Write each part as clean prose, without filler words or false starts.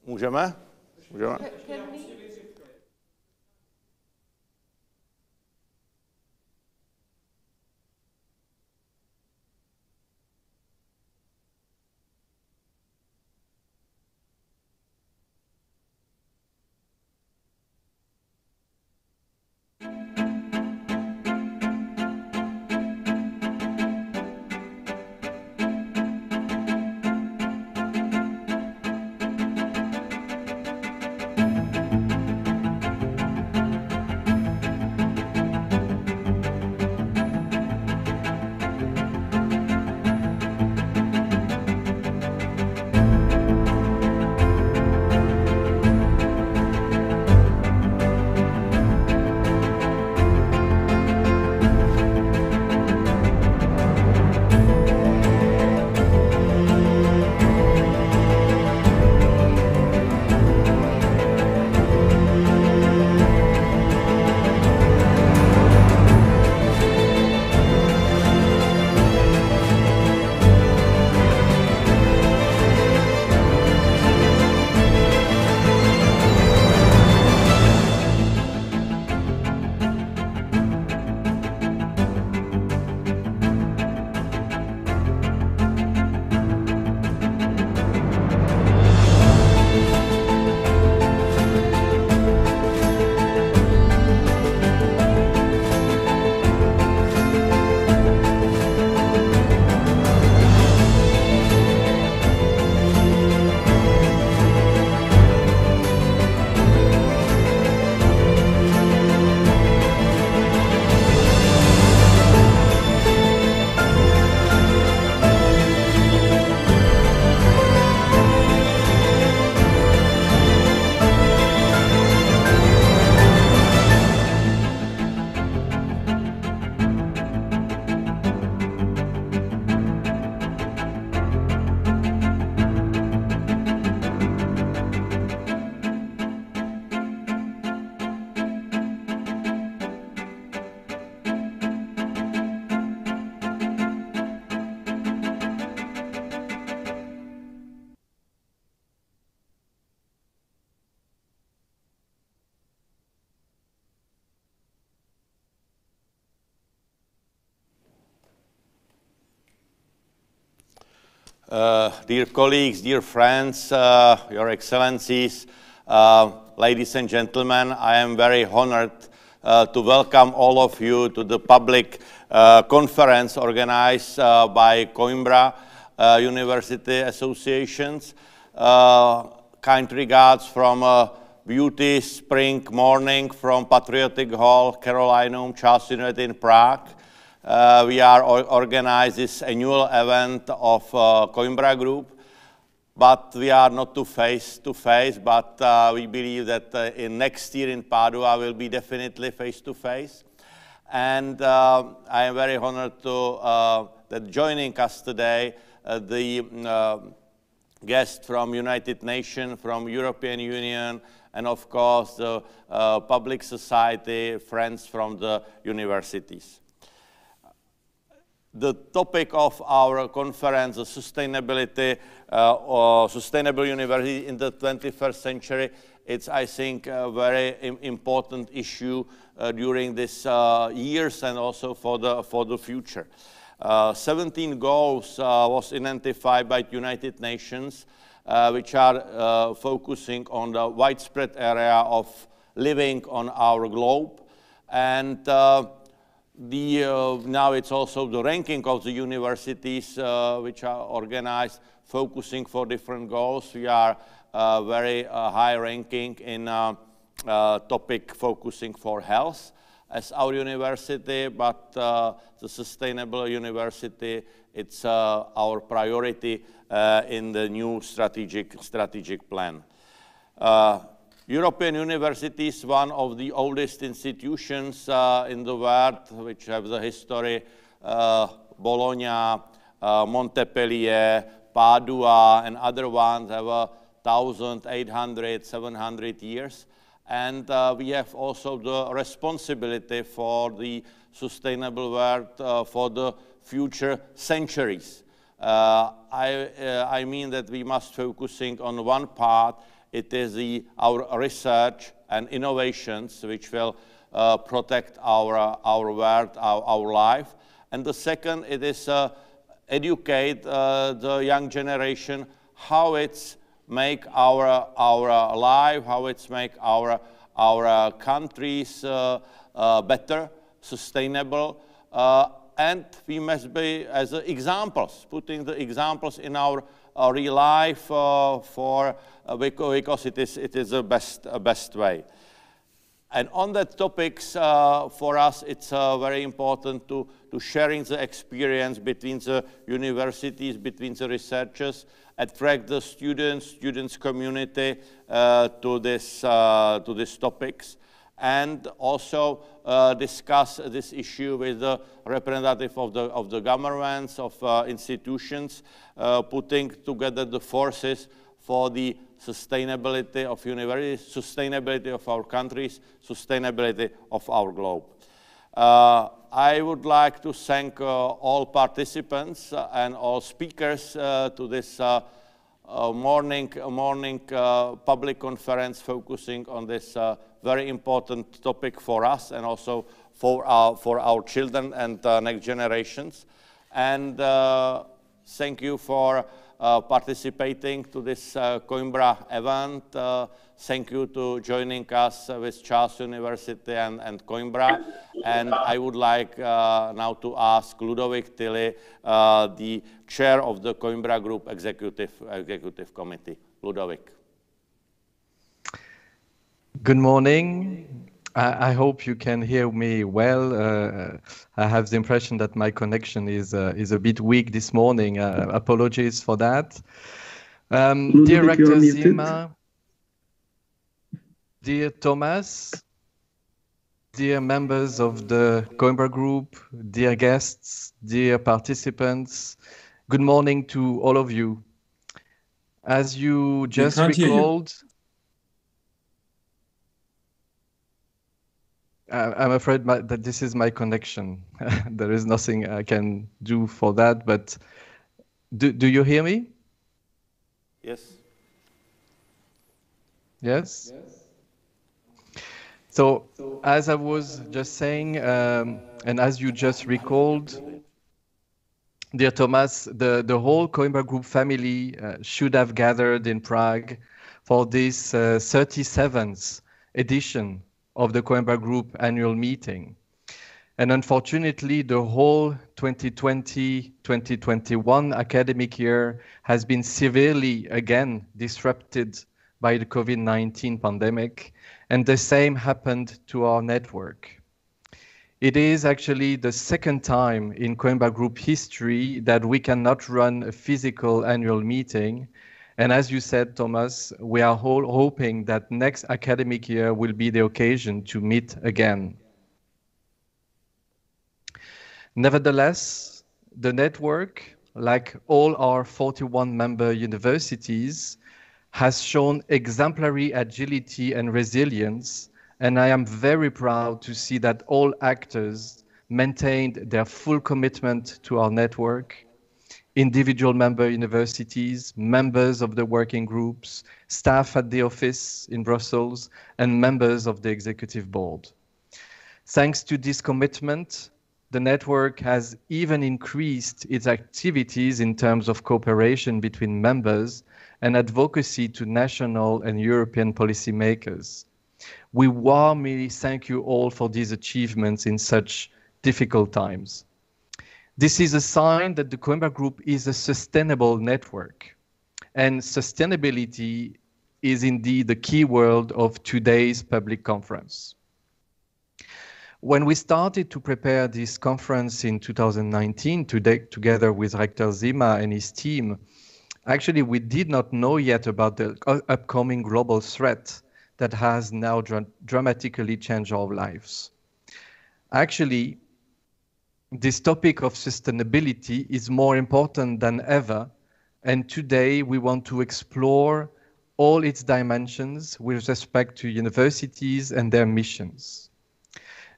Můžeme? Můžeme? Dear colleagues, dear friends, Your Excellencies, ladies and gentlemen, I am very honored to welcome all of you to the public conference organized by Coimbra University Associations. Kind regards from a beauty spring morning from Patriotic Hall, Carolinum, Charles University in Prague. We are organizing this annual event of Coimbra Group, but we are not face-to-face, but we believe that in next year in Padua will be definitely face-to-face. And I am very honored that joining us today, the guests from United Nations, from European Union, and of course the public society, friends from the universities. The topic of our conference, the sustainability or sustainable university in the 21st century, it's, I think, a very important issue during these years and also for the future. 17 goals was identified by United Nations, which are focusing on the widespread area of living on our globe. And now it's also the ranking of the universities which are organized, focusing for different goals. We are very high ranking in topic focusing for health as our university, but the sustainable university, it's our priority in the new strategic plan. European University is one of the oldest institutions in the world, which have the history Bologna, Montpellier, Padua, and other ones have 1,800, 700 years. And we have also the responsibility for the sustainable world for the future centuries. I mean that we must focusing on one part. It is our research and innovations which will protect our world, our life. And the second, it is educate the young generation how it's make our life, how it's make our countries better, sustainable, and we must be as examples, putting the examples in our real life because it is the best way. And on that topics, for us, it's very important to sharing the experience between the universities, between the researchers, attract the students community to these topics, and also discuss this issue with the representative of the governments, of institutions, putting together the forces for the sustainability of universities, sustainability of our countries, sustainability of our globe. I would like to thank all participants and all speakers to this morning public conference focusing on this very important topic for us and also for our children and next generations. And thank you for participating to this Coimbra event. Thank you to joining us with Charles University and Coimbra. And I would like now to ask Ludovic Tilly, the chair of the Coimbra Group Executive Committee. Ludovic. Good morning. I hope you can hear me well. I have the impression that my connection is a bit weak this morning. Apologies for that. Dear Rector Zima, dear Thomas, dear members of the Coimbra Group, dear guests, dear participants, good morning to all of you. As you just recalled, I'm afraid that this is my connection. There is nothing I can do for that, but do you hear me? Yes. Yes? So, as I was just saying, and as you just recalled, dear Thomas, the whole Coimbra Group family should have gathered in Prague for this 37th edition of the Coimbra Group annual meeting. And unfortunately, the whole 2020-2021 academic year has been severely, again, disrupted by the COVID-19 pandemic, and the same happened to our network. It is actually the second time in Coimbra Group history that we cannot run a physical annual meeting. And as you said, Thomas, we are hoping that next academic year will be the occasion to meet again. Nevertheless, the network, like all our 41 member universities, has shown exemplary agility and resilience, and I am very proud to see that all actors maintained their full commitment to our network. Individual member universities, members of the working groups, staff at the office in Brussels, and members of the executive board. Thanks to this commitment, the network has even increased its activities in terms of cooperation between members and advocacy to national and European policymakers. We warmly thank you all for these achievements in such difficult times. This is a sign that the Coimbra Group is a sustainable network, and sustainability is indeed the key word of today's public conference. When we started to prepare this conference in 2019, together with Rector Zima and his team, actually we did not know yet about the upcoming global threat that has now dramatically changed our lives. Actually, this topic of sustainability is more important than ever, and today we want to explore all its dimensions with respect to universities and their missions.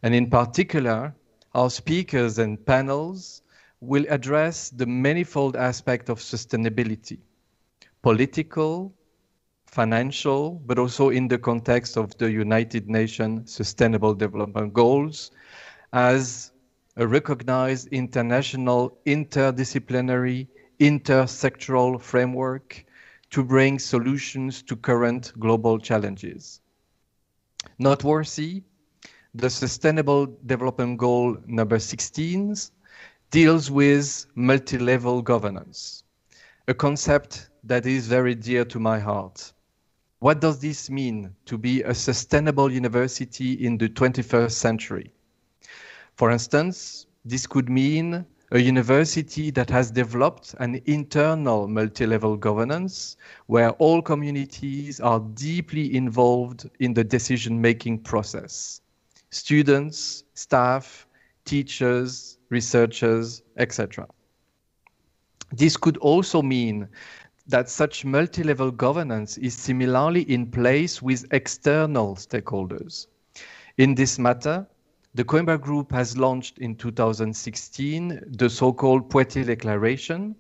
And in particular, Our speakers and panels will address the manifold aspect of sustainability, political, financial, but also in the context of the United Nations Sustainable Development Goals as a recognized international interdisciplinary intersectoral framework to bring solutions to current global challenges. Noteworthy, the Sustainable Development Goal number 16 deals with multi-level governance, a concept that is very dear to my heart. What does this mean to be a sustainable university in the 21st century? For instance, this could mean a university that has developed an internal multi-level governance where all communities are deeply involved in the decision-making process. Students, staff, teachers, researchers, etc. This could also mean that such multi-level governance is similarly in place with external stakeholders. In this matter, the Coimbra Group has launched in 2016 the so-called Poitiers Declaration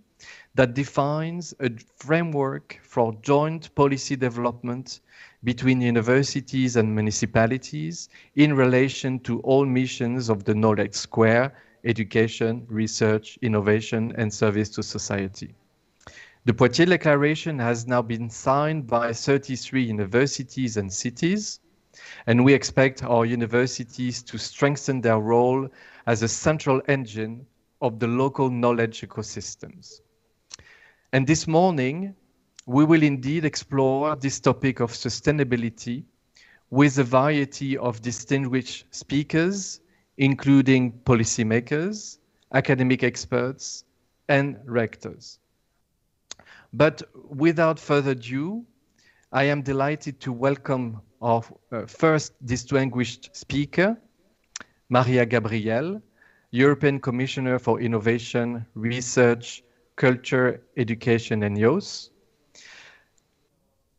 that defines a framework for joint policy development between universities and municipalities in relation to all missions of the Knowledge Square: education, research, innovation, and service to society. The Poitiers Declaration has now been signed by 33 universities and cities, and we expect our universities to strengthen their role as a central engine of the local knowledge ecosystems. And this morning, we will indeed explore this topic of sustainability with a variety of distinguished speakers, including policymakers, academic experts, and rectors. But without further ado, I am delighted to welcome our first distinguished speaker, Mariya Gabriel, European Commissioner for Innovation, Research, Culture, Education and Youth.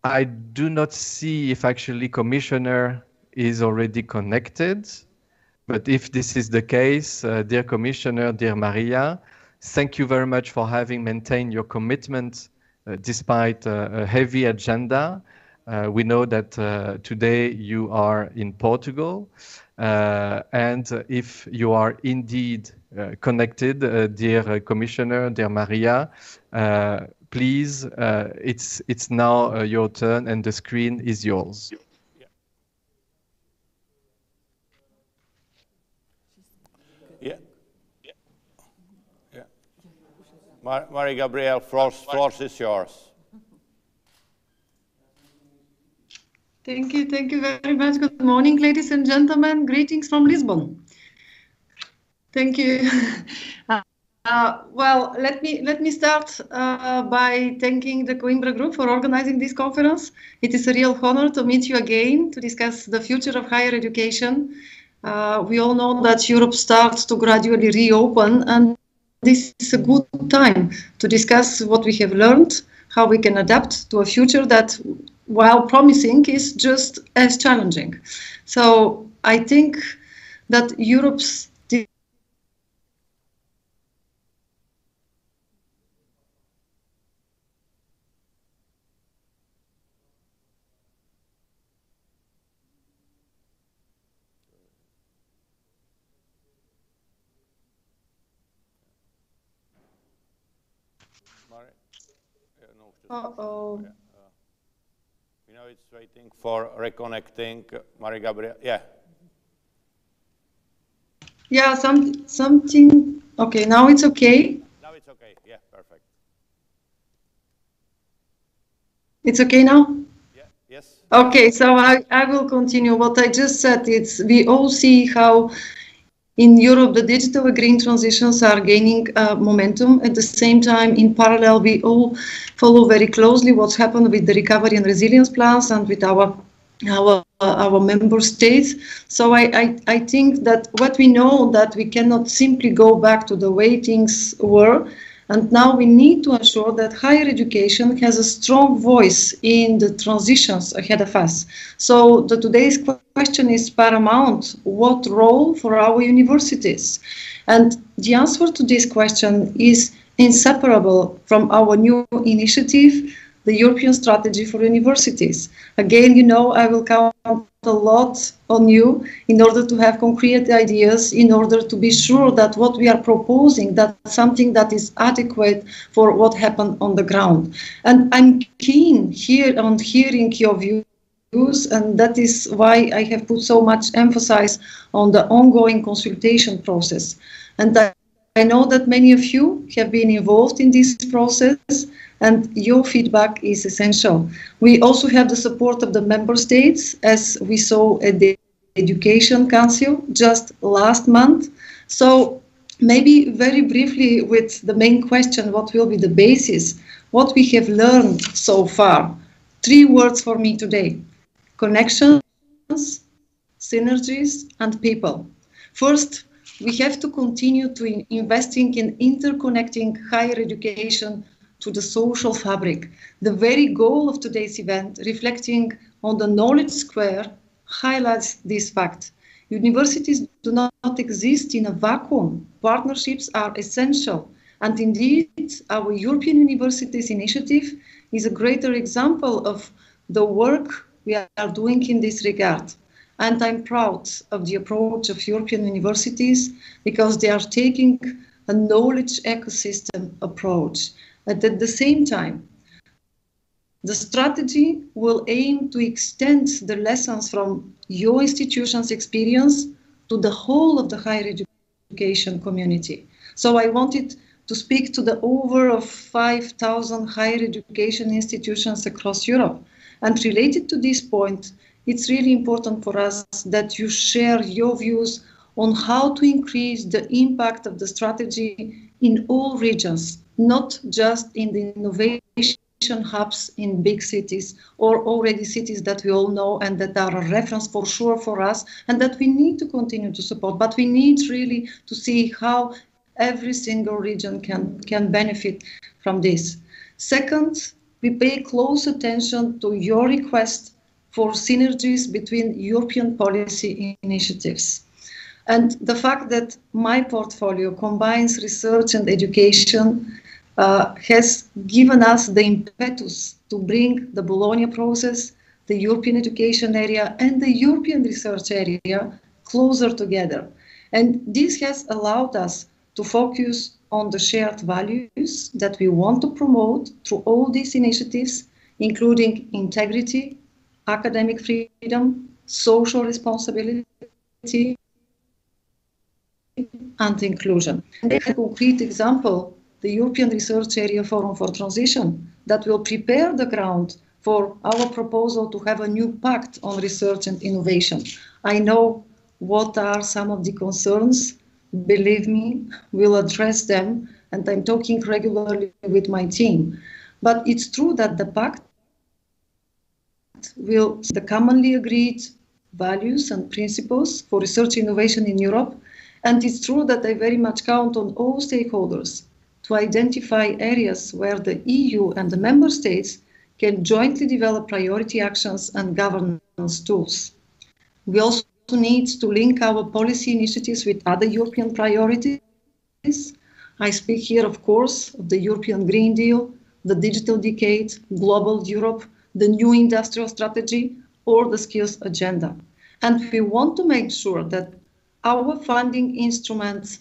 I do not see if actually Commissioner is already connected, but if this is the case, dear Commissioner, dear Mariya, thank you very much for having maintained your commitment despite a heavy agenda. We know that today you are in Portugal, and if you are indeed connected, dear Commissioner, dear Mariya, please, it's now your turn and the screen is yours. Mariya Gabriel, floor is yours. Thank you very much. Good morning, ladies and gentlemen. Greetings from Lisbon. Thank you. Well, let me start by thanking the Coimbra Group for organizing this conference. It is a real honor to meet you again to discuss the future of higher education. We all know that Europe starts to gradually reopen, and this is a good time to discuss what we have learned, how we can adapt to a future that, while promising, is just as challenging. So I think that Europe's Uh-oh. You know, it's waiting for reconnecting. Mariya Gabriel, yeah. Yeah, something. Okay, now it's okay. Now it's okay. Yeah, perfect. It's okay now? Yeah, yes. Okay, so I will continue. What I just said, it's we all see how in Europe the digital and green transitions are gaining momentum. At the same time, in parallel, we all follow very closely what's happened with the recovery and resilience plans and with our member states. So I think that what we know, that we cannot simply go back to the way things were, and now we need to ensure that higher education has a strong voice in the transitions ahead of us. So today's question is paramount. What role for our universities? And the answer to this question is inseparable from our new initiative, the European Strategy for Universities. Again, you know, I will count a lot on you in order to have concrete ideas, in order to be sure that what we are proposing, that's something that is adequate for what happened on the ground. And I'm keen here on hearing your views, and that is why I have put so much emphasis on the ongoing consultation process. And I know that many of you have been involved in this process, and your feedback is essential. We also have the support of the member states, as we saw at the Education Council just last month. So maybe very briefly with the main question, what will be the basis, what we have learned so far. 3 words for me today: connections, synergies, and people. First, we have to continue to investing in interconnecting higher education to the social fabric. The very goal of today's event, reflecting on the knowledge square, highlights this fact. Universities do not exist in a vacuum. Partnerships are essential. And indeed, our European Universities Initiative is a greater example of the work we are doing in this regard. And I'm proud of the approach of European universities because they are taking a knowledge ecosystem approach. And at the same time, the strategy will aim to extend the lessons from your institution's experience to the whole of the higher education community. So I wanted to speak to the over of 5,000 higher education institutions across Europe. And related to this point, it's really important for us that you share your views on how to increase the impact of the strategy in all regions, not just in the innovation hubs in big cities or already cities that we all know and that are a reference for sure for us and that we need to continue to support. But we need really to see how every single region can benefit from this. Second, we pay close attention to your request for synergies between European policy initiatives. And the fact that my portfolio combines research and education has given us the impetus to bring the Bologna process, the European education area, and the European research area closer together. And this has allowed us to focus on the shared values that we want to promote through all these initiatives, including integrity, academic freedom, social responsibility, and inclusion. And a concrete example, the European Research Area Forum for Transition, that will prepare the ground for our proposal to have a new pact on research and innovation. I know what are some of the concerns. Believe me, we'll address them, and I'm talking regularly with my team. But it's true that the pact will the commonly agreed values and principles for research innovation in Europe. And it's true that I very much count on all stakeholders to identify areas where the EU and the member states can jointly develop priority actions and governance tools. We also need to link our policy initiatives with other European priorities. I speak here, of course, of the European Green Deal, the Digital Decade, Global Europe, the new industrial strategy, or the skills agenda. And we want to make sure that our funding instruments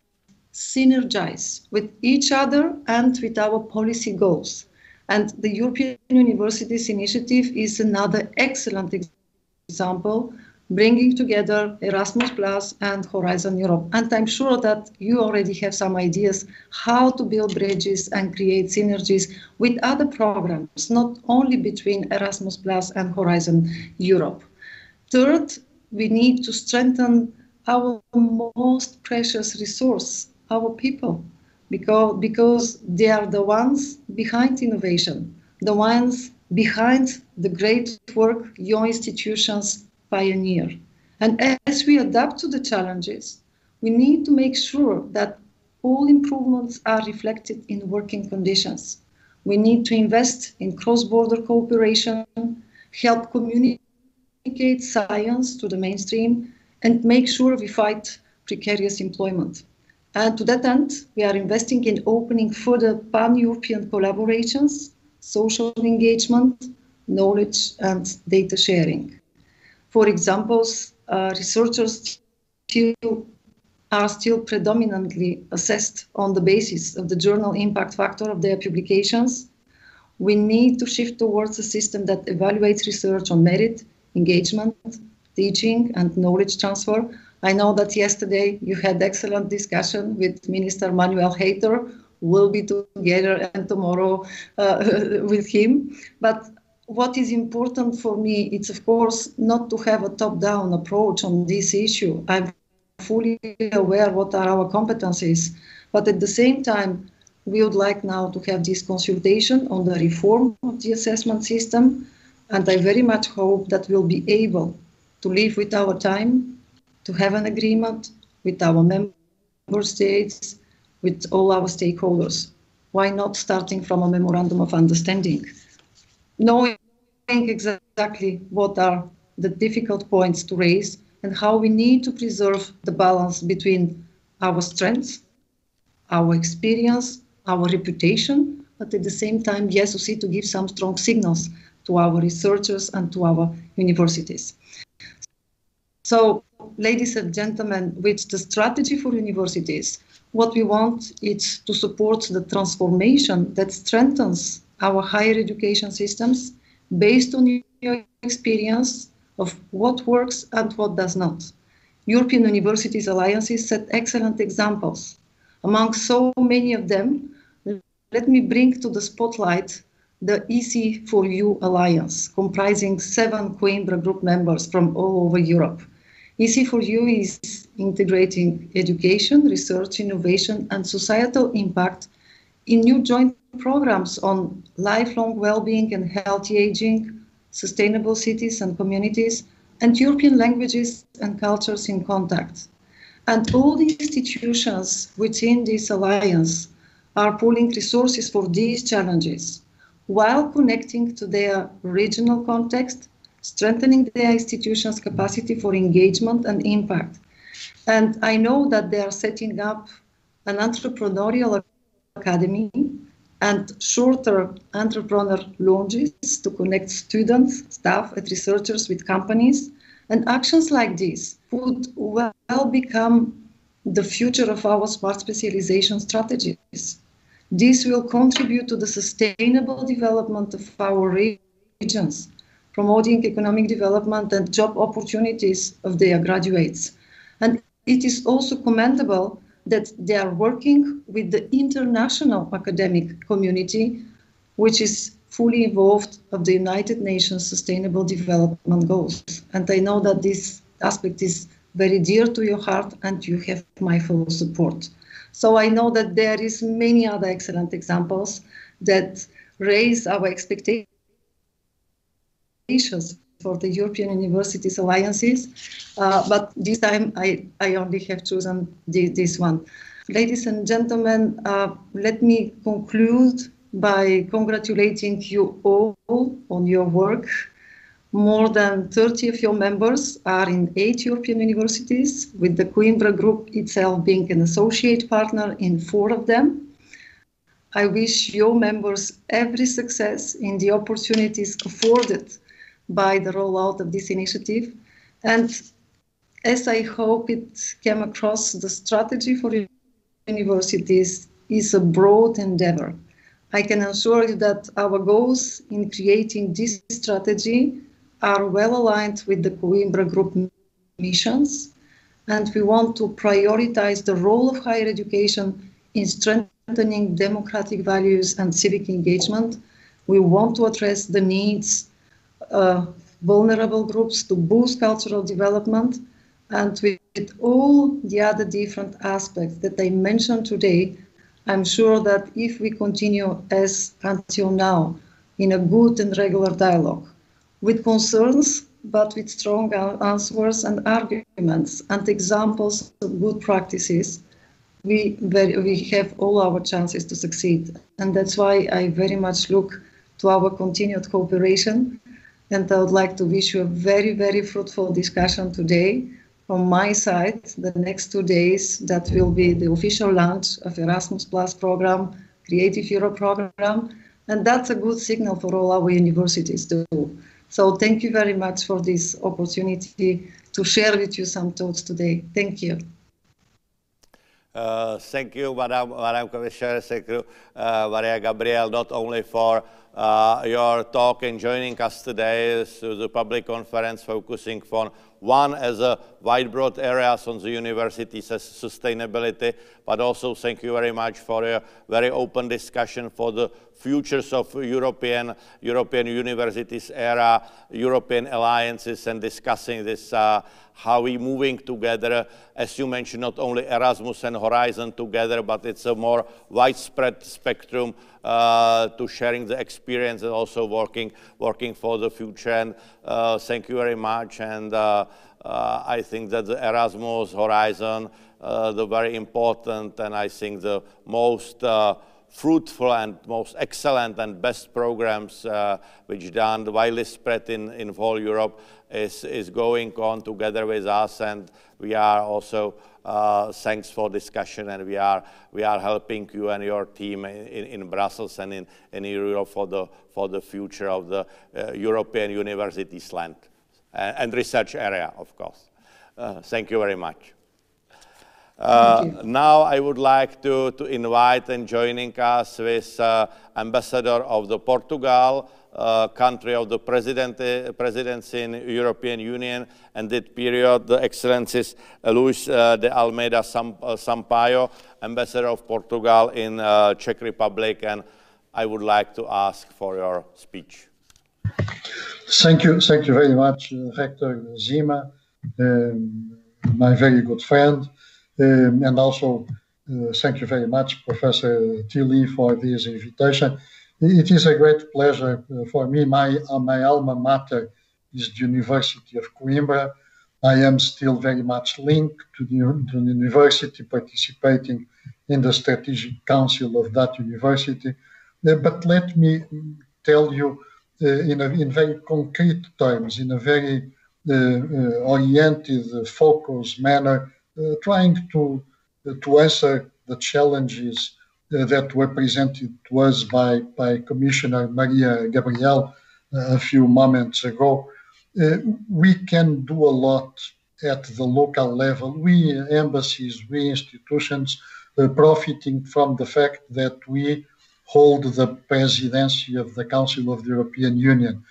synergize with each other and with our policy goals. And the European Universities Initiative is another excellent example, bringing together Erasmus Plus and Horizon Europe. And I'm sure that you already have some ideas how to build bridges and create synergies with other programs, not only between Erasmus Plus and Horizon Europe. Third, we need to strengthen our most precious resource, our people, because they are the ones behind innovation, the ones behind the great work your institutions pioneer. And as we adapt to the challenges, we need to make sure that all improvements are reflected in working conditions. We need to invest in cross-border cooperation, help communities communicate science to the mainstream and make sure we fight precarious employment. And to that end, we are investing in opening further pan-European collaborations, social engagement, knowledge and data sharing. For example, researchers are still predominantly assessed on the basis of the journal impact factor of their publications. We need to shift towards a system that evaluates research on merit, engagement, teaching and knowledge transfer. I know that yesterday you had excellent discussion with Minister Manuel Hayter. We'll be together and tomorrow with him. But what is important for me, it's of course not to have a top-down approach on this issue. I'm fully aware what are our competencies, but at the same time, we would like now to have this consultation on the reform of the assessment system, and I very much hope that we'll be able to live with our time, to have an agreement with our member states, with all our stakeholders. Why not starting from a memorandum of understanding? Knowing exactly what are the difficult points to raise and how we need to preserve the balance between our strengths, our experience, our reputation, but at the same time, yes, we need to give some strong signals to our researchers and to our universities. So, ladies and gentlemen, with the strategy for universities, what we want is to support the transformation that strengthens our higher education systems based on your experience of what works and what does not. European Universities Alliances set excellent examples. Among so many of them, let me bring to the spotlight the EC4U Alliance, comprising 7 Coimbra Group members from all over Europe. EC4U is integrating education, research, innovation, and societal impact in new joint programs on lifelong well-being and healthy aging, sustainable cities and communities, and European languages and cultures in contact. And all the institutions within this alliance are pooling resources for these challenges, while connecting to their regional context, strengthening their institutions' capacity for engagement and impact. And I know that they are setting up an entrepreneurial academy and shorter entrepreneur lounges to connect students, staff, and researchers with companies. And actions like this would well become the future of our smart specialization strategies. This will contribute to the sustainable development of our regions, promoting economic development and job opportunities of their graduates. And it is also commendable that they are working with the international academic community, which is fully involved of the United Nations Sustainable Development Goals. And I know that this aspect is very dear to your heart and you have my full support. So I know that there is many other excellent examples that raise our expectations for the European Universities Alliances, but this time I only have chosen this one. Ladies and gentlemen, let me conclude by congratulating you all on your work. More than 30 of your members are in 8 European universities, with the Coimbra Group itself being an associate partner in 4 of them. I wish your members every success in the opportunities afforded by the rollout of this initiative. And as I hope it came across, the strategy for universities is a broad endeavor. I can assure you that our goals in creating this strategy are well aligned with the Coimbra Group missions, and we want to prioritize the role of higher education in strengthening democratic values and civic engagement. We want to address the needs of vulnerable groups to boost cultural development, and with all the other different aspects that I mentioned today, I'm sure that if we continue as until now in a good and regular dialogue, with concerns, but with strong answers and arguments and examples of good practices, we have all our chances to succeed. And that's why I very much look to our continued cooperation. And I would like to wish you a very, very fruitful discussion today. From my side, the next 2 days, that will be the official launch of Erasmus Plus program, Creative Europe program, and that's a good signal for all our universities too. So thank you very much for this opportunity to share with you some thoughts today. Thank you. Thank you, Madam Commissioner, thank you, Mariya Gabriel, not only for your talk and joining us today to the public conference focusing on one as a wide broad areas on the university's sustainability, but also thank you very much for a very open discussion for the futures of European universities era, European alliances, and discussing this, how we moving together, as you mentioned, not only Erasmus and Horizon together, but it's a more widespread spectrum to sharing the experience and also working for the future. And thank you very much. And I think that the Erasmus Horizon, the very important and I think the most fruitful and most excellent and best programs which done widely spread in whole Europe is going on together with us, and we are also thanks for discussion, and we are helping you and your team in Brussels and in Europe for the future of the European universities land and research area, of course. Thank you very much. Now I would like to invite and joining us with Ambassador of the Portugal, country of the presidency in European Union, and that period, the Excellencies Luis de Almeida Sampaio, Ambassador of Portugal in Czech Republic, and I would like to ask for your speech. Thank you very much, Rector Zima, my very good friend. And also, thank you very much, Professor Tilly, for this invitation. It is a great pleasure for me. My alma mater is the University of Coimbra. I am still very much linked to the university, participating in the Strategic Council of that university. But let me tell you in very concrete terms, in a very oriented, focused manner, trying to answer the challenges that were presented to us by Commissioner Mariya Gabriel a few moments ago. We can do a lot at the local level. We embassies, we institutions, profiting from the fact that we hold the presidency of the Council of the European Union.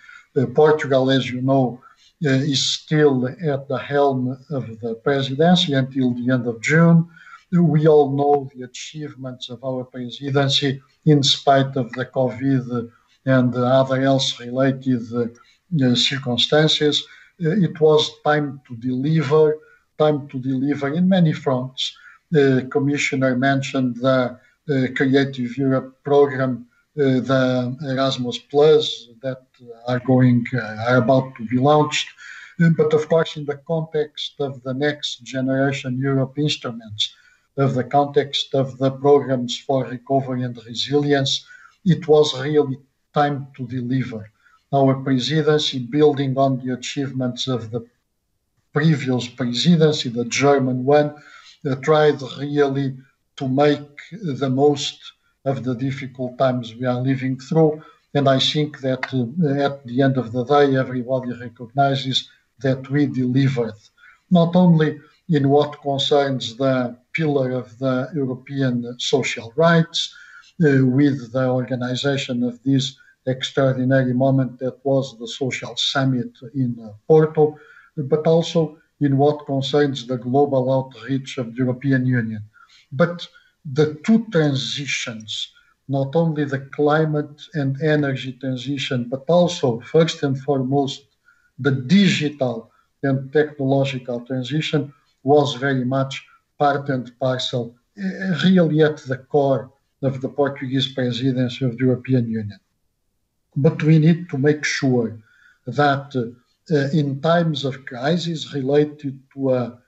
Portugal, as you know, is still at the helm of the presidency until the end of June. We all know the achievements of our presidency in spite of the COVID and other else related circumstances. It was time to deliver in many fronts. The Commissioner mentioned the Creative Europe program, the Erasmus Plus that are about to be launched, but of course in the context of the Next Generation Europe instruments, of the context of the programs for recovery and resilience, it was really time to deliver. Our presidency, building on the achievements of the previous presidency, the German one, tried really to make the most of the difficult times we are living through. And I think that at the end of the day, everybody recognizes that we delivered, not only in what concerns the pillar of the European social rights, with the organization of this extraordinary moment that was the Social Summit in Porto, but also in what concerns the global outreach of the European Union. But the two transitions, not only the climate and energy transition, but also, first and foremost, the digital and technological transition was very much part and parcel, really at the core of the Portuguese presidency of the European Union. But we need to make sure that in times of crisis related to a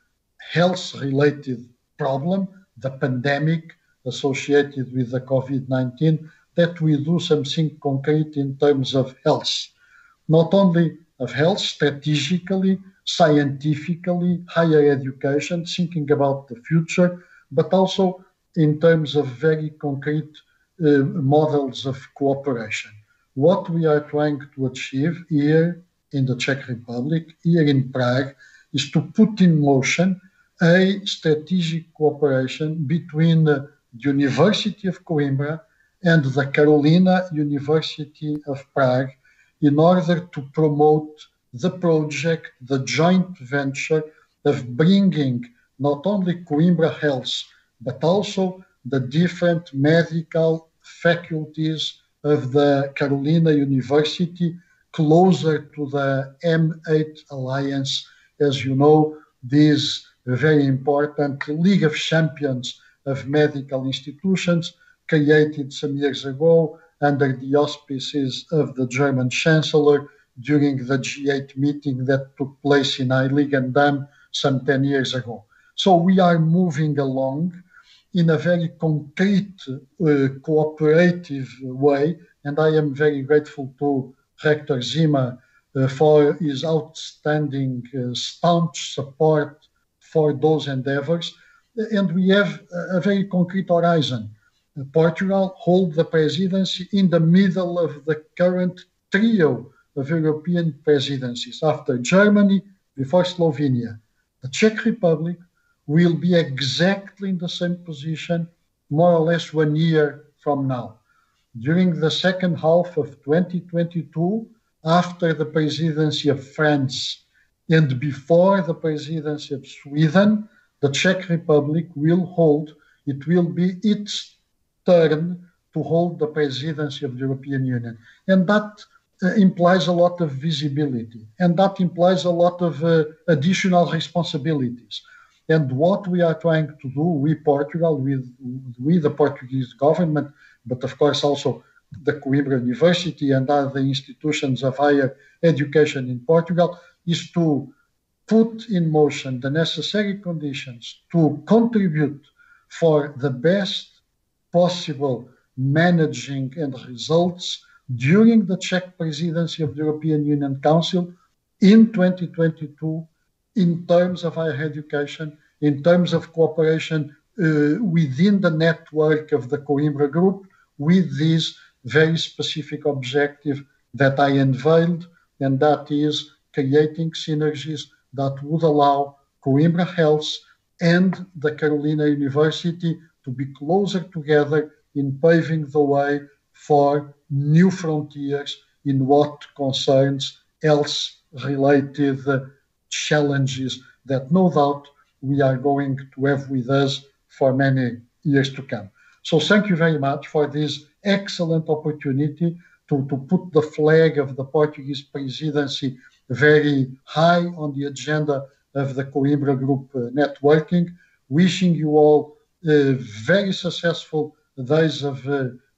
health-related problem, the pandemic associated with the COVID-19, that we do something concrete in terms of health. not only of health, strategically, scientifically, higher education, thinking about the future, but also in terms of very concrete models of cooperation. What we are trying to achieve here in the Czech Republic, here in Prague, is to put in motion a strategic cooperation between the University of Coimbra and the Carolina University of Prague in order to promote the project, the joint venture of bringing not only Coimbra Health, but also the different medical faculties of the Carolina University closer to the M8 Alliance. As you know, this very important League of Champions of medical institutions created some years ago under the auspices of the German Chancellor during the G8 meeting that took place in Heiligendamm some 10 years ago. So we are moving along in a very concrete, cooperative way, and I am very grateful to Rector Zima for his outstanding, staunch support for those endeavors. And we have a very concrete horizon. Portugal holds the presidency in the middle of the current trio of European presidencies. After Germany, before Slovenia, the Czech Republic will be exactly in the same position more or less 1 year from now. During the second half of 2022, after the presidency of France and before the presidency of Sweden, the Czech Republic will hold, it will be its turn to hold the presidency of the European Union. And that implies a lot of visibility, and that implies a lot of additional responsibilities. And what we are trying to do, we Portugal, with the Portuguese government, but of course also the Coimbra University and other institutions of higher education in Portugal, is to put in motion the necessary conditions to contribute for the best possible managing and results during the Czech presidency of the European Union Council in 2022 in terms of higher education, in terms of cooperation within the network of the Coimbra Group with this very specific objective that I unveiled, and that is creating synergies that would allow Coimbra Health and the Carolina University to be closer together in paving the way for new frontiers in what concerns health-related challenges that no doubt we are going to have with us for many years to come. So thank you very much for this excellent opportunity to put the flag of the Portuguese presidency very high on the agenda of the Coimbra Group networking. Wishing you all very successful days of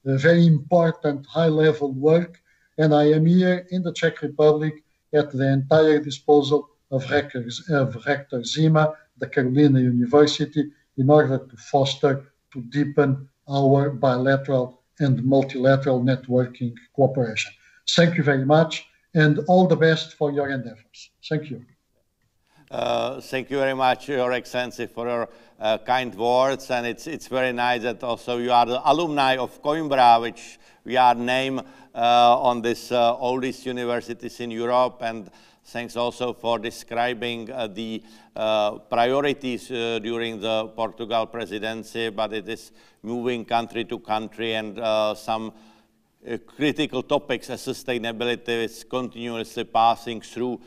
very important high-level work, and I am here in the Czech Republic at the entire disposal of Rector Zima, the Carolina University, in order to foster, to deepen our bilateral and multilateral networking cooperation. Thank you very much, and all the best for your endeavors. Thank you. Thank you very much, Your Excellency, for your kind words, and it's very nice that also you are the alumni of Coimbra, which we are named on this oldest universities in Europe, and thanks also for describing the priorities during the Portugal presidency, but it is moving country to country, and some critical topics as sustainability is continuously passing through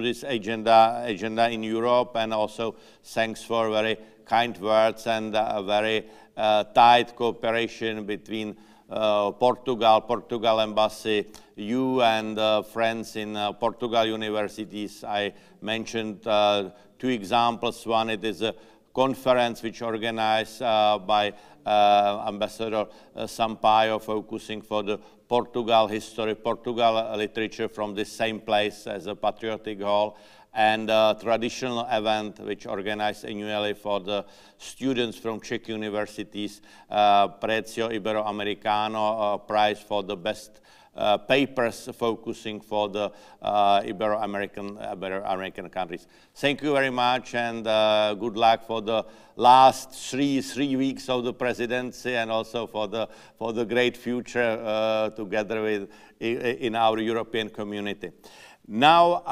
this agenda in Europe, and also thanks for very kind words and a very tight cooperation between Portugal Embassy, you and friends in Portugal universities. I mentioned 2 examples. One, it is a conference which organized by Ambassador Sampaio, focusing for the Portugal history, Portugal literature from the same place as a Patriotic Hall, and a traditional event which organized annually for the students from Czech universities, Prezio Iberoamericano, prize for the best papers focusing for the Ibero-American countries. Thank you very much, and good luck for the last three weeks of the presidency, and also for the great future together with in our European community. Now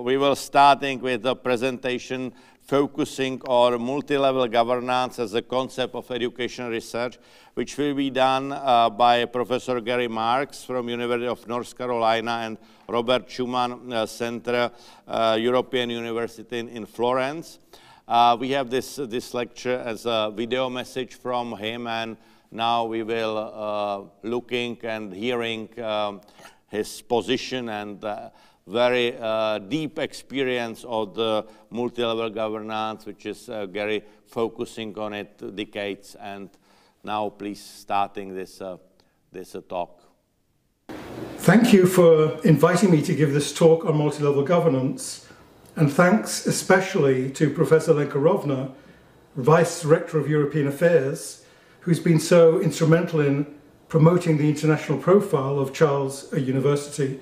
we will starting with the presentation focusing on multi-level governance as a concept of education research, which will be done by Professor Gary Marks from University of North Carolina and Robert Schuman Centre, European University in Florence. We have this lecture as a video message from him, and now we will looking and hearing his position and very deep experience of the multi-level governance, which is Gary focusing on it decades. And now please starting this talk. Thank you for inviting me to give this talk on multi-level governance, and thanks especially to Professor Lenkarovna, Vice Rector of European Affairs, who's been so instrumental in promoting the international profile of Charles University.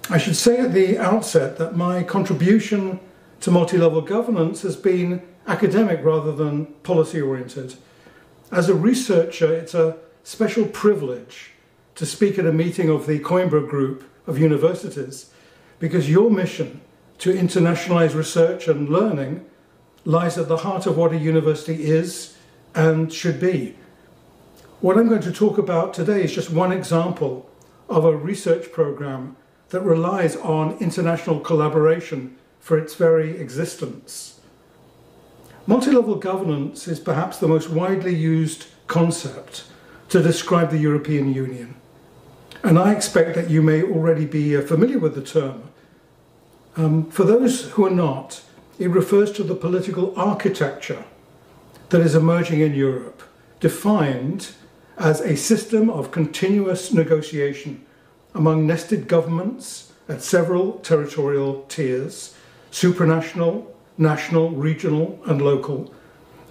I should say at the outset that my contribution to multi-level governance has been academic rather than policy-oriented. As a researcher, it's a special privilege to speak at a meeting of the Coimbra Group of universities, because your mission to internationalize research and learning lies at the heart of what a university is and should be. What I'm going to talk about today is just one example of a research program that relies on international collaboration for its very existence. Multi-level governance is perhaps the most widely used concept to describe the European Union. And I expect that you may already be familiar with the term. For those who are not, it refers to the political architecture that is emerging in Europe, defined as a system of continuous negotiation among nested governments at several territorial tiers, supranational, national, regional, and local,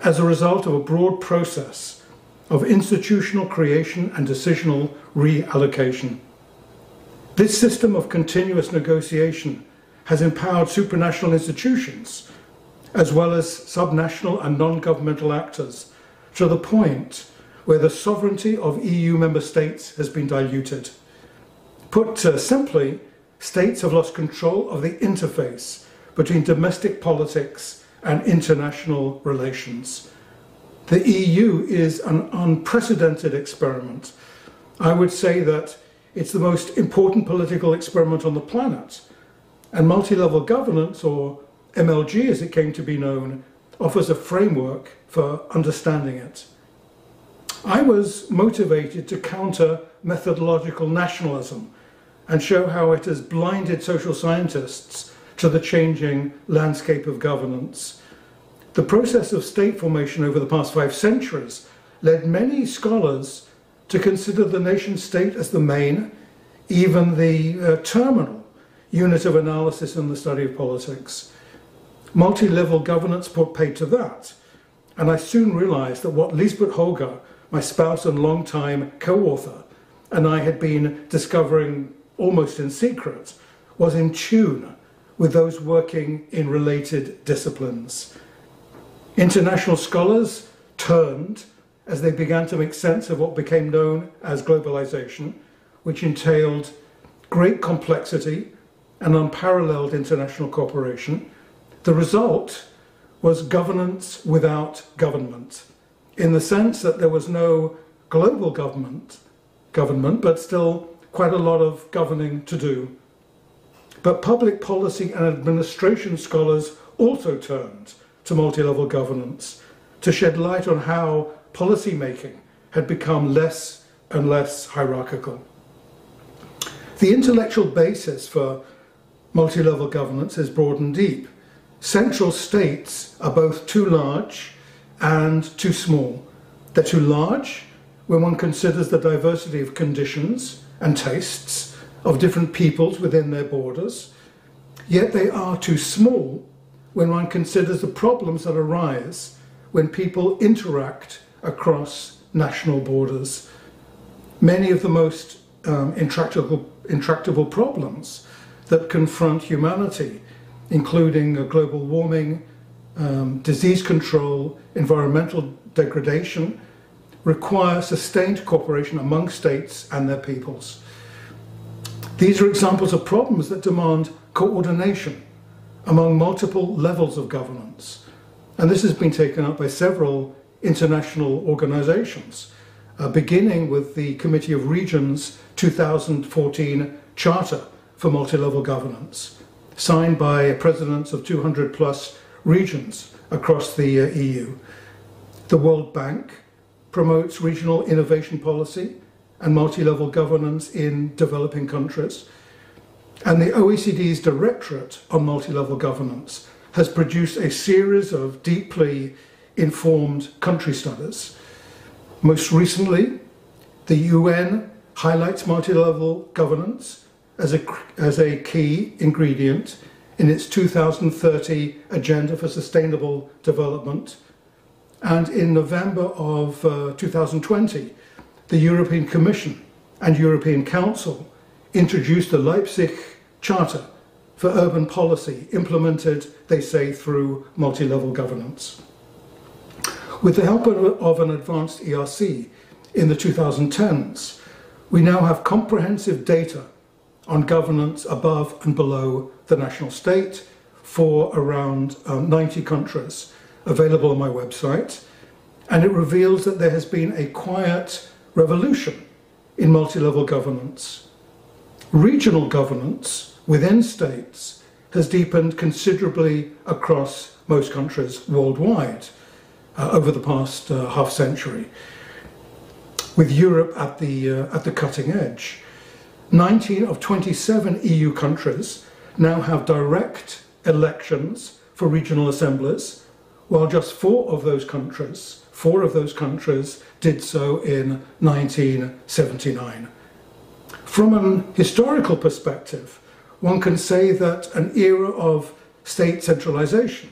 as a result of a broad process of institutional creation and decisional reallocation. This system of continuous negotiation has empowered supranational institutions, as well as subnational and non-governmental actors, to the point where the sovereignty of EU member states has been diluted. Put simply, states have lost control of the interface between domestic politics and international relations. The EU is an unprecedented experiment. I would say that it's the most important political experiment on the planet, and multi-level governance, or MLG as it came to be known, offers a framework for understanding it. I was motivated to counter methodological nationalism and show how it has blinded social scientists to the changing landscape of governance. The process of state formation over the past 5 centuries led many scholars to consider the nation-state as the main, even the terminal, unit of analysis in the study of politics. Multi-level governance put paid to that, and I soon realized that what Lisbeth Holger, my spouse and longtime co-author, and I had been discovering almost in secret, was in tune with those working in related disciplines. International scholars turned as they began to make sense of what became known as globalization, which entailed great complexity and unparalleled international cooperation. The result was governance without government, in the sense that there was no global government, but still quite a lot of governing to do. But public policy and administration scholars also turned to multi-level governance to shed light on how policy making had become less and less hierarchical. The intellectual basis for multi-level governance is broad and deep. Central states are both too large and too small. They're too large when one considers the diversity of conditions and tastes of different peoples within their borders, yet they are too small when one considers the problems that arise when people interact across national borders. many of the most intractable problems that confront humanity, including global warming, disease control, environmental degradation, require sustained cooperation among states and their peoples. These are examples of problems that demand coordination among multiple levels of governance. And this has been taken up by several international organizations, beginning with the Committee of Regions 2014 Charter for Multi-Level Governance, signed by presidents of 200 plus regions across the EU. The World Bank promotes regional innovation policy and multi-level governance in developing countries. And the OECD's Directorate on Multi-Level Governance has produced a series of deeply informed country studies. Most recently, the UN highlights multi-level governance as a key ingredient in its 2030 Agenda for Sustainable Development. And in November of 2020, the European Commission and European Council introduced the Leipzig Charter for Urban Policy, implemented, they say, through multi-level governance. With the help of an advanced ERC in the 2010s, we now have comprehensive data on governance above and below the national state for around 90 countries, available on my website, and it reveals that there has been a quiet revolution in multi-level governance. Regional governance within states has deepened considerably across most countries worldwide over the past half century, with Europe at the cutting edge. 19 of 27 EU countries now have direct elections for regional assemblies, while just four of those countries did so in 1979. From an historical perspective, one can say that an era of state centralization,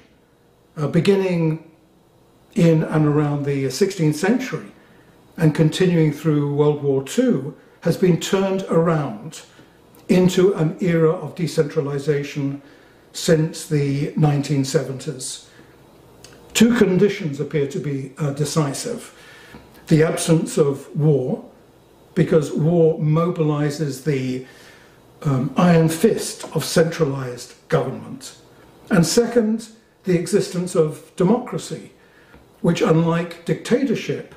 beginning in and around the 16th century and continuing through World War II, has been turned around into an era of decentralization since the 1970s. Two conditions appear to be decisive. The absence of war, because war mobilizes the iron fist of centralized government. And second, the existence of democracy, which, unlike dictatorship,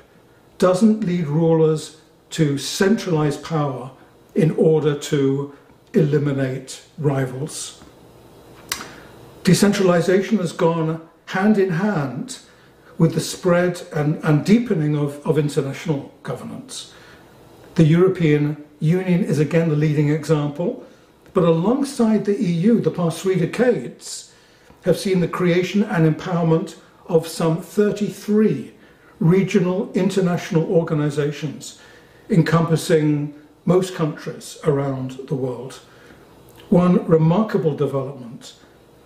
doesn't lead rulers to centralize power in order to eliminate rivals. Decentralization has gone hand in hand with the spread and deepening of international governance. The European Union is again the leading example, but alongside the EU, the past 3 decades have seen the creation and empowerment of some 33 regional international organizations encompassing most countries around the world. One remarkable development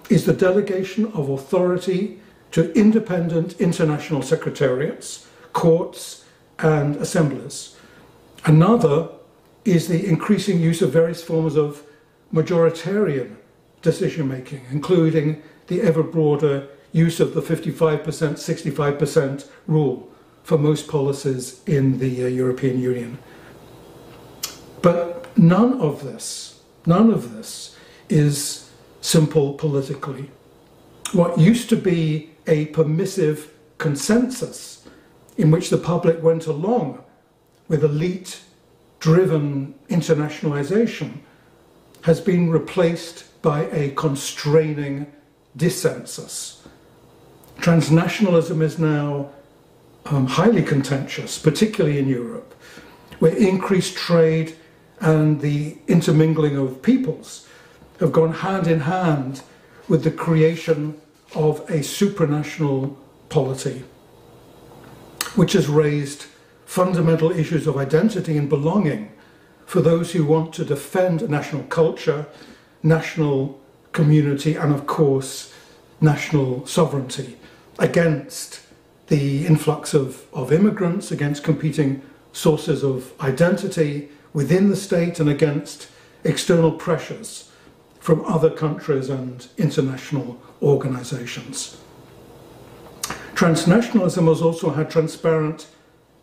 is the delegation of authority to independent international secretariats, courts, and assemblies. Another is the increasing use of various forms of majoritarian decision-making, including the ever broader use of the 55%, 65% rule for most policies in the European Union. But none of this is simple politically. What used to be a permissive consensus in which the public went along with elite-driven internationalization has been replaced by a constraining dissensus. Transnationalism is now highly contentious, particularly in Europe, where increased trade and the intermingling of peoples have gone hand in hand with the creation of a supranational polity, which has raised fundamental issues of identity and belonging for those who want to defend national culture, national community, and of course, national sovereignty against the influx of immigrants, against competing sources of identity within the state and against external pressures from other countries and international organizations. Transnationalism has also had transparent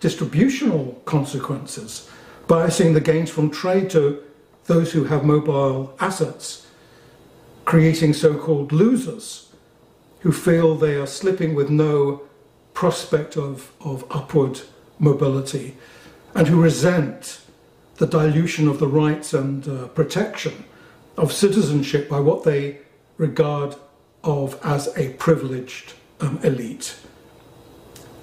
distributional consequences, biasing the gains from trade to those who have mobile assets, creating so-called losers who feel they are slipping with no prospect of upward mobility and who resent the dilution of the rights and protection of citizenship by what they regard of as a privileged elite.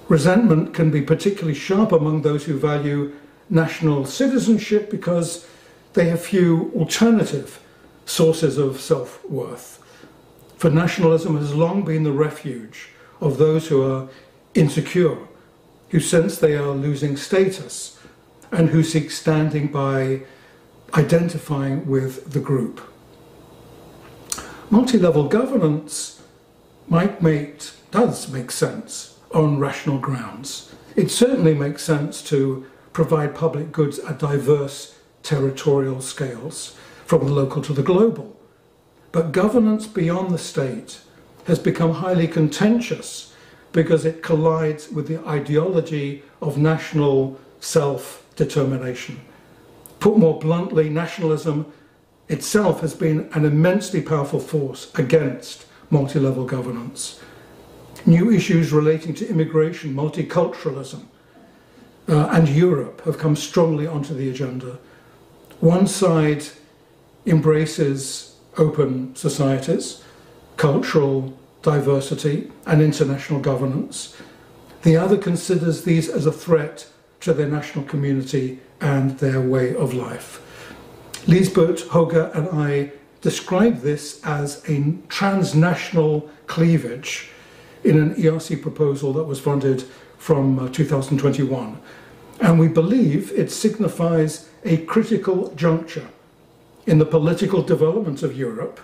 Resentment can be particularly sharp among those who value national citizenship because they have few alternative sources of self-worth. For nationalism has long been the refuge of those who are insecure, who sense they are losing status, and who seek standing by identifying with the group. Multi-level governance does make sense on rational grounds. It certainly makes sense to provide public goods at diverse territorial scales, from the local to the global. But governance beyond the state has become highly contentious because it collides with the ideology of national self-determination. Put more bluntly, nationalism itself has been an immensely powerful force against multi-level governance. New issues relating to immigration, multiculturalism, and Europe have come strongly onto the agenda. One side embraces open societies, cultural diversity, and international governance. The other considers these as a threat to their national community and their way of life. Liesbeth, Hoger, and I describe this as a transnational cleavage in an ERC proposal that was funded from 2021. And we believe it signifies a critical juncture in the political development of Europe,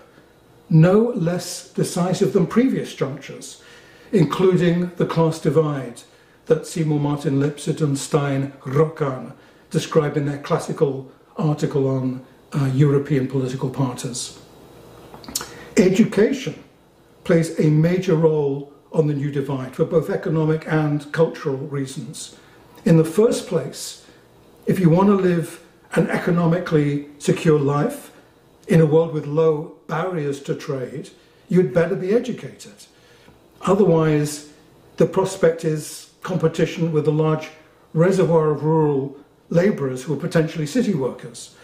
no less decisive than previous junctures, including the class divide that Seymour Martin Lipset and Stein Roccan describe in their classical article on European political parties. Education plays a major role on the new divide for both economic and cultural reasons. In the first place, if you want to live an economically secure life in a world with low barriers to trade, you'd better be educated. Otherwise, the prospect is competition with a large reservoir of rural labourers who are potentially city workers.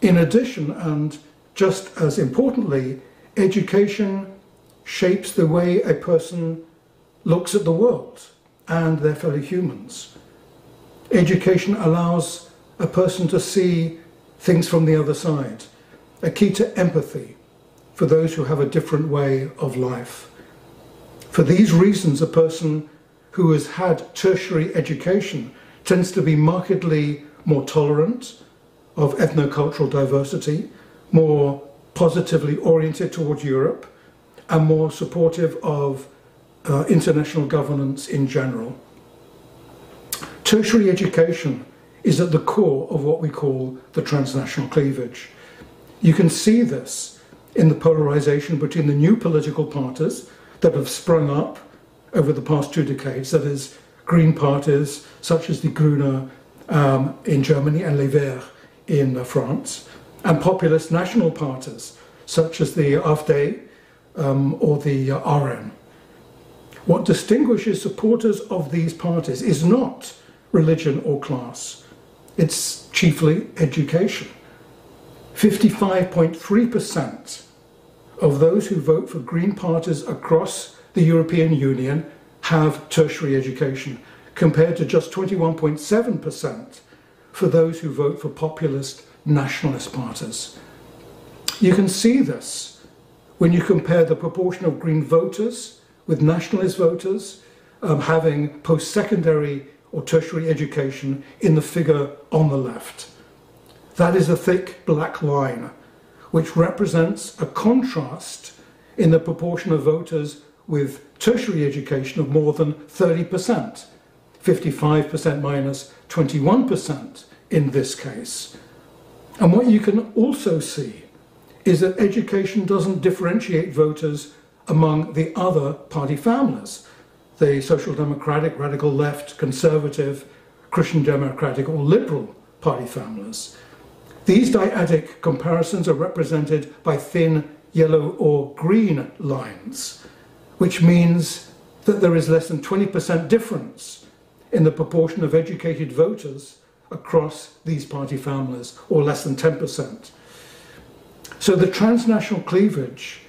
In addition, and just as importantly, education shapes the way a person looks at the world and their fellow humans. Education allows a person to see things from the other side, a key to empathy for those who have a different way of life. For these reasons, a person who has had tertiary education tends to be markedly more tolerant of ethnocultural diversity, more positively oriented towards Europe, and more supportive of international governance in general. Tertiary education is at the core of what we call the transnational cleavage. You can see this in the polarization between the new political parties that have sprung up over the past 2 decades, that is, green parties such as the Grüne in Germany and Les Verts in France, and populist national parties such as the AfD or the RN. What distinguishes supporters of these parties is not religion or class, it's chiefly education. 55.3% of those who vote for green parties across the European Union have tertiary education, compared to just 21.7% for those who vote for populist nationalist parties. You can see this when you compare the proportion of green voters with nationalist voters having post-secondary or tertiary education in the figure on the left. That is a thick black line, which represents a contrast in the proportion of voters with tertiary education of more than 30%, 55% minus 21% in this case. And what you can also see is that education doesn't differentiate voters among the other party families, the Social Democratic, Radical Left, Conservative, Christian Democratic or Liberal party families. These dyadic comparisons are represented by thin yellow or green lines, which means that there is less than 20% difference in the proportion of educated voters across these party families, or less than 10%. So the transnational cleavage,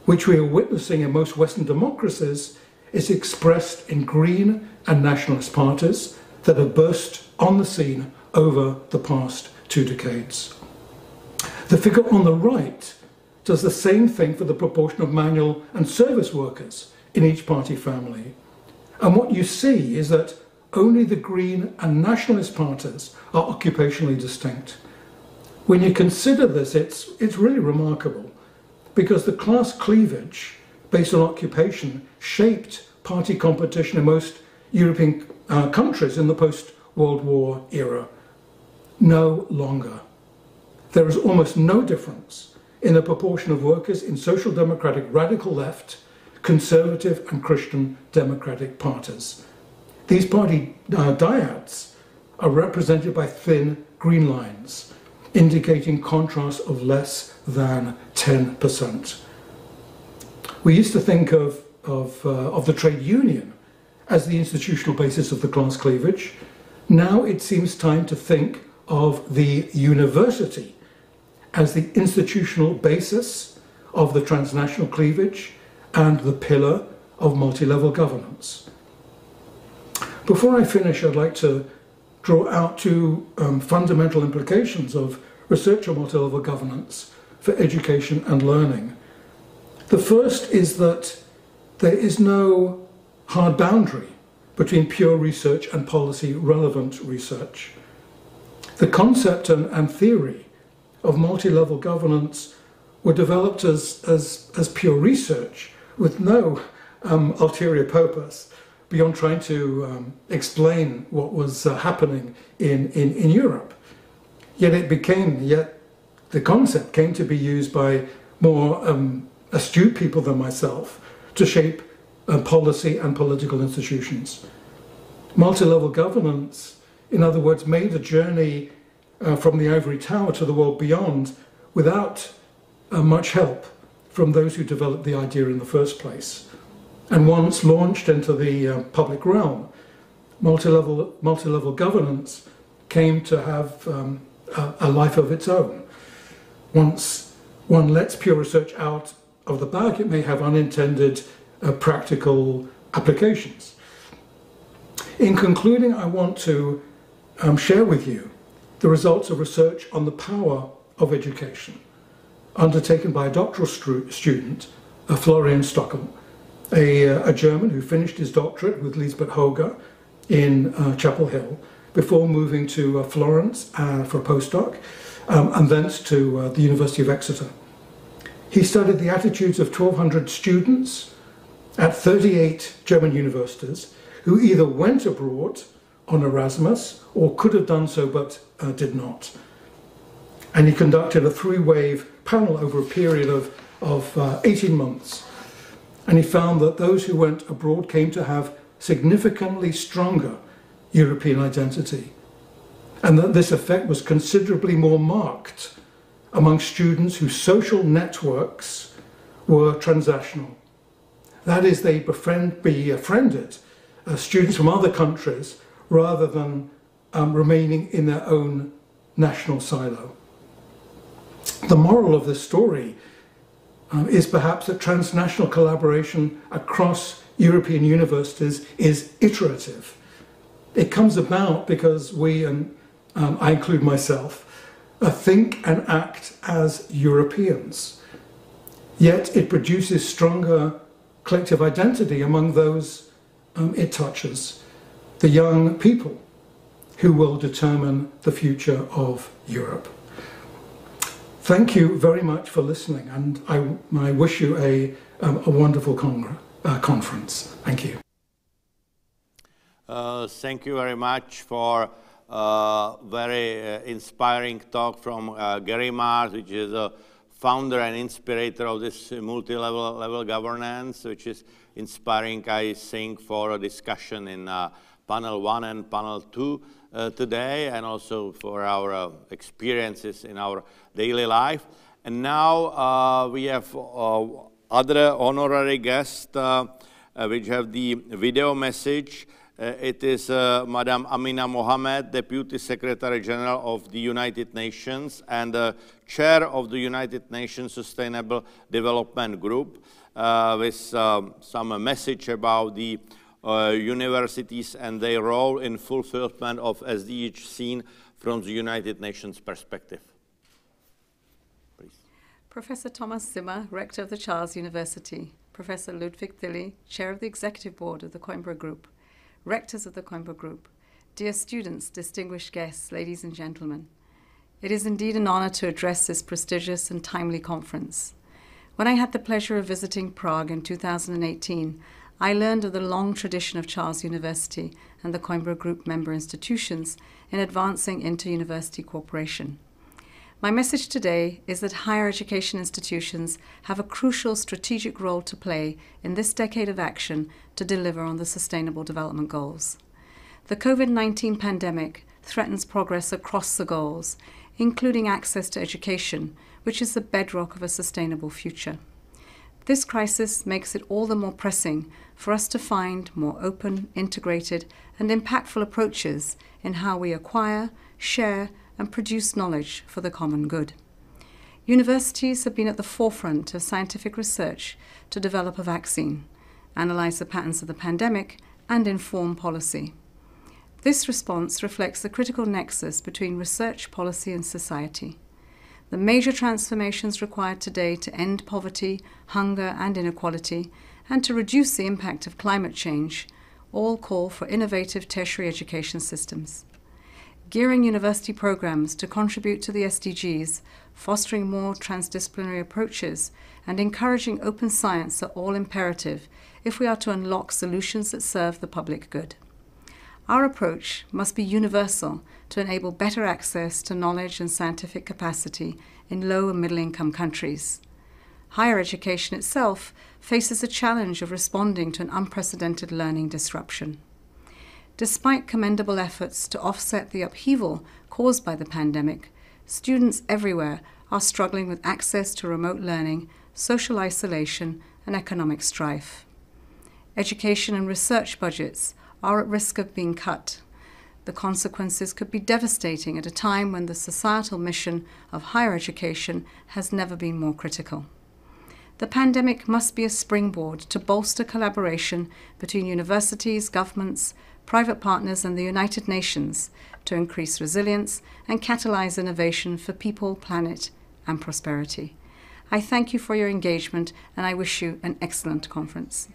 which we are witnessing in most Western democracies, is expressed in green and nationalist parties that have burst on the scene over the past 2 decades. The figure on the right does the same thing for the proportion of manual and service workers in each party family. And what you see is that only the Green and nationalist parties are occupationally distinct. When you consider this, it's really remarkable, because the class cleavage based on occupation shaped party competition in most European countries in the post-World War era. No longer. There is almost no difference in the proportion of workers in social democratic radical left, conservative and Christian democratic parties. These party dyads are represented by thin green lines, indicating contrast of less than 10%. We used to think of the trade union as the institutional basis of the class cleavage. Now it seems time to think of the university as the institutional basis of the transnational cleavage and the pillar of multi-level governance. Before I finish, I'd like to draw out 2 fundamental implications of research on multi-level governance for education and learning. The first is that there is no hard boundary between pure research and policy relevant research. The concept and theory of multi-level governance were developed as pure research with no ulterior purpose beyond trying to explain what was happening in Europe. Yet the concept came to be used by more astute people than myself to shape policy and political institutions. Multi-level governance, in other words, made a journey from the ivory tower to the world beyond without much help from those who developed the idea in the first place. And once launched into the public realm, multi-level governance came to have a life of its own. Once one lets pure research out of the bag, it may have unintended practical applications. In concluding, I want to share with you the results of research on the power of education undertaken by a doctoral student, Florian Stockel, a German who finished his doctorate with Lisbeth Hoger in Chapel Hill before moving to Florence for a postdoc and thence to the University of Exeter. He studied the attitudes of 1,200 students at 38 German universities who either went abroad on Erasmus or could have done so but did not. And he conducted a 3-wave panel over a period of 18 months. And he found that those who went abroad came to have significantly stronger European identity, and that this effect was considerably more marked among students whose social networks were transactional. That is, they befriended students from other countries rather than remaining in their own national silo. The moral of this story is perhaps that transnational collaboration across European universities is iterative. It comes about because we, and I include myself, think and act as Europeans. Yet it produces stronger collective identity among those it touches, the young people who will determine the future of Europe. Thank you very much for listening, and I wish you a wonderful conference. Thank you. Thank you very much for very inspiring talk from Gary Mars, which is a founder and inspirator of this multi-level governance, which is inspiring, I think, for a discussion in panel 1 and panel 2 today, and also for our experiences in our daily life. And now we have other honorary guests which have the video message. It is Madam Amina Mohammed, Deputy Secretary General of the United Nations and Chair of the United Nations Sustainable Development Group, with some message about the universities and their role in fulfillment of SDGs seen from the United Nations perspective. Please. Professor Thomas Zimmer, Rector of the Charles University, Professor Ludwig Tilly, Chair of the Executive Board of the Coimbra Group, Rectors of the Coimbra Group, dear students, distinguished guests, ladies and gentlemen. It is indeed an honor to address this prestigious and timely conference. When I had the pleasure of visiting Prague in 2018, I learned of the long tradition of Charles University and the Coimbra Group member institutions in advancing inter-university cooperation. My message today is that higher education institutions have a crucial strategic role to play in this decade of action to deliver on the Sustainable Development Goals. The COVID-19 pandemic threatens progress across the goals, including access to education, which is the bedrock of a sustainable future. This crisis makes it all the more pressing for us to find more open, integrated, and impactful approaches in how we acquire, share, and produce knowledge for the common good. Universities have been at the forefront of scientific research to develop a vaccine, analyze the patterns of the pandemic, and inform policy. This response reflects the critical nexus between research, policy, and society. The major transformations required today to end poverty, hunger, and inequality, and to reduce the impact of climate change, all call for innovative tertiary education systems. Gearing university programs to contribute to the SDGs, fostering more transdisciplinary approaches, and encouraging open science are all imperative if we are to unlock solutions that serve the public good. Our approach must be universal to enable better access to knowledge and scientific capacity in low and middle-income countries. Higher education itself faces the challenge of responding to an unprecedented learning disruption. Despite commendable efforts to offset the upheaval caused by the pandemic, students everywhere are struggling with access to remote learning, social isolation, and economic strife. Education and research budgets are at risk of being cut. The consequences could be devastating at a time when the societal mission of higher education has never been more critical. The pandemic must be a springboard to bolster collaboration between universities, governments, private partners, and the United Nations to increase resilience and catalyze innovation for people, planet, and prosperity. I thank you for your engagement, and I wish you an excellent conference.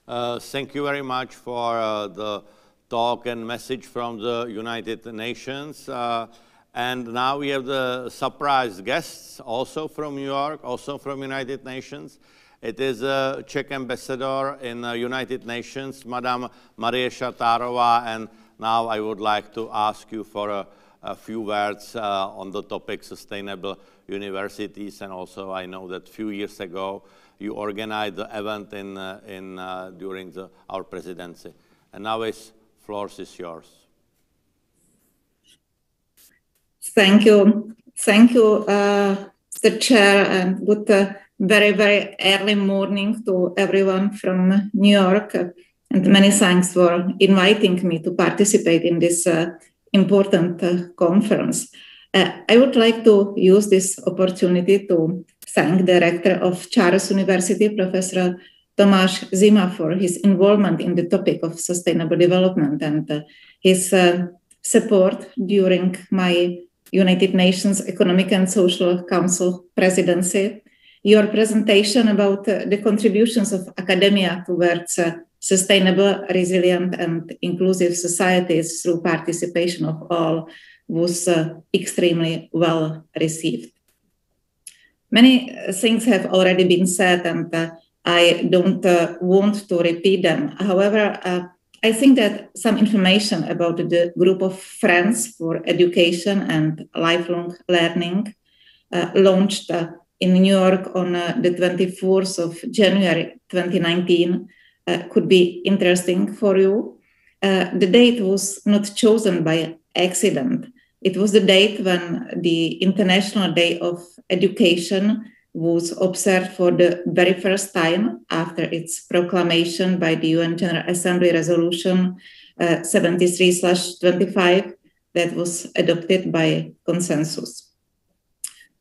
Thank you very much for the talk and message from the United Nations. And now we have the surprise guests, also from New York, also from United Nations. It is a Czech ambassador in the United Nations, Madam Mariya Karlova, and now I would like to ask you for a few words on the topic sustainable universities, and also I know that a few years ago you organized the event during our presidency. And now the floor is yours. Thank you. Thank you, Mr. Chair, and good very, very early morning to everyone from New York. And many thanks for inviting me to participate in this important conference. I would like to use this opportunity to thank the Rector of Charles University, Professor Thomas Zimmer, for his involvement in the topic of sustainable development and his support during my United Nations Economic and Social Council presidency. Your presentation about the contributions of academia towards sustainable, resilient, and inclusive societies through participation of all was extremely well received. Many things have already been said, and I don't want to repeat them. However, I think that some information about the group of Friends for Education and Lifelong Learning launched in New York on the 24th of January 2019 could be interesting for you. The date was not chosen by accident. It was the date when the International Day of Education was observed for the very first time after its proclamation by the UN General Assembly Resolution 73/25 that was adopted by consensus.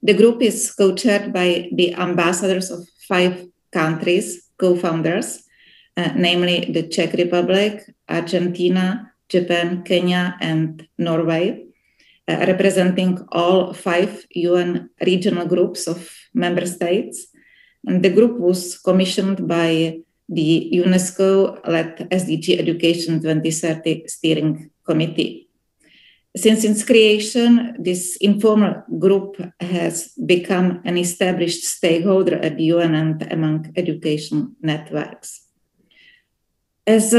The group is co-chaired by the ambassadors of 5 countries, co-founders, namely the Czech Republic, Argentina, Japan, Kenya, and Norway, representing all 5 UN regional groups of member states. And the group was commissioned by the UNESCO-led SDG Education 2030 Steering Committee. Since its creation, this informal group has become an established stakeholder at the UN and among education networks. As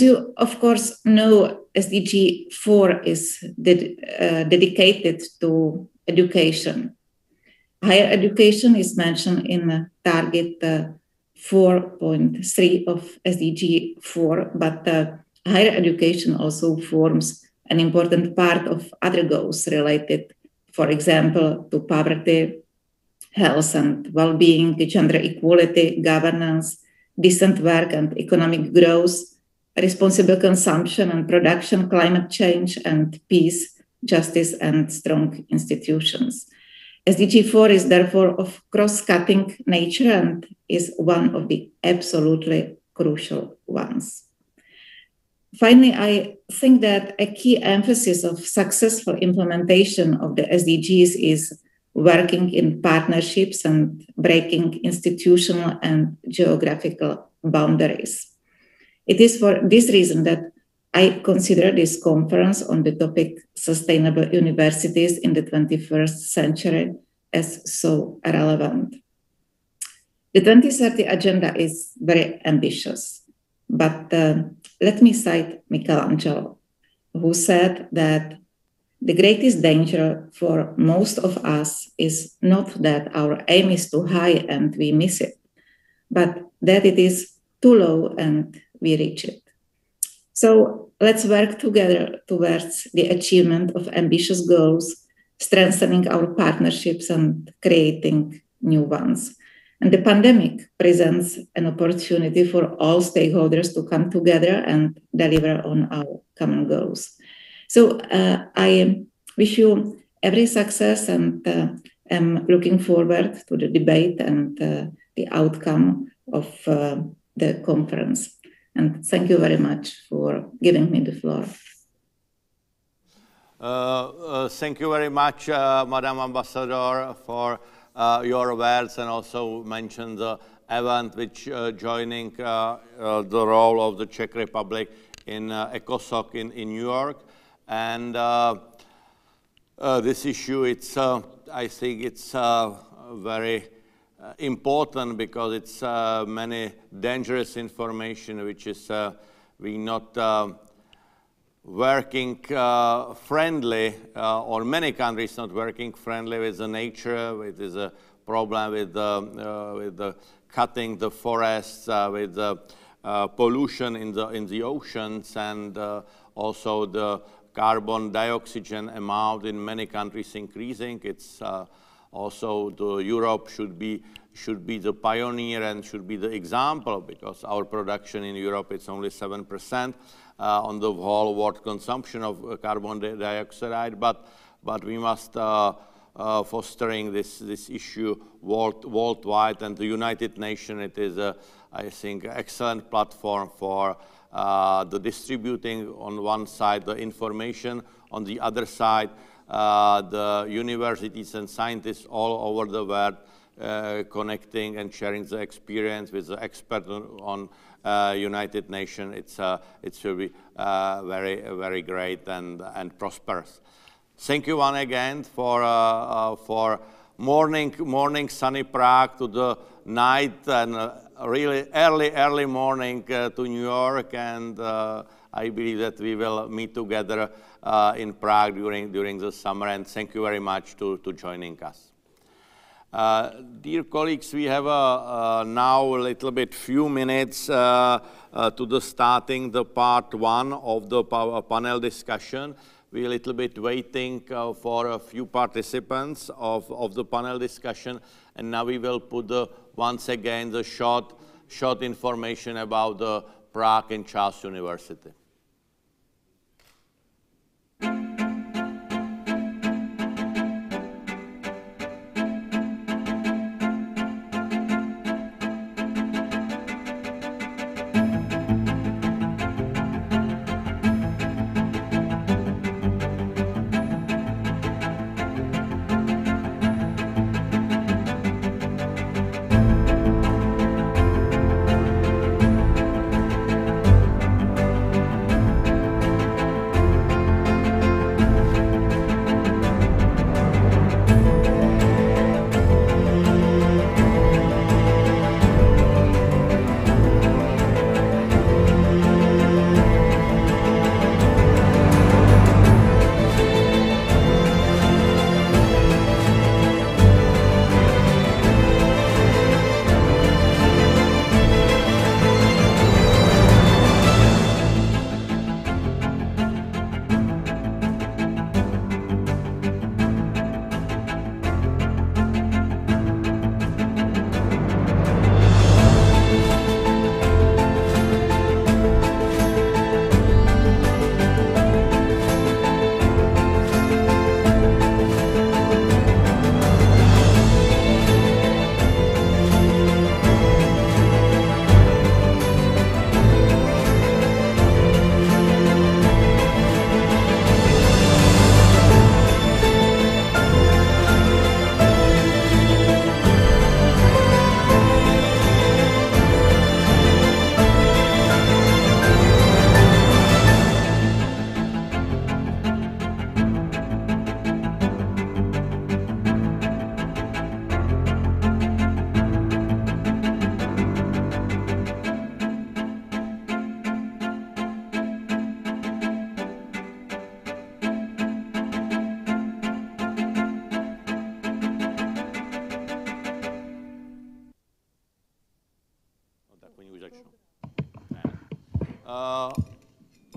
you, of course, know, SDG 4 is dedicated to education. Higher education is mentioned in target 4.3 of SDG 4, but higher education also forms an important part of other goals related, for example, to poverty, health and well-being, gender equality, governance, decent work and economic growth, responsible consumption and production, climate change and peace, justice and strong institutions. SDG 4 is therefore of cross-cutting nature and is one of the absolutely crucial ones. Finally, I think that a key emphasis of successful implementation of the SDGs is working in partnerships and breaking institutional and geographical boundaries. It is for this reason that I consider this conference on the topic Sustainable Universities in the 21st Century as so relevant. The 2030 Agenda is very ambitious, but let me cite Michelangelo, who said that the greatest danger for most of us is not that our aim is too high and we miss it, but that it is too low and we reach it. So let's work together towards the achievement of ambitious goals, strengthening our partnerships and creating new ones. And the pandemic presents an opportunity for all stakeholders to come together and deliver on our common goals. So I wish you every success and am looking forward to the debate and the outcome of the conference. And thank you very much for giving me the floor. Thank you very much, Madam Ambassador, for your words, and also mentioned the event which joining the role of the Czech Republic in ECOSOC in New York. And this issue, it's I think it's very important because it's many dangerous information which is we not working friendly, or many countries not working friendly with the nature. It is a problem with the cutting the forests, with the pollution in the oceans, and also the carbon dioxide amount in many countries increasing. It's also Europe should be the pioneer and should be the example, because our production in Europe is only 7% on the whole world consumption of carbon dioxide, but we must fostering this issue worldwide, and the United Nations, it is I think excellent platform for the distributing on one side the information, on the other side the universities and scientists all over the world connecting and sharing the experience with the experts on United Nations. It should be very great and prosperous. Thank you once again for morning sunny Prague to the night and really early morning to New York, and I believe that we will meet together in Prague during the summer, and thank you very much to joining us. Dear colleagues, we have now a little bit few minutes to the starting the part one of the panel discussion. We're a little bit waiting for a few participants of the panel discussion, and now we will put once again the short information about the Prague and Charles University.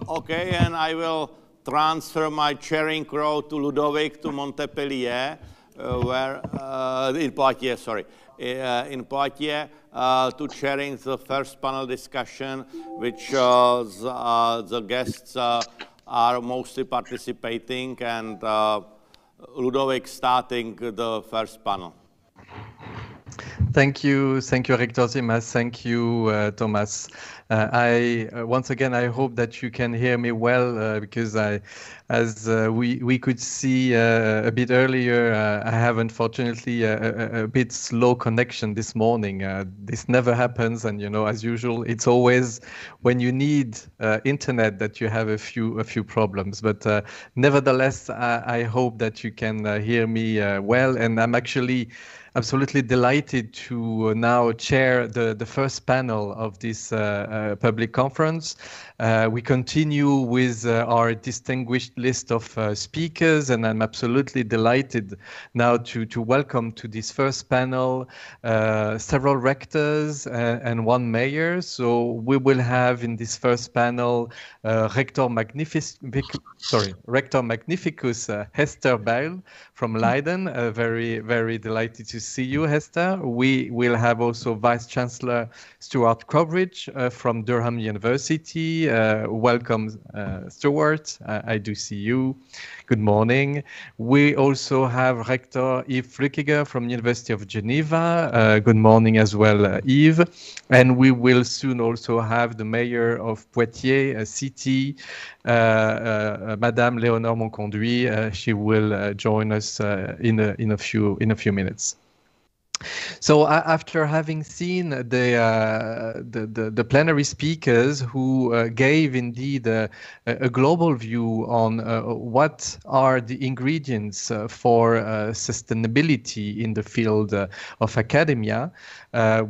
Okay, and I will transfer my chairing role to Ludovic to Montpellier, in Poitiers, sorry, in Poitiers, to chairing the first panel discussion, which the guests are mostly participating, and Ludovic starting the first panel. Thank you, Rector Zimas. Thank you, Thomas. Once again, I hope that you can hear me well, because as we could see a bit earlier, I have unfortunately a bit slow connection this morning. This never happens, and as usual, it's always when you need internet that you have a few problems. But nevertheless, I hope that you can hear me well, and I'm actually absolutely delighted to now chair the first panel of this public conference. We continue with our distinguished list of speakers, and I'm absolutely delighted now to welcome to this first panel several rectors and one mayor. So we will have in this first panel Rector Magnificus Hester Bijl from Leiden. Very, very delighted to see you, Hester. We will have also Vice Chancellor Stuart Coveridge from Durham University. Welcome, Stuart. I do see you. Good morning. We also have Rector Yves Flückiger from University of Geneva. Good morning as well, Yves. And we will soon also have the Mayor of Poitiers City, Madame Léonore Monconduit. She will join us in a few minutes. So after having seen the plenary speakers who gave indeed a global view on what are the ingredients for sustainability in the field of academia,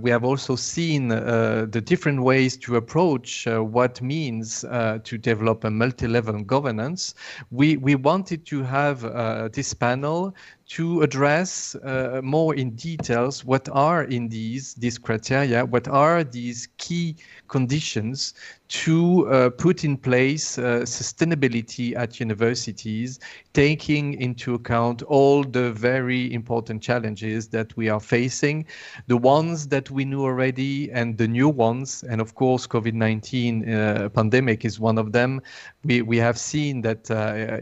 we have also seen the different ways to approach what means to develop a multi-level governance. We wanted to have this panel to address more in details what are in these criteria, what are these key conditions to put in place sustainability at universities, taking into account all the very important challenges that we are facing, the ones that we knew already and the new ones. And of course, COVID-19 pandemic is one of them. We have seen that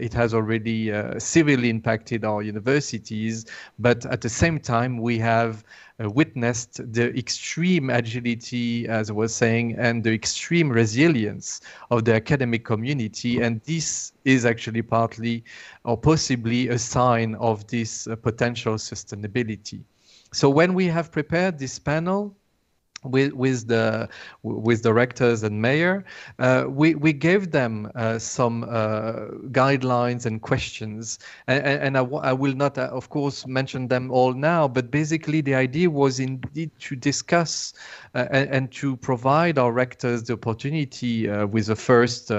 it has already severely impacted our universities, but at the same time, we have witnessed the extreme agility, as I was saying, and the extreme resilience of the academic community. And this is actually partly or possibly a sign of this potential sustainability. So when we have prepared this panel, with the rectors and mayor, we gave them some guidelines and questions, and I will not, of course, mention them all now. But basically, the idea was indeed to discuss and to provide our rectors the opportunity with the first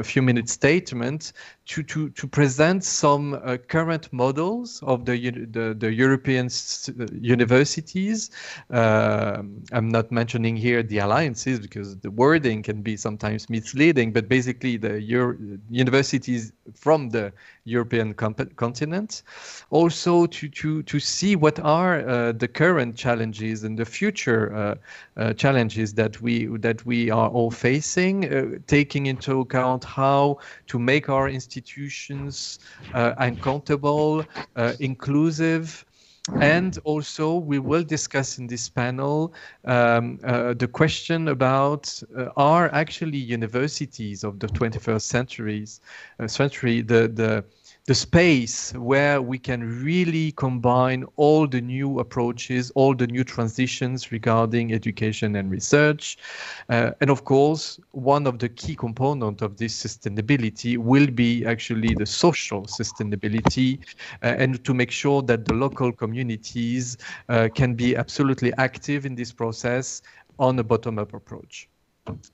few-minute statement to present some current models of the European universities. I'm not mentioning here the alliances because the wording can be sometimes misleading, but basically the universities from the European continent. Also to see what are the current challenges and the future challenges that we are all facing, taking into account how to make our institutions accountable, inclusive. And also, we will discuss in this panel the question about are actually universities of the 21st century the space where we can really combine all the new approaches, all the new transitions regarding education and research. And of course, one of the key components of this sustainability will be actually the social sustainability, and to make sure that the local communities can be absolutely active in this process on a bottom-up approach.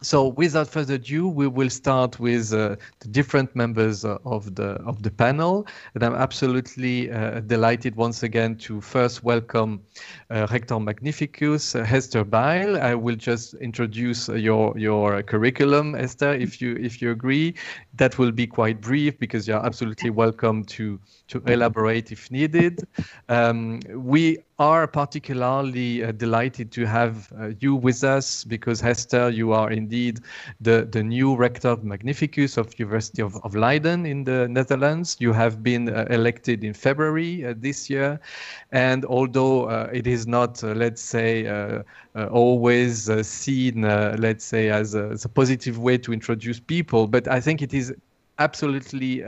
So without further ado, we will start with the different members of the panel. And I'm absolutely delighted once again to first welcome Rector Magnificus, Esther Beil. I will just introduce your curriculum, Esther, if you agree. That will be quite brief because you're absolutely welcome to elaborate if needed. We are particularly delighted to have you with us because, Esther, you are indeed the new rector of Magnificus of University of Leiden in the Netherlands. You have been elected in February this year. And although it is not, let's say, always seen, let's say, as a positive way to introduce people, but I think it is absolutely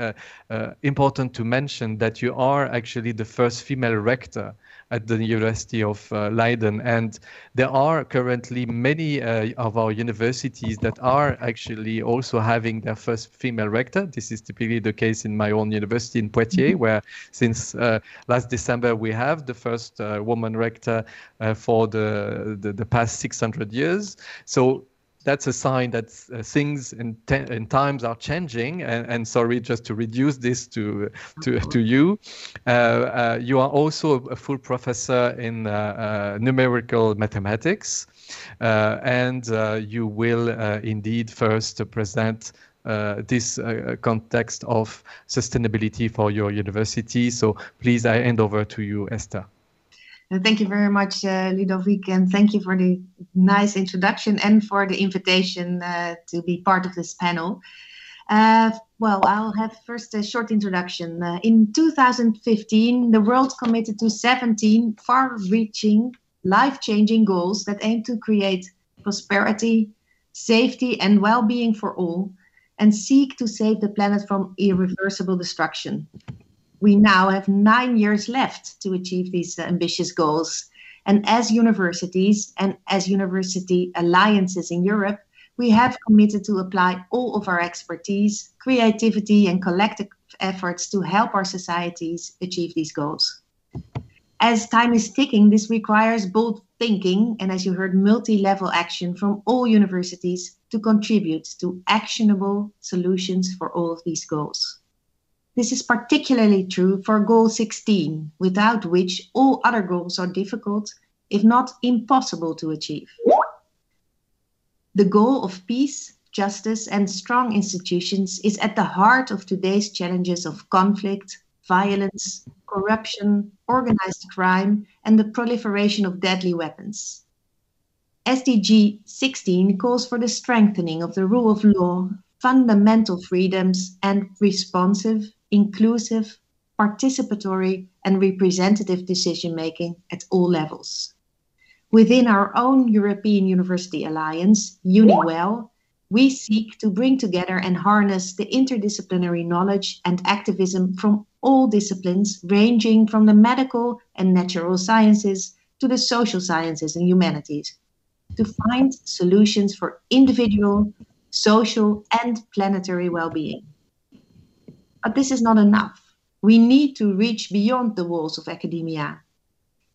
important to mention that you are actually the first female rector at the University of Leiden. And there are currently many of our universities that are actually also having their first female rector. This is typically the case in my own university in Poitiers, where since last December we have the first woman rector for the past 600 years. So that's a sign that things and times are changing. And sorry, just to reduce this to you. You are also a full professor in numerical mathematics. And you will indeed first present this context of sustainability for your university. So please, I hand over to you, Esther. Thank you very much, Ludovic, and thank you for the nice introduction and for the invitation to be part of this panel. Well, I'll have first a short introduction. In 2015, the world committed to 17 far-reaching, life-changing goals that aim to create prosperity, safety, and well-being for all, and seek to save the planet from irreversible destruction. We now have 9 years left to achieve these ambitious goals. And as universities and as university alliances in Europe, we have committed to apply all of our expertise, creativity, and collective efforts to help our societies achieve these goals. As time is ticking, this requires bold thinking and, as you heard, multi-level action from all universities to contribute to actionable solutions for all of these goals. This is particularly true for goal 16, without which all other goals are difficult, if not impossible to achieve. The goal of peace, justice, and strong institutions is at the heart of today's challenges of conflict, violence, corruption, organized crime, and the proliferation of deadly weapons. SDG 16 calls for the strengthening of the rule of law, fundamental freedoms, and responsive, inclusive, participatory, and representative decision-making at all levels. Within our own European University Alliance, UniWell, we seek to bring together and harness the interdisciplinary knowledge and activism from all disciplines, ranging from the medical and natural sciences to the social sciences and humanities, to find solutions for individual, social, and planetary well-being. But this is not enough. We need to reach beyond the walls of academia.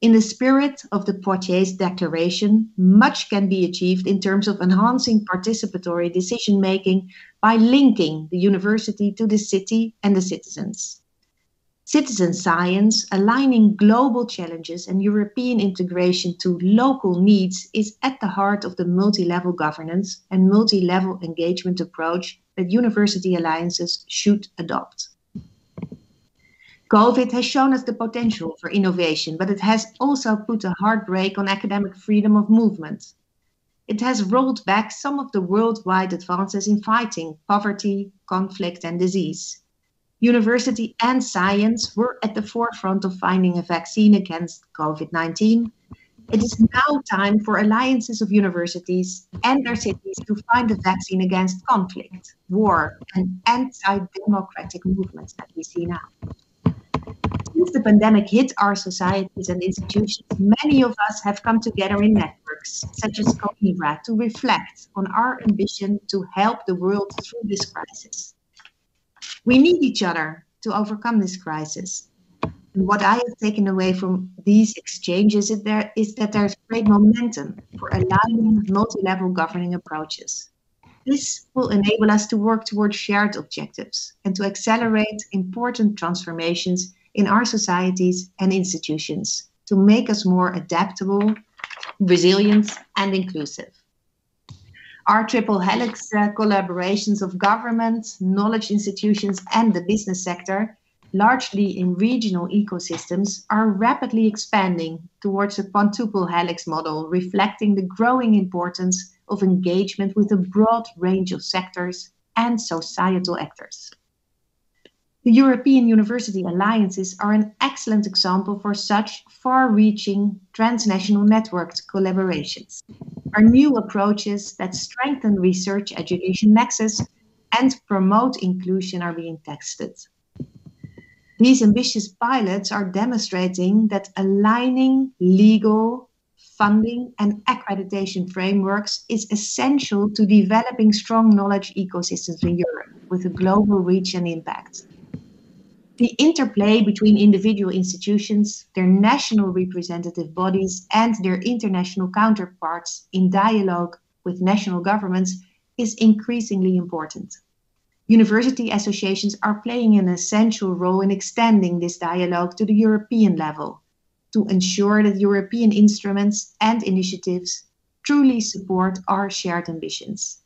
In the spirit of the Poitiers Declaration, much can be achieved in terms of enhancing participatory decision-making by linking the university to the city and the citizens. Citizen science, aligning global challenges and European integration to local needs, is at the heart of the multi-level governance and multi-level engagement approach that university alliances should adopt. COVID has shown us the potential for innovation, but it has also put a hard brake on academic freedom of movement. It has rolled back some of the worldwide advances in fighting poverty, conflict, and disease. University and science were at the forefront of finding a vaccine against COVID-19. It is now time for alliances of universities and their cities to find a vaccine against conflict, war, and anti-democratic movements that we see now. Since the pandemic hit our societies and institutions, many of us have come together in networks, such as Coimbra, to reflect on our ambition to help the world through this crisis. We need each other to overcome this crisis. And what I have taken away from these exchanges is that there's great momentum for aligning multi-level governing approaches. This will enable us to work towards shared objectives and to accelerate important transformations in our societies and institutions to make us more adaptable, resilient, and inclusive. Our triple helix collaborations of government, knowledge institutions, and the business sector, largely in regional ecosystems, are rapidly expanding towards a quintuple helix model, reflecting the growing importance of engagement with a broad range of sectors and societal actors. The European University Alliances are an excellent example for such far-reaching transnational networked collaborations. Our new approaches that strengthen research education nexus and promote inclusion are being tested. These ambitious pilots are demonstrating that aligning legal, funding, and accreditation frameworks is essential to developing strong knowledge ecosystems in Europe with a global reach and impact. The interplay between individual institutions, their national representative bodies, and their international counterparts in dialogue with national governments is increasingly important. University associations are playing an essential role in extending this dialogue to the European level to ensure that European instruments and initiatives truly support our shared ambitions,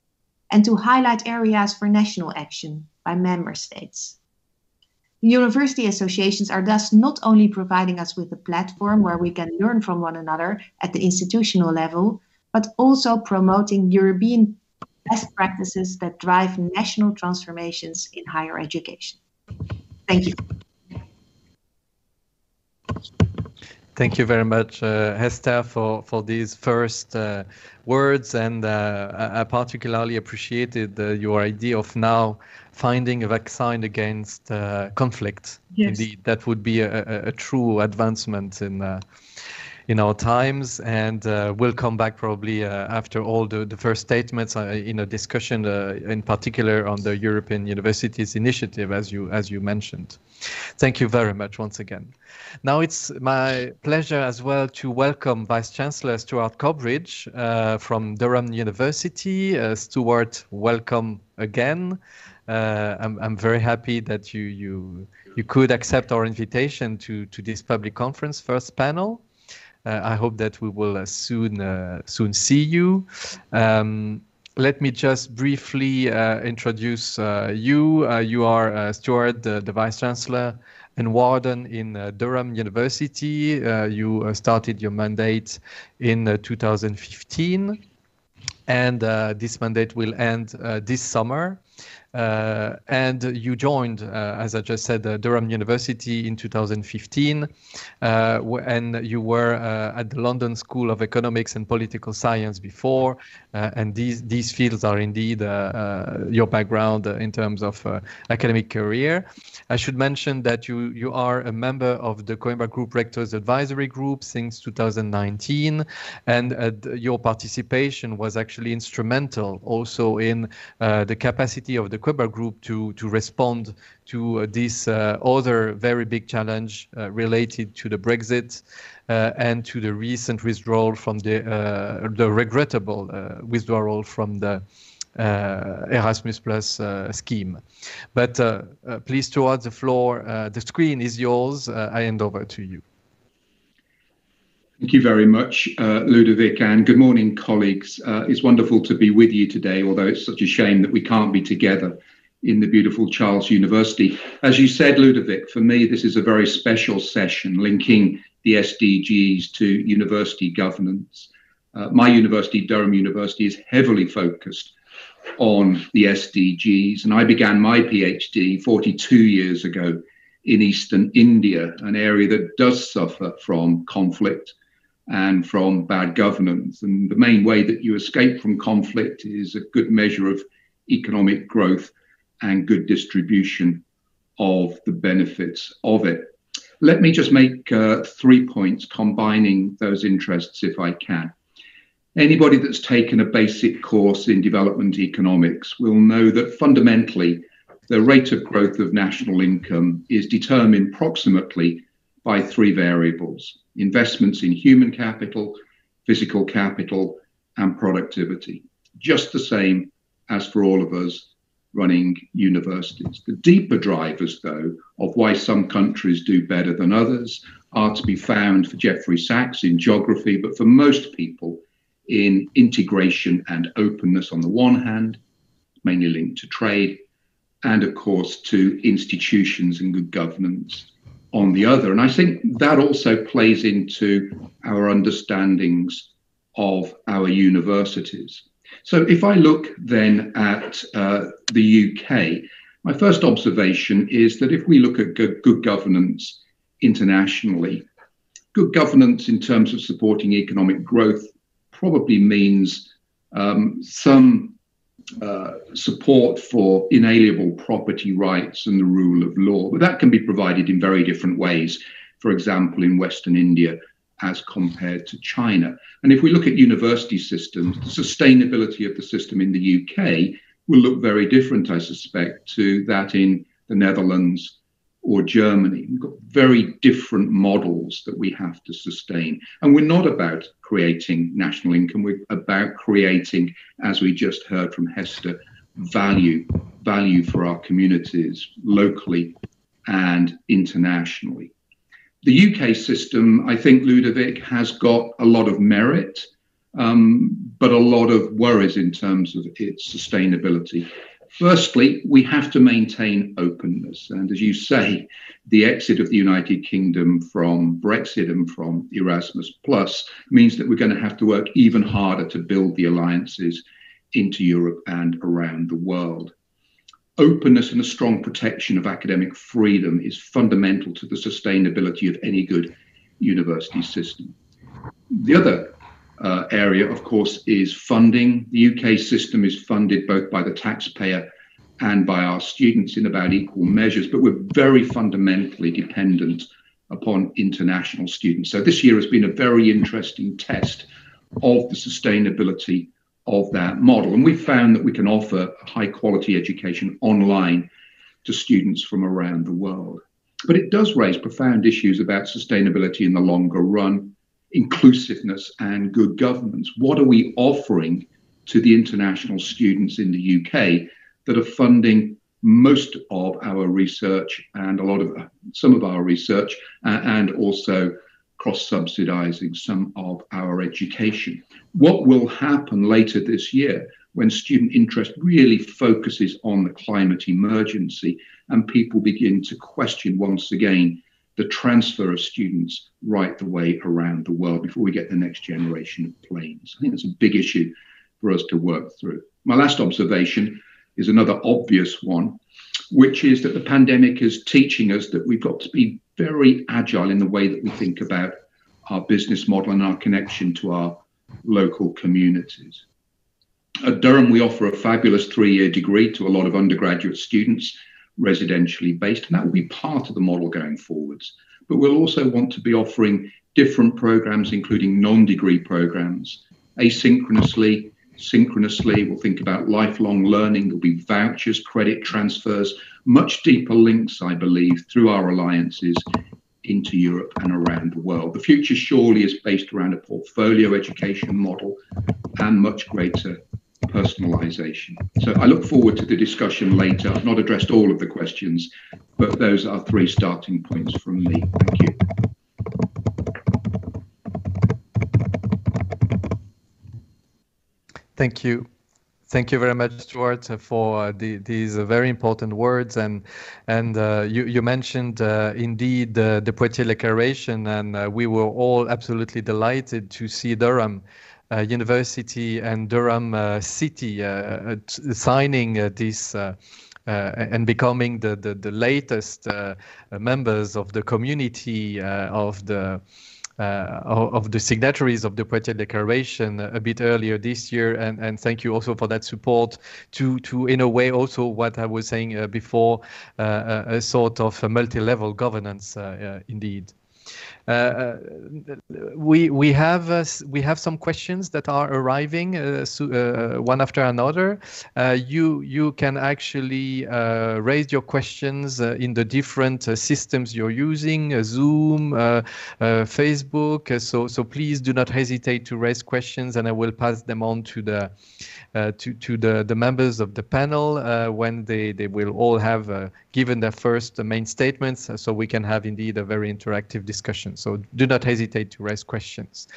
and to highlight areas for national action by member states. The university associations are thus not only providing us with a platform where we can learn from one another at the institutional level, but also promoting European best practices that drive national transformations in higher education. Thank you. Thank you very much, Hester, for these first words, and I particularly appreciated your idea of now finding a vaccine against conflict. Yes. Indeed, that would be a true advancement in our times, and we'll come back probably after all the first statements in a discussion in particular on the European Universities Initiative, as you mentioned. Thank you very much once again. Now it's my pleasure as well to welcome Vice Chancellor Stuart Cobridge from Durham University. Stuart, welcome again. I'm very happy that you could accept our invitation to this public conference first panel. I hope that we will soon see you. Let me just briefly introduce you. You are Stuart, the Vice Chancellor and Warden in Durham University. You started your mandate in 2015, and this mandate will end this summer. And you joined, as I just said, Durham University in 2015, and you were at the London School of Economics and Political Science before, and these fields are indeed your background in terms of academic career. I should mention that you are a member of the Coimbra Group Rectors Advisory Group since 2019, and your participation was actually instrumental also in the capacity of the Coimbra Group to respond to this other very big challenge related to the Brexit and to the recent withdrawal from the regrettable withdrawal from the Erasmus Plus scheme. But please, towards the floor, the screen is yours. I hand over to you. Thank you very much, Ludovic, and good morning, colleagues. It's wonderful to be with you today, although it's such a shame that we can't be together in the beautiful Charles University. As you said, Ludovic, for me, this is a very special session linking the SDGs to university governance. My university, Durham University, is heavily focused on the SDGs, and I began my PhD 42 years ago in Eastern India, an area that does suffer from conflict and from bad governance. And the main way that you escape from conflict is a good measure of economic growth and good distribution of the benefits of it. Let me just make 3 points combining those interests if I can. Anybody that's taken a basic course in development economics will know that fundamentally the rate of growth of national income is determined proximately by 3 variables: investments in human capital, physical capital, and productivity. Just the same as for all of us running universities. The deeper drivers, though, of why some countries do better than others are to be found for Jeffrey Sachs in geography, but for most people in integration and openness on the one hand, mainly linked to trade, and of course to institutions and good governance on the other. And I think that also plays into our understandings of our universities. So if I look then at the UK, my first observation is that if we look at good governance internationally, good governance in terms of supporting economic growth probably means some support for inalienable property rights and the rule of law. But that can be provided in very different ways, for example, in Western India as compared to China. And if we look at university systems, the sustainability of the system in the UK will look very different, I suspect, to that in the Netherlands or Germany. We've got very different models that we have to sustain. And we're not about creating national income. We're about creating, as we just heard from Hester, value for our communities locally and internationally. The UK system, I think, Ludovic, has got a lot of merit, but a lot of worries in terms of its sustainability. Firstly, we have to maintain openness. And as you say, the exit of the United Kingdom from Brexit and from Erasmus Plus means that we're going to have to work even harder to build the alliances into Europe and around the world. Openness and a strong protection of academic freedom is fundamental to the sustainability of any good university system. The other area, of course, is funding. The UK system is funded both by the taxpayer and by our students in about equal measures, but we're very fundamentally dependent upon international students. So this year has been a very interesting test of the sustainability of that model. And we found that we can offer high quality education online to students from around the world. But it does raise profound issues about sustainability in the longer run, inclusiveness and good governance. What are we offering to the international students in the UK that are funding most of our research and some of our research and also cross-subsidizing some of our education? What will happen later this year when student interest really focuses on the climate emergency and people begin to question once again the transfer of students right the way around the world before we get the next generation of planes? I think that's a big issue for us to work through. My last observation is another obvious one, which is that the pandemic is teaching us that we've got to be very agile in the way that we think about our business model and our connection to our local communities. At Durham, we offer a fabulous 3-year degree to a lot of undergraduate students, residentially based, and that will be part of the model going forwards. But we'll also want to be offering different programs, including non-degree programs, asynchronously, synchronously. We'll think about lifelong learning. There'll be vouchers, credit transfers, much deeper links, I believe, through our alliances into Europe and around the world. The future surely is based around a portfolio education model and much greater personalization. So I look forward to the discussion later. I've not addressed all of the questions, but those are 3 starting points from me. Thank you. Thank you. Thank you very much, Stuart, for these very important words. And you mentioned indeed the Poitiers Declaration, and we were all absolutely delighted to see Durham University and Durham City signing this and becoming the latest members of the community of the signatories of the Poitiers Declaration a bit earlier this year, and thank you also for that support to in a way also what I was saying before, a sort of a multi-level governance indeed. We have some questions that are arriving one after another. You can actually raise your questions in the different systems you're using, Zoom, Facebook. So please do not hesitate to raise questions, and I will pass them on to the members of the panel when they will all have given their first main statements, so we can have indeed a very interactive discussion. So do not hesitate to raise questions.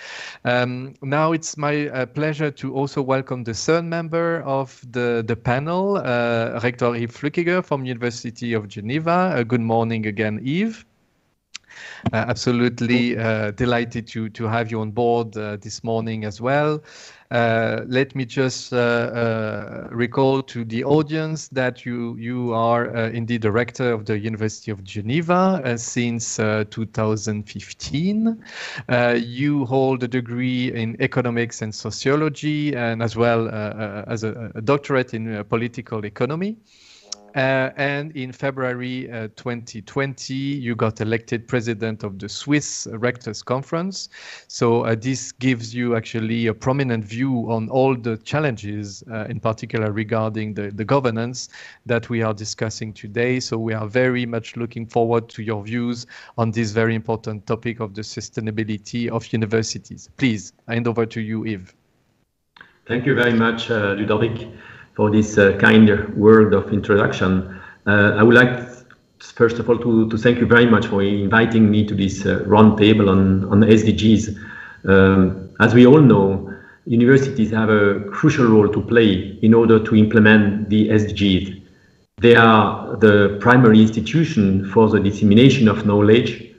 Now it's my pleasure to also welcome the third member of the panel, Rector Yves Flückiger from University of Geneva. Good morning again, Yves. Absolutely delighted to have you on board this morning as well. Let me just recall to the audience that you are indeed the rector of the University of Geneva since 2015. You hold a degree in economics and sociology, and as well as a doctorate in political economy. And in February 2020, you got elected president of the Swiss Rectors Conference. So this gives you actually a prominent view on all the challenges, in particular regarding the governance that we are discussing today. So we are very much looking forward to your views on this very important topic of the sustainability of universities. Please, I hand over to you, Yves. Thank you very much, Ludovic, for this kind word of introduction. I would like, first of all, to thank you very much for inviting me to this round table on SDGs. As we all know, universities have a crucial role to play in order to implement the SDGs. They are the primary institution for the dissemination of knowledge,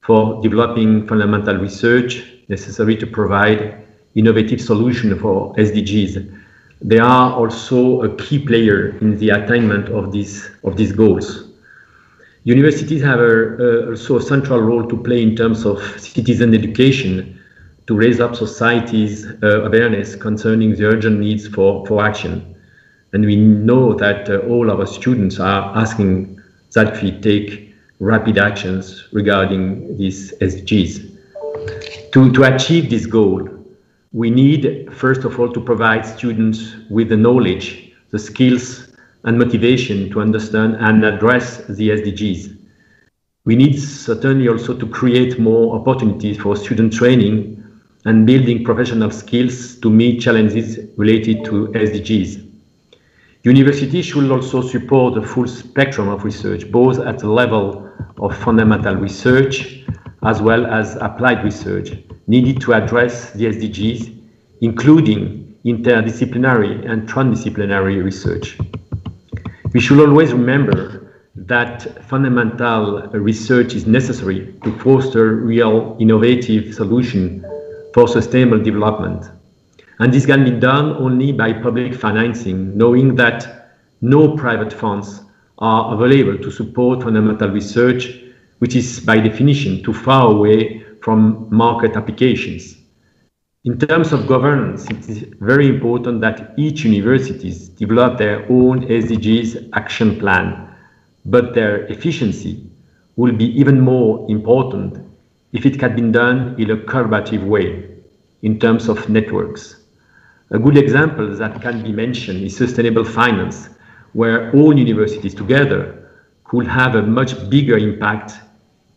for developing fundamental research necessary to provide innovative solutions for SDGs. They are also a key player in the attainment of these goals. Universities have also a central role to play in terms of citizen education to raise up society's awareness concerning the urgent needs for action. And we know that all our students are asking that we take rapid actions regarding these SDGs. To achieve this goal, we need, first of all, to provide students with the knowledge, the skills, and motivation to understand and address the SDGs. We need certainly also to create more opportunities for student training and building professional skills to meet challenges related to SDGs. Universities should also support the full spectrum of research, both at the level of fundamental research as well as applied research needed to address the SDGs, including interdisciplinary and transdisciplinary research. We should always remember that fundamental research is necessary to foster real innovative solutions for sustainable development. And this can be done only by public financing, knowing that no private funds are available to support fundamental research, which is by definition too far away from market applications. In terms of governance, it is very important that each university develop their own SDGs action plan, but their efficiency will be even more important if it can be done in a collaborative way in terms of networks. A good example that can be mentioned is sustainable finance, where all universities together could have a much bigger impact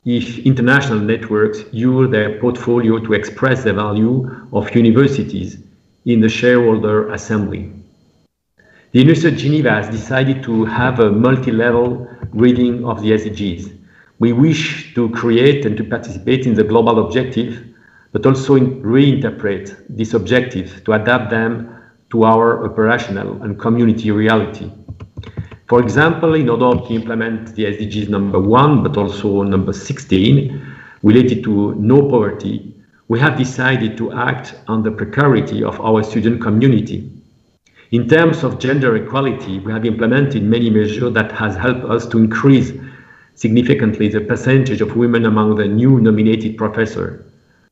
if international networks use their portfolio to express the value of universities in the shareholder assembly. The University of Geneva has decided to have a multi-level reading of the SDGs. We wish to create and to participate in the global objective, but also reinterpret this objective to adapt them to our operational and community reality. For example, in order to implement the SDGs number 1, but also number 16, related to no poverty, we have decided to act on the precarity of our student community. In terms of gender equality, we have implemented many measures that has helped us to increase significantly the percentage of women among the new nominated professors.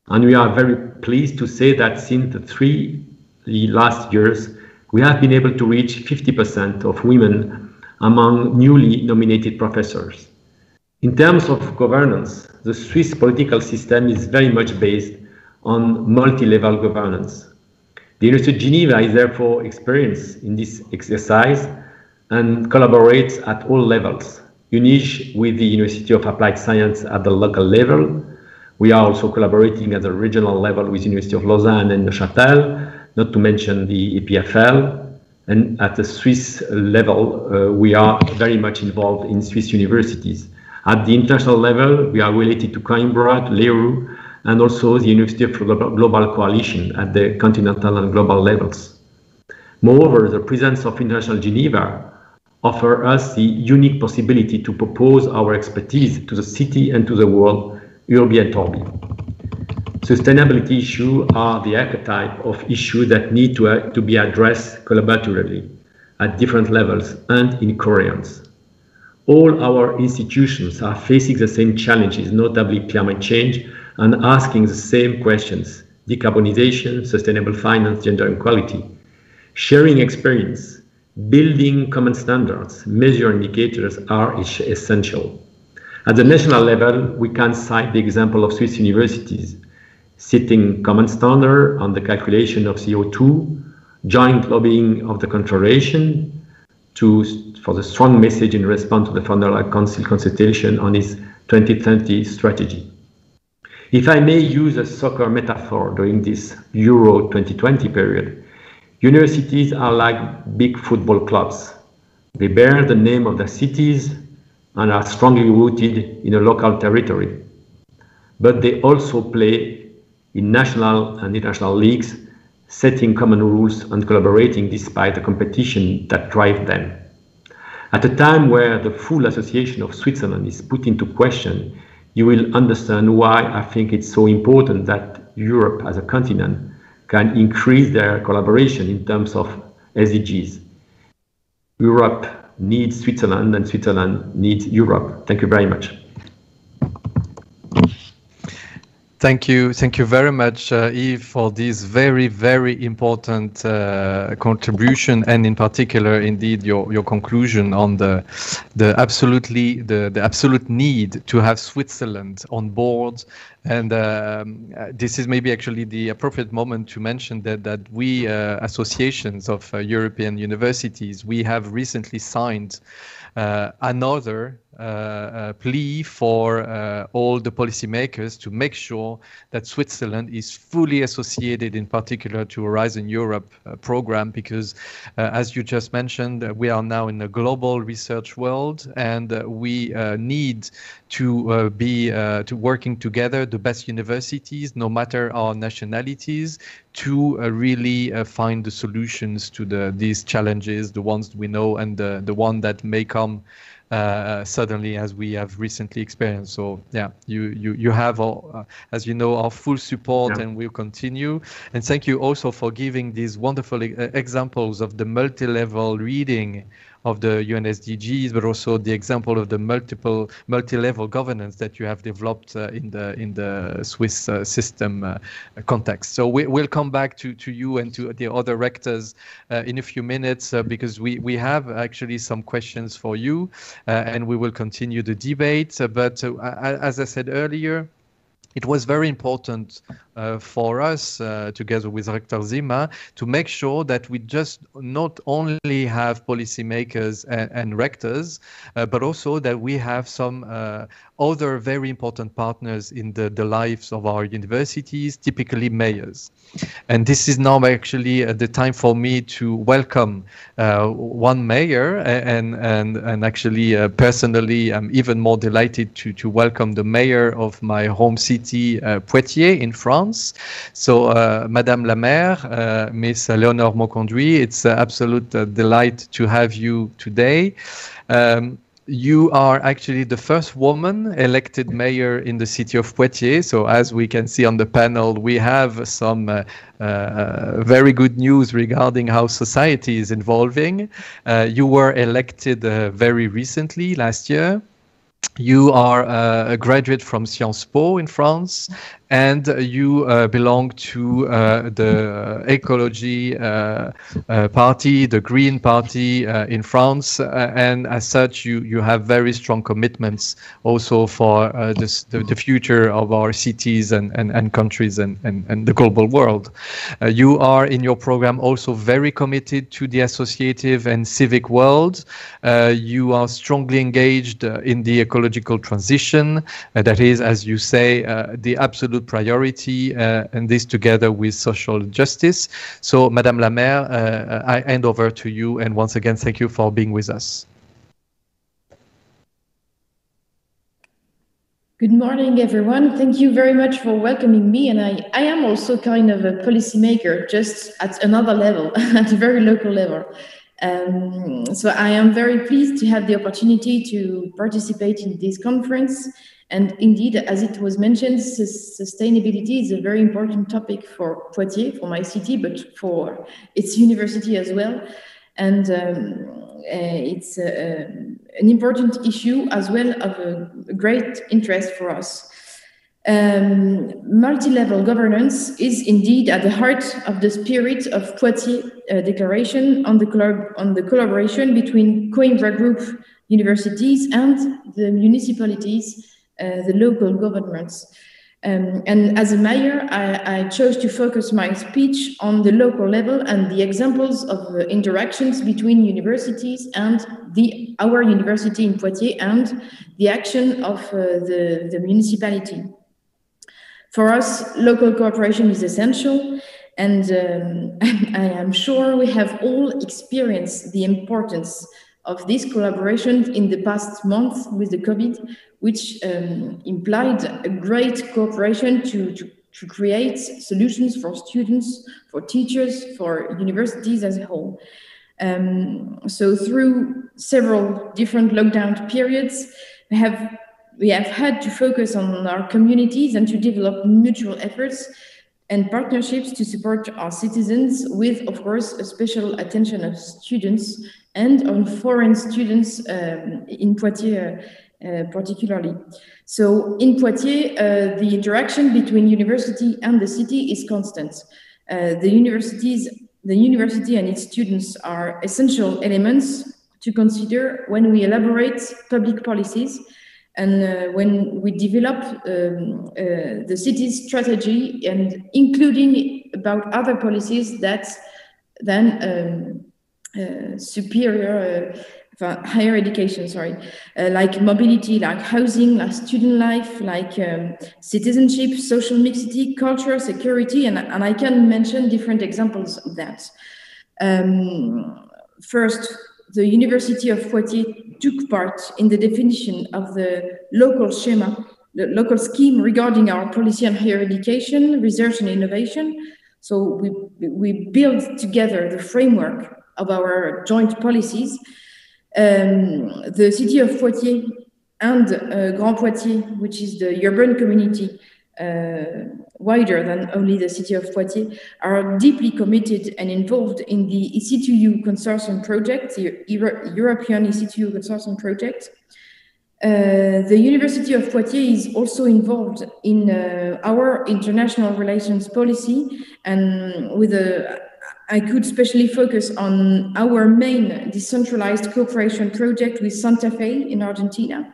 And we are very pleased to say that since the 3 last years, we have been able to reach 50% of women among newly nominated professors. In terms of governance, the Swiss political system is very much based on multi-level governance. The University of Geneva is therefore experienced in this exercise and collaborates at all levels. UNIG with the University of Applied Science at the local level. We are also collaborating at the regional level with University of Lausanne and Neuchâtel, not to mention the EPFL. And at the Swiss level, we are very much involved in Swiss universities. At the international level, we are related to Coimbra, to Leroux, and also the University of Global Coalition at the continental and global levels. Moreover, the presence of International Geneva offers us the unique possibility to propose our expertise to the city and to the world, urbi et orbi. Sustainability issues are the archetype of issues that need to be addressed collaboratively at different levels and in coherence. All our institutions are facing the same challenges, notably climate change, and asking the same questions: decarbonization, sustainable finance, gender equality. Sharing experience, building common standards, measure indicators are essential. At the national level, we can cite the example of Swiss universities, setting common standard on the calculation of CO2, joint lobbying of the Confederation for the strong message in response to the Federal Council consultation on its 2030 strategy. If I may use a soccer metaphor during this Euro 2020 period, universities are like big football clubs. They bear the name of their cities and are strongly rooted in a local territory. But they also play in national and international leagues, setting common rules and collaborating despite the competition that drives them. At a time where the full association of Switzerland is put into question, you will understand why I think it's so important that Europe as a continent can increase their collaboration in terms of SDGs. Europe needs Switzerland and Switzerland needs Europe. Thank you very much. Thank you very much, Yves, for this very important contribution, and in particular, indeed, your conclusion on the absolute need to have Switzerland on board. And this is maybe actually the appropriate moment to mention that we associations of European universities, we have recently signed another plea for all the policymakers to make sure that Switzerland is fully associated, in particular to Horizon Europe program, because as you just mentioned, we are now in a global research world, and we need to be working together, the best universities, no matter our nationalities, to really find the solutions to these challenges, the ones we know and the one that may come suddenly, as we have recently experienced. So yeah, you have, as you know, our full support, and we'll continue. And thank you also for giving these wonderful examples of the multi-level reading of the UN SDGs, but also the example of the multi-level governance that you have developed in the Swiss system context. So we'll come back to you and to the other rectors in a few minutes, because we have actually some questions for you, and we will continue the debate. But as I said earlier, it was very important for us, together with Rector Zima, to make sure that we just not only have policymakers and rectors, but also that we have some other very important partners in the lives of our universities, typically mayors. And this is now actually the time for me to welcome one mayor, and actually personally I'm even more delighted to welcome the mayor of my home city, Poitiers in France. So Madame la Maire, Miss Léonore Mauconduit, it's an absolute delight to have you today. You are actually the first woman elected mayor in the city of Poitiers. So as we can see on the panel, we have some very good news regarding how society is evolving. You were elected very recently, last year. You are a graduate from Sciences Po in France, and you belong to the Ecology Party, the Green Party in France, and as such you have very strong commitments also for the future of our cities and countries and the global world. You are in your program also very committed to the associative and civic world. You are strongly engaged in the ecological transition. That is, as you say, the absolute priority, and this together with social justice. So, Madame la Maire, I hand over to you, and once again, thank you for being with us. Good morning, everyone. Thank you very much for welcoming me. And I am also kind of a policymaker, just at another level, at a very local level. So I am very pleased to have the opportunity to participate in this conference. And indeed, as it was mentioned, sustainability is a very important topic for Poitiers, for my city, but for its university as well. And it's an important issue as well of a great interest for us. Multi-level governance is indeed at the heart of the spirit of Poitiers Declaration on the collaboration between Coimbra Group universities and the municipalities, the local governments. And as a mayor, I chose to focus my speech on the local level and the examples of interactions between universities and our university in Poitiers and the action of the municipality. For us, local cooperation is essential, and I am sure we have all experienced the importance of this collaboration in the past month with the COVID, which implied a great cooperation to create solutions for students, for teachers, for universities as a whole. So through several different lockdown periods, we have had to focus on our communities and to develop mutual efforts and partnerships to support our citizens with, of course, a special attention of students and on foreign students in Poitiers particularly. So in Poitiers, the interaction between university and the city is constant. The university and its students are essential elements to consider when we elaborate public policies and when we develop the city's strategy, and including about other policies that than higher education, like mobility, like housing, like student life, like citizenship, social mixity, culture, security, and I can mention different examples of that. First, the University of Poitiers took part in the definition of the local schema, the local scheme regarding our policy on higher education, research and innovation. So we built together the framework of our joint policies. The city of Poitiers and Grand Poitiers, which is the urban community wider than only the city of Poitiers, are deeply committed and involved in the EC2U consortium project, the European EC2U consortium project. The University of Poitiers is also involved in our international relations policy, and I could especially focus on our main decentralized cooperation project with Santa Fe in Argentina.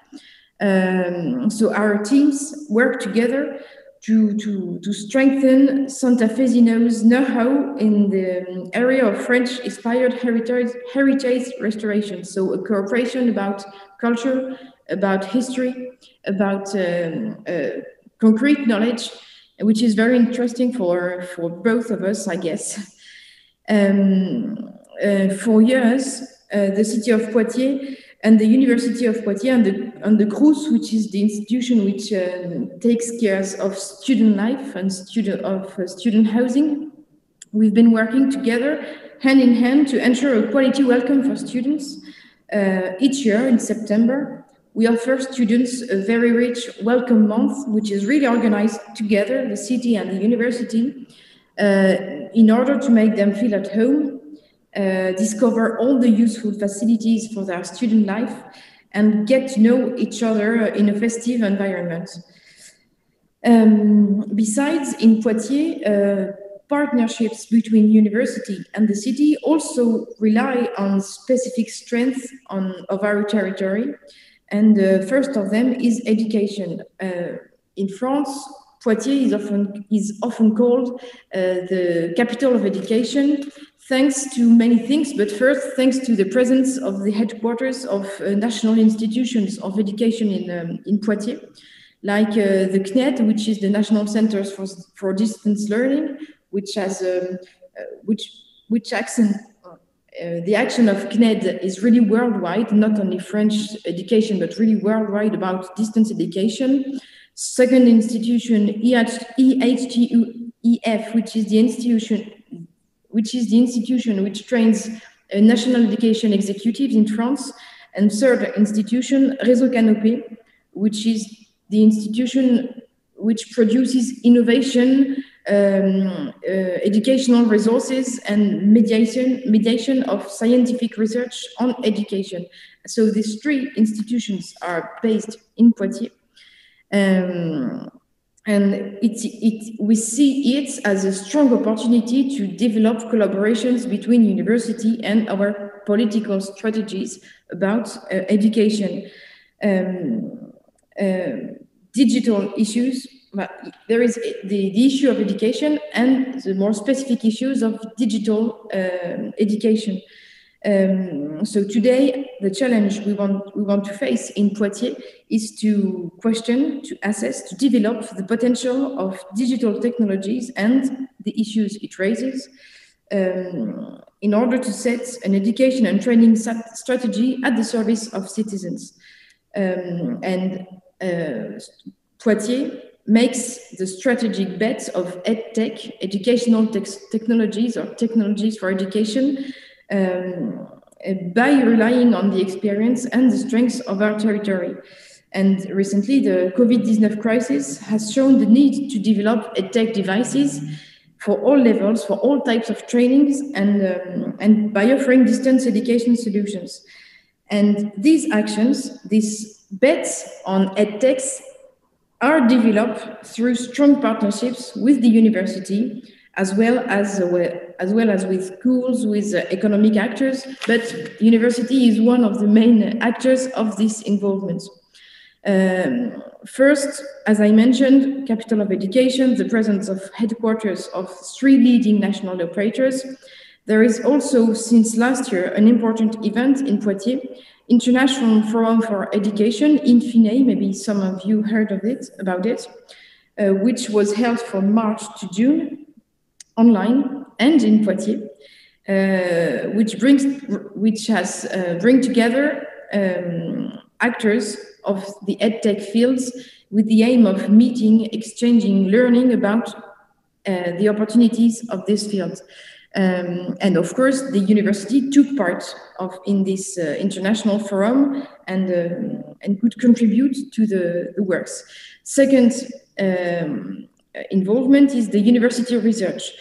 So our teams work together to strengthen Santa Fezino's know-how in the area of French-inspired heritage restoration. So a cooperation about culture, about history, about concrete knowledge, which is very interesting for both of us, I guess. For years, the city of Poitiers and the University of Poitiers and the CRUS, which is the institution which takes care of student life and student housing, we've been working together hand in hand to ensure a quality welcome for students. Each year in September, we offer students a very rich welcome month, which is really organized together, the city and the university, in order to make them feel at home, discover all the useful facilities for their student life, and get to know each other in a festive environment. Besides, in Poitiers, partnerships between university and the city also rely on specific strengths of our territory, and the first of them is education. In France, Poitiers is often called the capital of education, thanks to many things, but first, thanks to the presence of the headquarters of national institutions of education in Poitiers, like the CNED, which is the National Centre for Distance Learning, which has the action of CNED is really worldwide, not only French education, but really worldwide about distance education. Second institution, EHTUEF, which is the institution which trains national education executives in France. And third institution, Réseau Canopé, which is the institution which produces innovation, educational resources, and mediation of scientific research on education. So these three institutions are based in Poitiers. And we see it as a strong opportunity to develop collaborations between university and our political strategies about education. Digital issues, there is the issue of education and the more specific issues of digital education. So today, the challenge we want to face in Poitiers is to question, to assess, to develop the potential of digital technologies and the issues it raises in order to set an education and training strategy at the service of citizens. Poitiers makes the strategic bet of EdTech, educational technologies or technologies for education, by relying on the experience and the strengths of our territory. And recently, the COVID-19 crisis has shown the need to develop EdTech devices for all levels, for all types of trainings, and by offering distance education solutions. And these actions, this bets on edtechs are developed through strong partnerships with the university, as well as with schools, with economic actors. But university is one of the main actors of this involvement. First, as I mentioned, capital of education, the presence of headquarters of 3 leading national operators. There is also, since last year, an important event in Poitiers, International Forum for Education, INFINE, maybe some of you heard of about it, which was held from March to June, online and in Poitiers, which has bring together actors of the edtech fields with the aim of meeting, exchanging, learning about the opportunities of this field. And of course, the university took part in this international forum and could contribute to the works. Second involvement is the university research.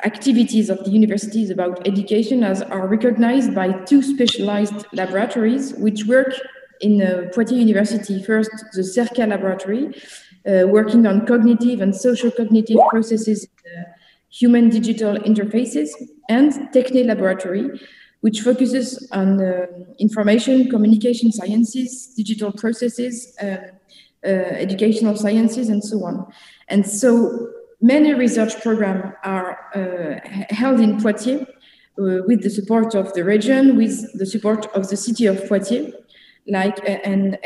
Activities of the universities about education are recognized by 2 specialized laboratories which work in Poitiers University. First, the CERCA laboratory, working on cognitive and social cognitive processes, human digital interfaces, and Techne laboratory, which focuses on information, communication sciences, digital processes, educational sciences, and so on. And so many research programs are held in Poitiers with the support of the region, with the support of the city of Poitiers, and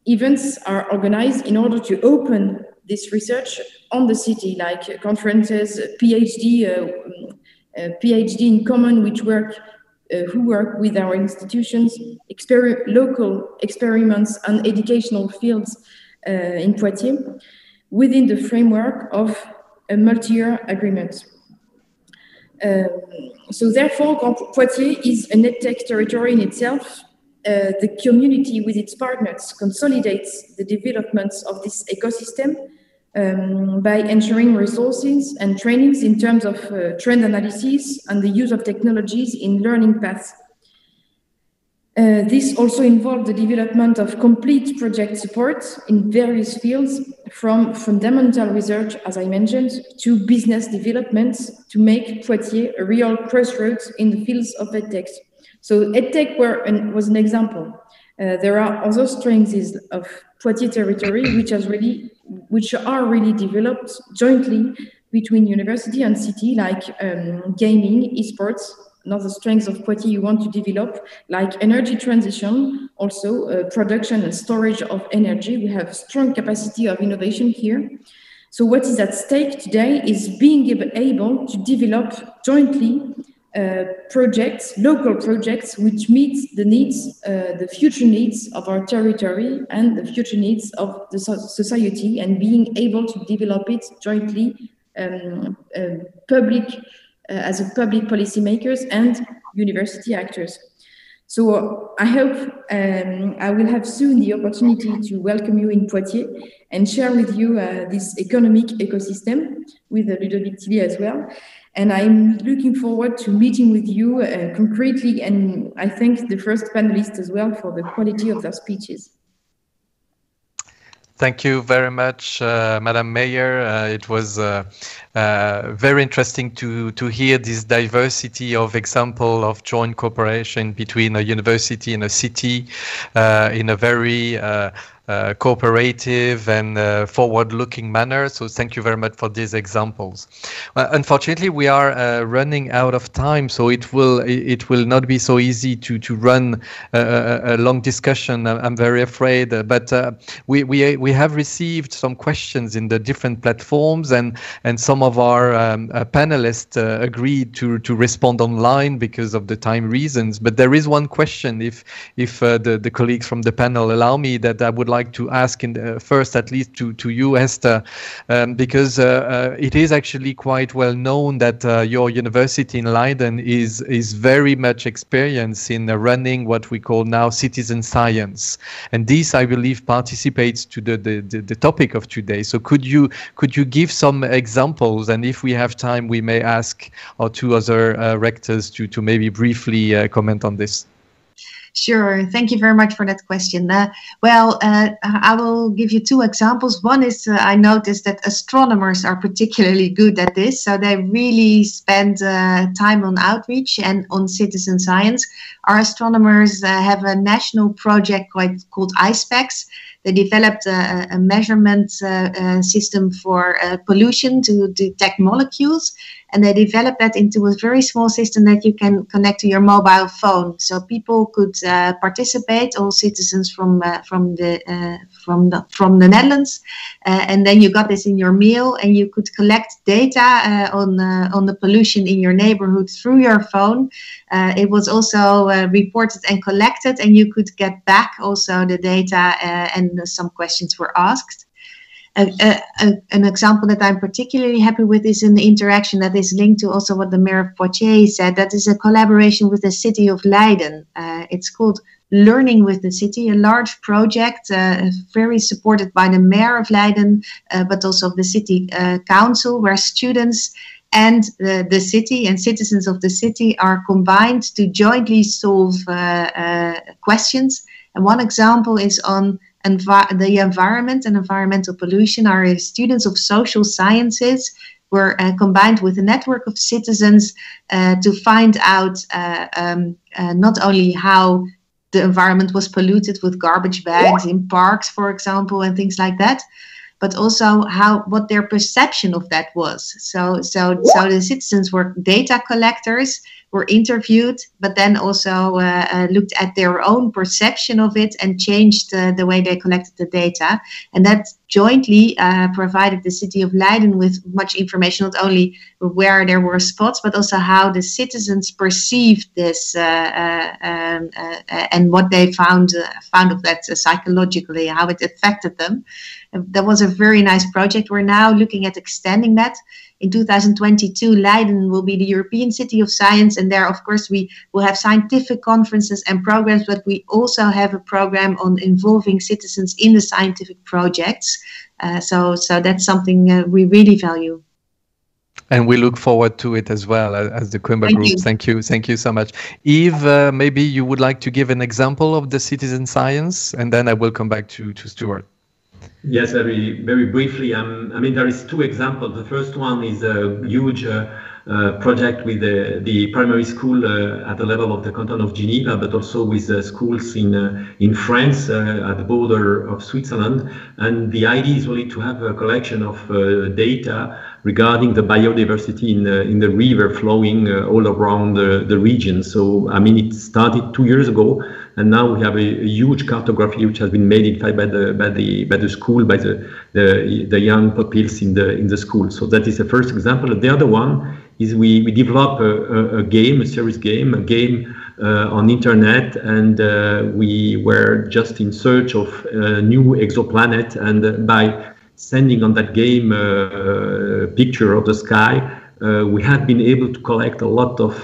events are organized in order to open this research on the city, like conferences, PhD in common, who work with our institutions, local experiments on educational fields in Poitiers, within the framework of a multi-year agreement. So therefore, Poitiers is an edtech territory in itself. The community with its partners consolidates the development of this ecosystem by ensuring resources and trainings in terms of trend analysis and the use of technologies in learning paths. This also involved the development of complete project support in various fields, from fundamental research, as I mentioned, to business development, to make Poitiers a real crossroads in the fields of edtech. So edtech was an example. There are other strengths of Poitiers territory which are really developed jointly between university and city, like gaming, esports. Another strength of Poitiers you want to develop, like energy transition, also production and storage of energy. We have strong capacity of innovation here. So what is at stake today is being able to develop jointly projects, local projects, which meet the needs, the future needs of our territory and the future needs of the society, and being able to develop it jointly, as a public policymakers and university actors. So I hope I will have soon the opportunity to welcome you in Poitiers and share with you this economic ecosystem with Ludovic Tilly as well. And I'm looking forward to meeting with you concretely, and I thank the first panelists as well for the quality of their speeches. Thank you very much, Madam Mayor. It was very interesting to hear this diversity of example of joint cooperation between a university and a city in a very cooperative and forward-looking manner. So thank you very much for these examples. Unfortunately, we are running out of time, so it will not be so easy to run a long discussion. I'm very afraid, but we have received some questions in the different platforms, and some of our panelists agreed to respond online because of the time reasons. But there is one question, if the colleagues from the panel allow me, that I would like to ask first, at least to you, Esther, because it is actually quite well known that your university in Leiden is very much experienced in running what we call now citizen science, and this, I believe, participates to the topic of today. So could you give some examples, and if we have time, we may ask our 2 other rectors to maybe briefly comment on this. Sure. Thank you very much for that question. I will give you two examples. One is I noticed that astronomers are particularly good at this. So they really spend time on outreach and on citizen science. Our astronomers have a national project called ISPEX. They developed a measurement system for pollution to detect molecules, and they developed that into a very small system that you can connect to your mobile phone. So people could participate, all citizens from the Netherlands, and then you got this in your mail, and you could collect data on the pollution in your neighborhood through your phone. It was also reported and collected, and you could get back also the data, and some questions were asked. An example that I'm particularly happy with is an interaction that is linked to also what the mayor of Poitiers said. That is a collaboration with the city of Leiden. It's called Learning with the City, a large project, very supported by the mayor of Leiden, but also of the city council, where students and the city and citizens of the city are combined to jointly solve questions. And one example is on the environment and environmental pollution. Our students of social sciences were combined with a network of citizens to find out not only how the environment was polluted with garbage bags in parks, for example, and things like that, but also what their perception of that was. So the citizens were data collectors, were interviewed, but then also looked at their own perception of it and changed the way they collected the data. And that jointly provided the city of Leiden with much information, not only where there were spots, but also how the citizens perceived this and what they found of that psychologically, how it affected them. That was a very nice project. We're now looking at extending that. In 2022, Leiden will be the European City of Science, and there, of course, we will have scientific conferences and programs, but we also have a program on involving citizens in the scientific projects. So that's something we really value. And we look forward to it as well as the Coimbra Group. Thank you so much. Yves, maybe you would like to give an example of the citizen science, and then I will come back to Stuart. Yes, very briefly. I mean, there is two examples. The first one is a huge project with the primary school at the level of the canton of Geneva, but also with schools in France at the border of Switzerland. And the idea is really to have a collection of data regarding the biodiversity in the river flowing all around the region. So, I mean, it started 2 years ago, and now we have a huge cartography which has been made in fact by the school, by the young pupils in the school. So that is the first example. The other one is we develop a series game on internet, and we were just in search of a new exoplanet, and by sending on that game picture of the sky, we have been able to collect a lot of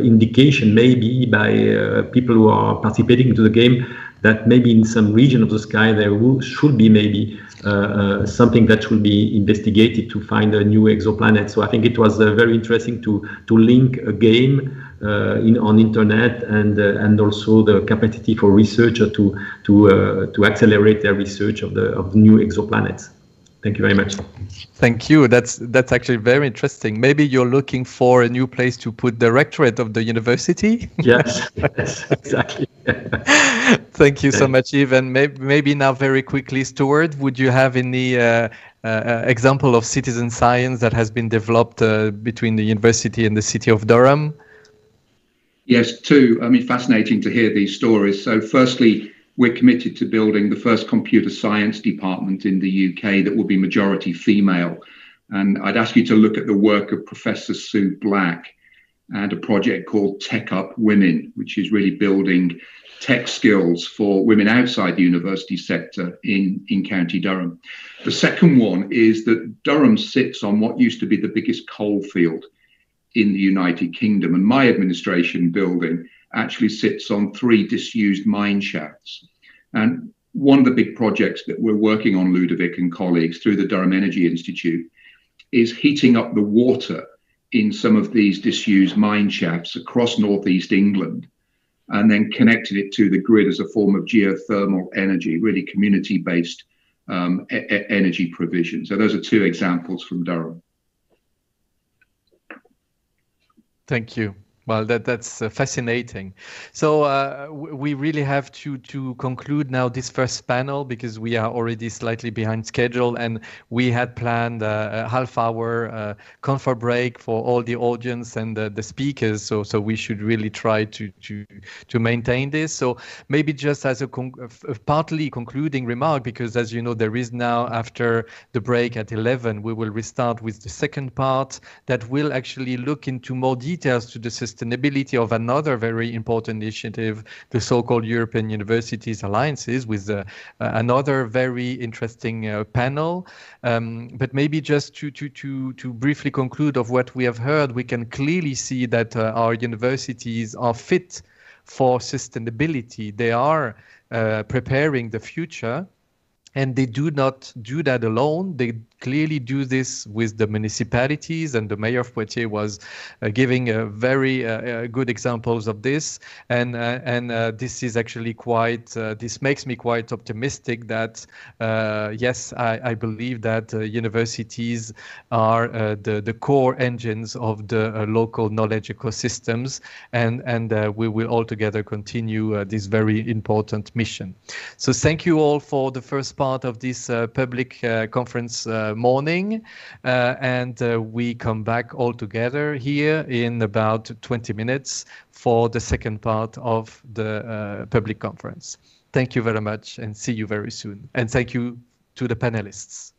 indication, maybe by people who are participating into the game, that maybe in some region of the sky there should be maybe something that should be investigated to find a new exoplanet. So I think it was very interesting to link a game on internet and also the capacity for researcher to accelerate their research of the new exoplanets. Thank you very much. Thank you. That's actually very interesting. Maybe you're looking for a new place to put the rectorate of the university? Yes, exactly. Thank you so much, Yves. And maybe now very quickly, Stuart, would you have any example of citizen science that has been developed between the university and the city of Durham? Yes, two. I mean, fascinating to hear these stories. So firstly, we're committed to building the first computer science department in the UK that will be majority female. And I'd ask you to look at the work of Professor Sue Black and a project called Tech Up Women, which is really building tech skills for women outside the university sector in County Durham. The second one is that Durham sits on what used to be the biggest coal field in the United Kingdom. And my administration building actually sits on 3 disused mine shafts. And one of the big projects that we're working on, Ludovic and colleagues, through the Durham Energy Institute, is heating up the water in some of these disused mine shafts across northeast England and then connected it to the grid as a form of geothermal energy, really community-based energy provision. So those are two examples from Durham. Thank you. Well, that's fascinating. So we really have to conclude now this first panel, because we are already slightly behind schedule, and we had planned a half-hour comfort break for all the audience and the speakers. So we should really try to maintain this. So maybe just as a partly concluding remark, because as you know, there is now, after the break at 11, we will restart with the second part that will actually look into more details to the sustainability of another very important initiative, the so-called European Universities Alliances, with another very interesting panel. But maybe just to briefly conclude of what we have heard, we can clearly see that our universities are fit for sustainability. They are preparing the future, and they do not do that alone. They clearly do this with the municipalities, and the mayor of Poitiers was giving very good examples of this. And this is actually quite, this makes me quite optimistic that, yes, I believe that universities are the core engines of the local knowledge ecosystems, and we will all together continue this very important mission. So thank you all for the first part of this public conference morning, and we come back all together here in about 20 minutes for the second part of the public conference. Thank you very much, and see you very soon. And thank you to the panelists.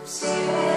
Bravo!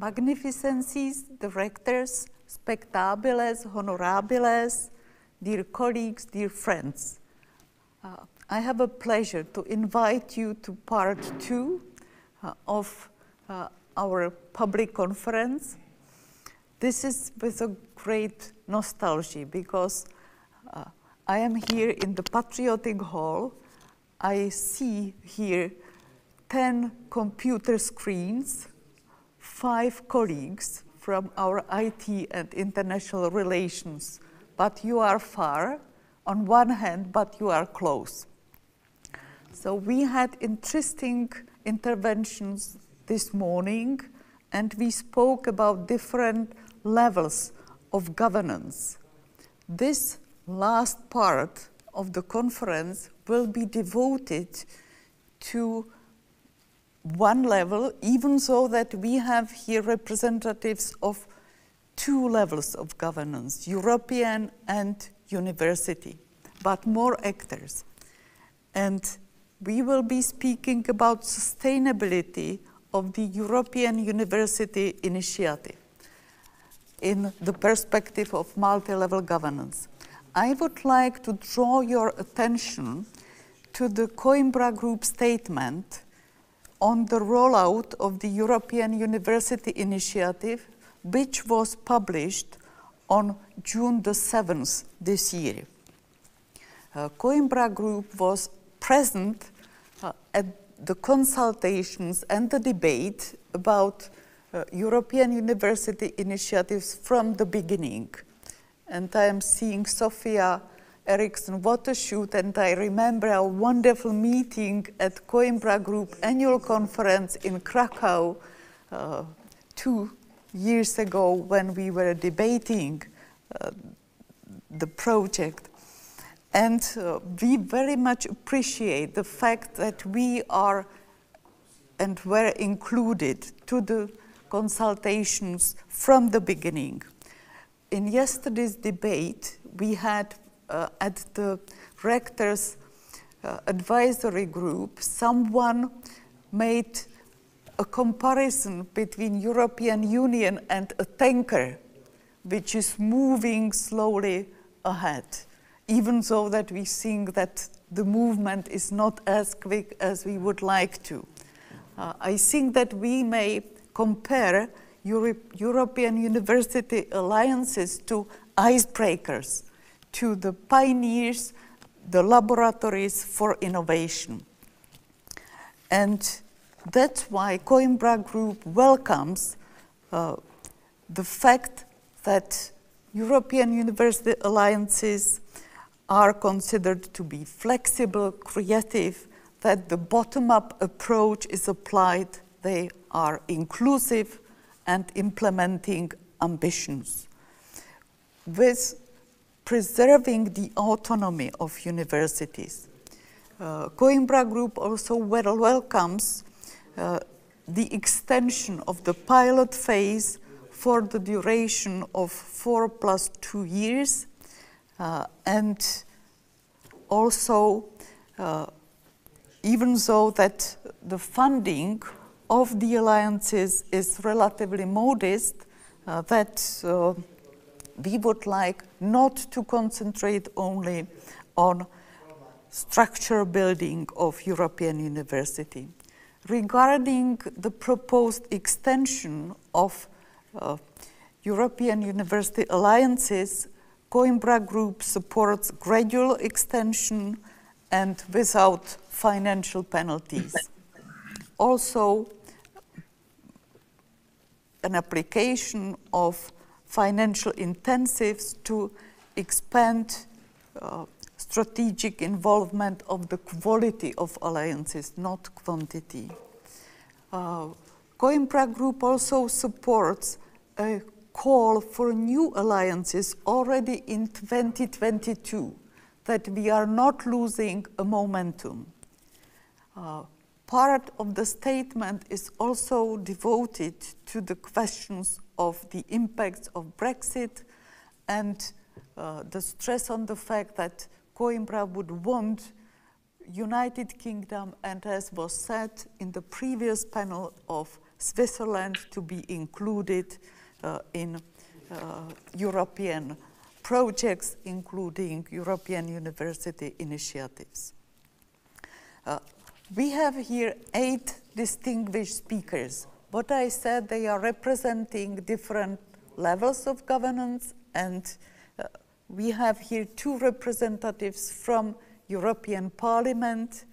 magnificencies, directors, spectabiles, honorabiles, dear colleagues, dear friends. I have a pleasure to invite you to part 2 of our public conference. This is with a great nostalgia because I am here in the Patriotic Hall. I see here 10 computer screens, 5 colleagues from our IT and international relations, but you are far on one hand, but you are close. So we had interesting interventions this morning, and we spoke about different levels of governance. This last part of the conference will be devoted to one level, even so that we have here representatives of 2 levels of governance, European and university, but more actors. And we will be speaking about sustainability of the European University Initiative in the perspective of multi-level governance. I would like to draw your attention to the Coimbra Group statement on the rollout of the European University Initiative, which was published on June the 7th this year. Coimbra Group was present at the consultations and the debate about European University initiatives from the beginning. And I am seeing Sophia Eriksson-Watershoot, and I remember a wonderful meeting at Coimbra Group annual conference in Krakow 2 years ago when we were debating the project. And we very much appreciate the fact that we are and were included to the consultations from the beginning. In yesterday's debate, we had at the Rector's Advisory Group, someone made a comparison between European Union and a tanker, which is moving slowly ahead, even though that we think that the movement is not as quick as we would like to. I think that we may compare European university alliances to icebreakers, to the pioneers, the laboratories for innovation. And that's why Coimbra Group welcomes the fact that European university alliances are considered to be flexible, creative, that the bottom-up approach is applied, they are inclusive and implementing ambitions, with preserving the autonomy of universities. Coimbra Group also welcomes the extension of the pilot phase for the duration of 4 + 2 years, and also even though that the funding of the alliances is relatively modest, that we would like not to concentrate only on structure building of European university. Regarding the proposed extension of European university alliances, Coimbra Group supports gradual extension and without financial penalties. Also, an application of financial incentives to expand strategic involvement of the quality of alliances, not quantity. Coimbra Group also supports a call for new alliances already in 2022, that we are not losing a momentum. Part of the statement is also devoted to the questions of the impacts of Brexit and the stress on the fact that Coimbra would want United Kingdom, and as was said in the previous panel, of Switzerland to be included in European projects, including European university initiatives. We have here 8 distinguished speakers. What I said, they are representing different levels of governance, and we have here 2 representatives from European Parliament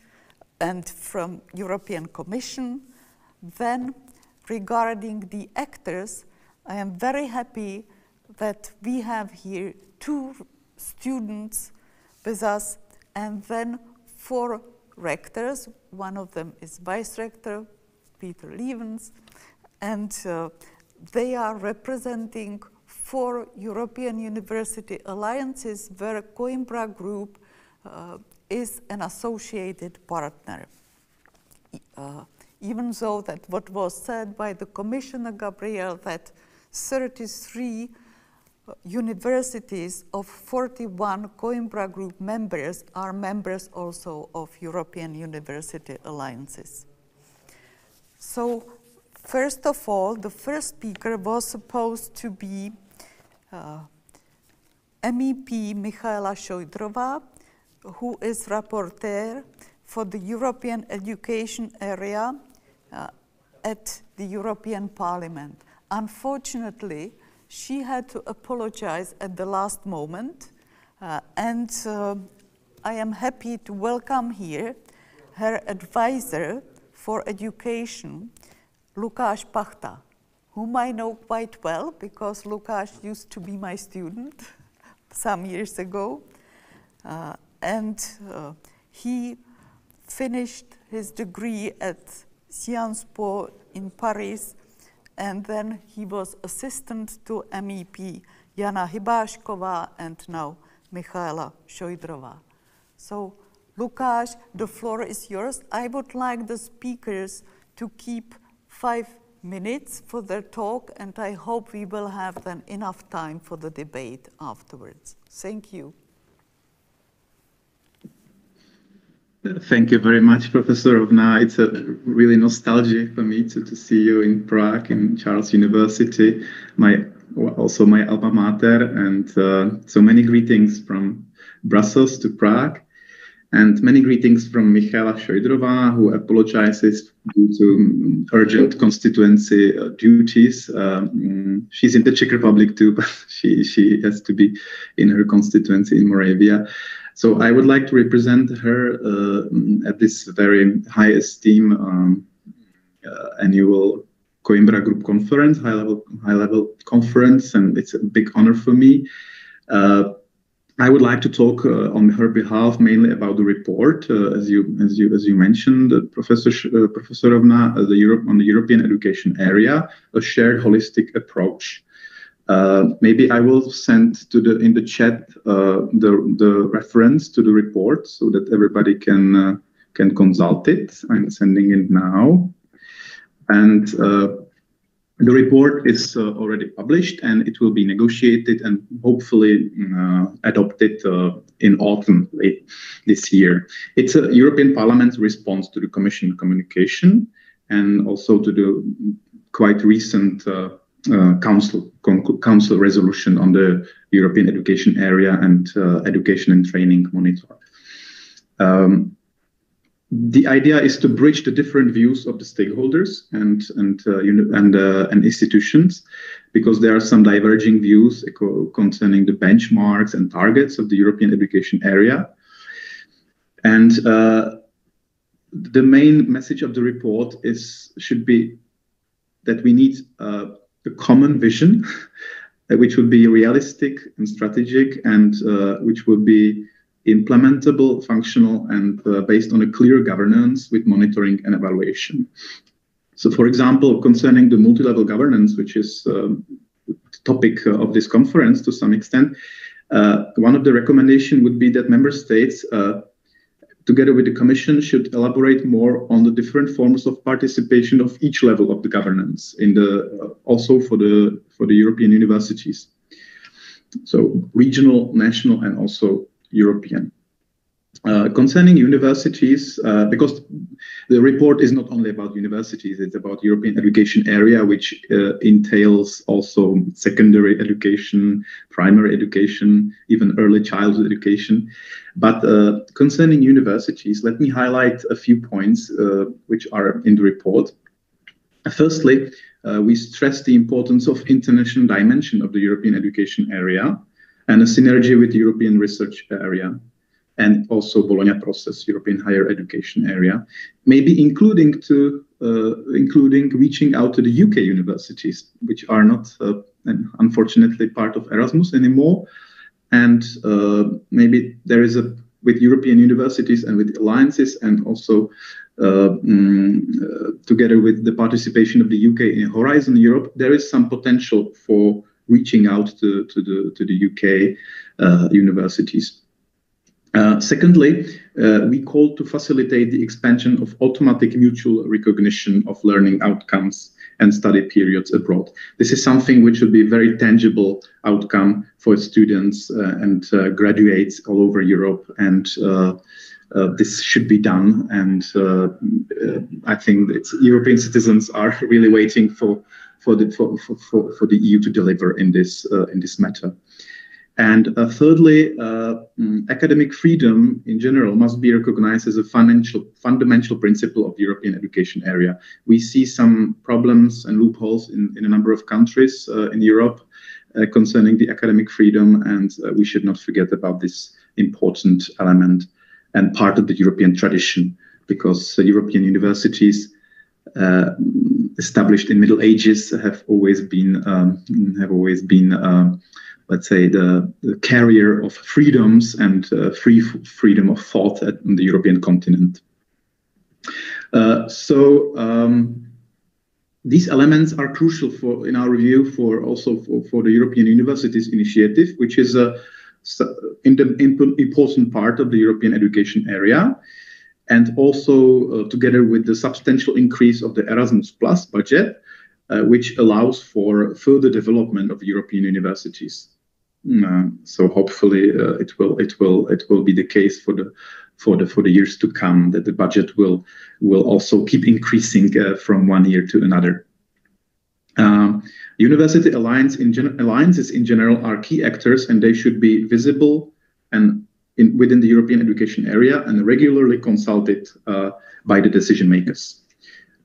and from European Commission. Then, regarding the actors, I am very happy that we have here 2 students with us, and then 4 rectors. One of them is Vice Rector, Peter Levens, and they are representing 4 European University Alliances where Coimbra Group is an associated partner. Even though that what was said by the Commissioner Gabriel, that 33 universities of 41 Coimbra Group members are members also of European University Alliances. So, first of all, the first speaker was supposed to be MEP Michaela Šojdrová, who is rapporteur for the European education area at the European Parliament. Unfortunately, she had to apologize at the last moment, and I am happy to welcome here her advisor for education, Lukáš Pachta, whom I know quite well because Lukáš used to be my student some years ago, and he finished his degree at Sciences Po in Paris, and then he was assistant to MEP Jana Hybášková and now Michaela Šojdrová. So, Lukáš, the floor is yours. I would like the speakers to keep 5 minutes for their talk, and I hope we will have then enough time for the debate afterwards. Thank you. Thank you very much, Professor Rovna. It's a really nostalgic for me to see you in Prague, in Charles University, also my alma mater, and so many greetings from Brussels to Prague, and many greetings from Michaela Šojdrová, who apologizes due to urgent constituency duties. She's in the Czech Republic too, but she has to be in her constituency in Moravia. So I would like to represent her at this very high esteem annual Coimbra Group conference, high level conference, and it's a big honor for me. I would like to talk on her behalf mainly about the report, as you mentioned, Professor Rovna, on the European education area, a shared holistic approach. Maybe I will send in the chat the reference to the report so that everybody can consult it. I'm sending it now, and the report is already published, and it will be negotiated and hopefully adopted in autumn this year. It's a European Parliament's response to the Commission communication and also to the quite recent Council resolution on the European education area and education and training monitor. The idea is to bridge the different views of the stakeholders and institutions, because there are some diverging views concerning the benchmarks and targets of the European education area. And the main message of the report should be that we need a common vision, which would be realistic and strategic, and which would be implementable, functional, and based on a clear governance with monitoring and evaluation. So, for example, concerning the multi-level governance, which is the topic of this conference to some extent, one of the recommendations would be that member states, together with the Commission, should elaborate more on the different forms of participation of each level of the governance, also for the European universities. So, regional, national, and also European. Concerning universities, because the report is not only about universities, it's about European education area, which entails also secondary education, primary education, even early childhood education. But concerning universities, let me highlight a few points which are in the report. Firstly, we stress the importance of international dimension of the European education area and a synergy with the European research area, and also Bologna process, European higher education area, maybe including reaching out to the UK universities, which are not unfortunately part of Erasmus anymore. And maybe there is with European universities and with alliances, and also together with the participation of the UK in Horizon Europe, there is some potential for reaching out to the UK universities. Secondly, we call to facilitate the expansion of automatic mutual recognition of learning outcomes and study periods abroad. This is something which would be a very tangible outcome for students and graduates all over Europe, and this should be done. And I think European citizens are really waiting for the EU to deliver in this matter. And thirdly, academic freedom in general must be recognized as a fundamental principle of the European education area. We see some problems and loopholes in a number of countries in Europe concerning the academic freedom, and we should not forget about this important element and part of the European tradition, because European universities established in Middle Ages have always been let's say, the carrier of freedoms and freedom of thought on the European continent. These elements are crucial in our view, for the European Universities Initiative, which is an important part of the European education area, and also together with the substantial increase of the Erasmus Plus budget, which allows for further development of European universities. So hopefully it will be the case for the years to come, that the budget will also keep increasing from one year to another. University alliances in general are key actors, and they should be visible and within the European education area and regularly consulted by the decision makers.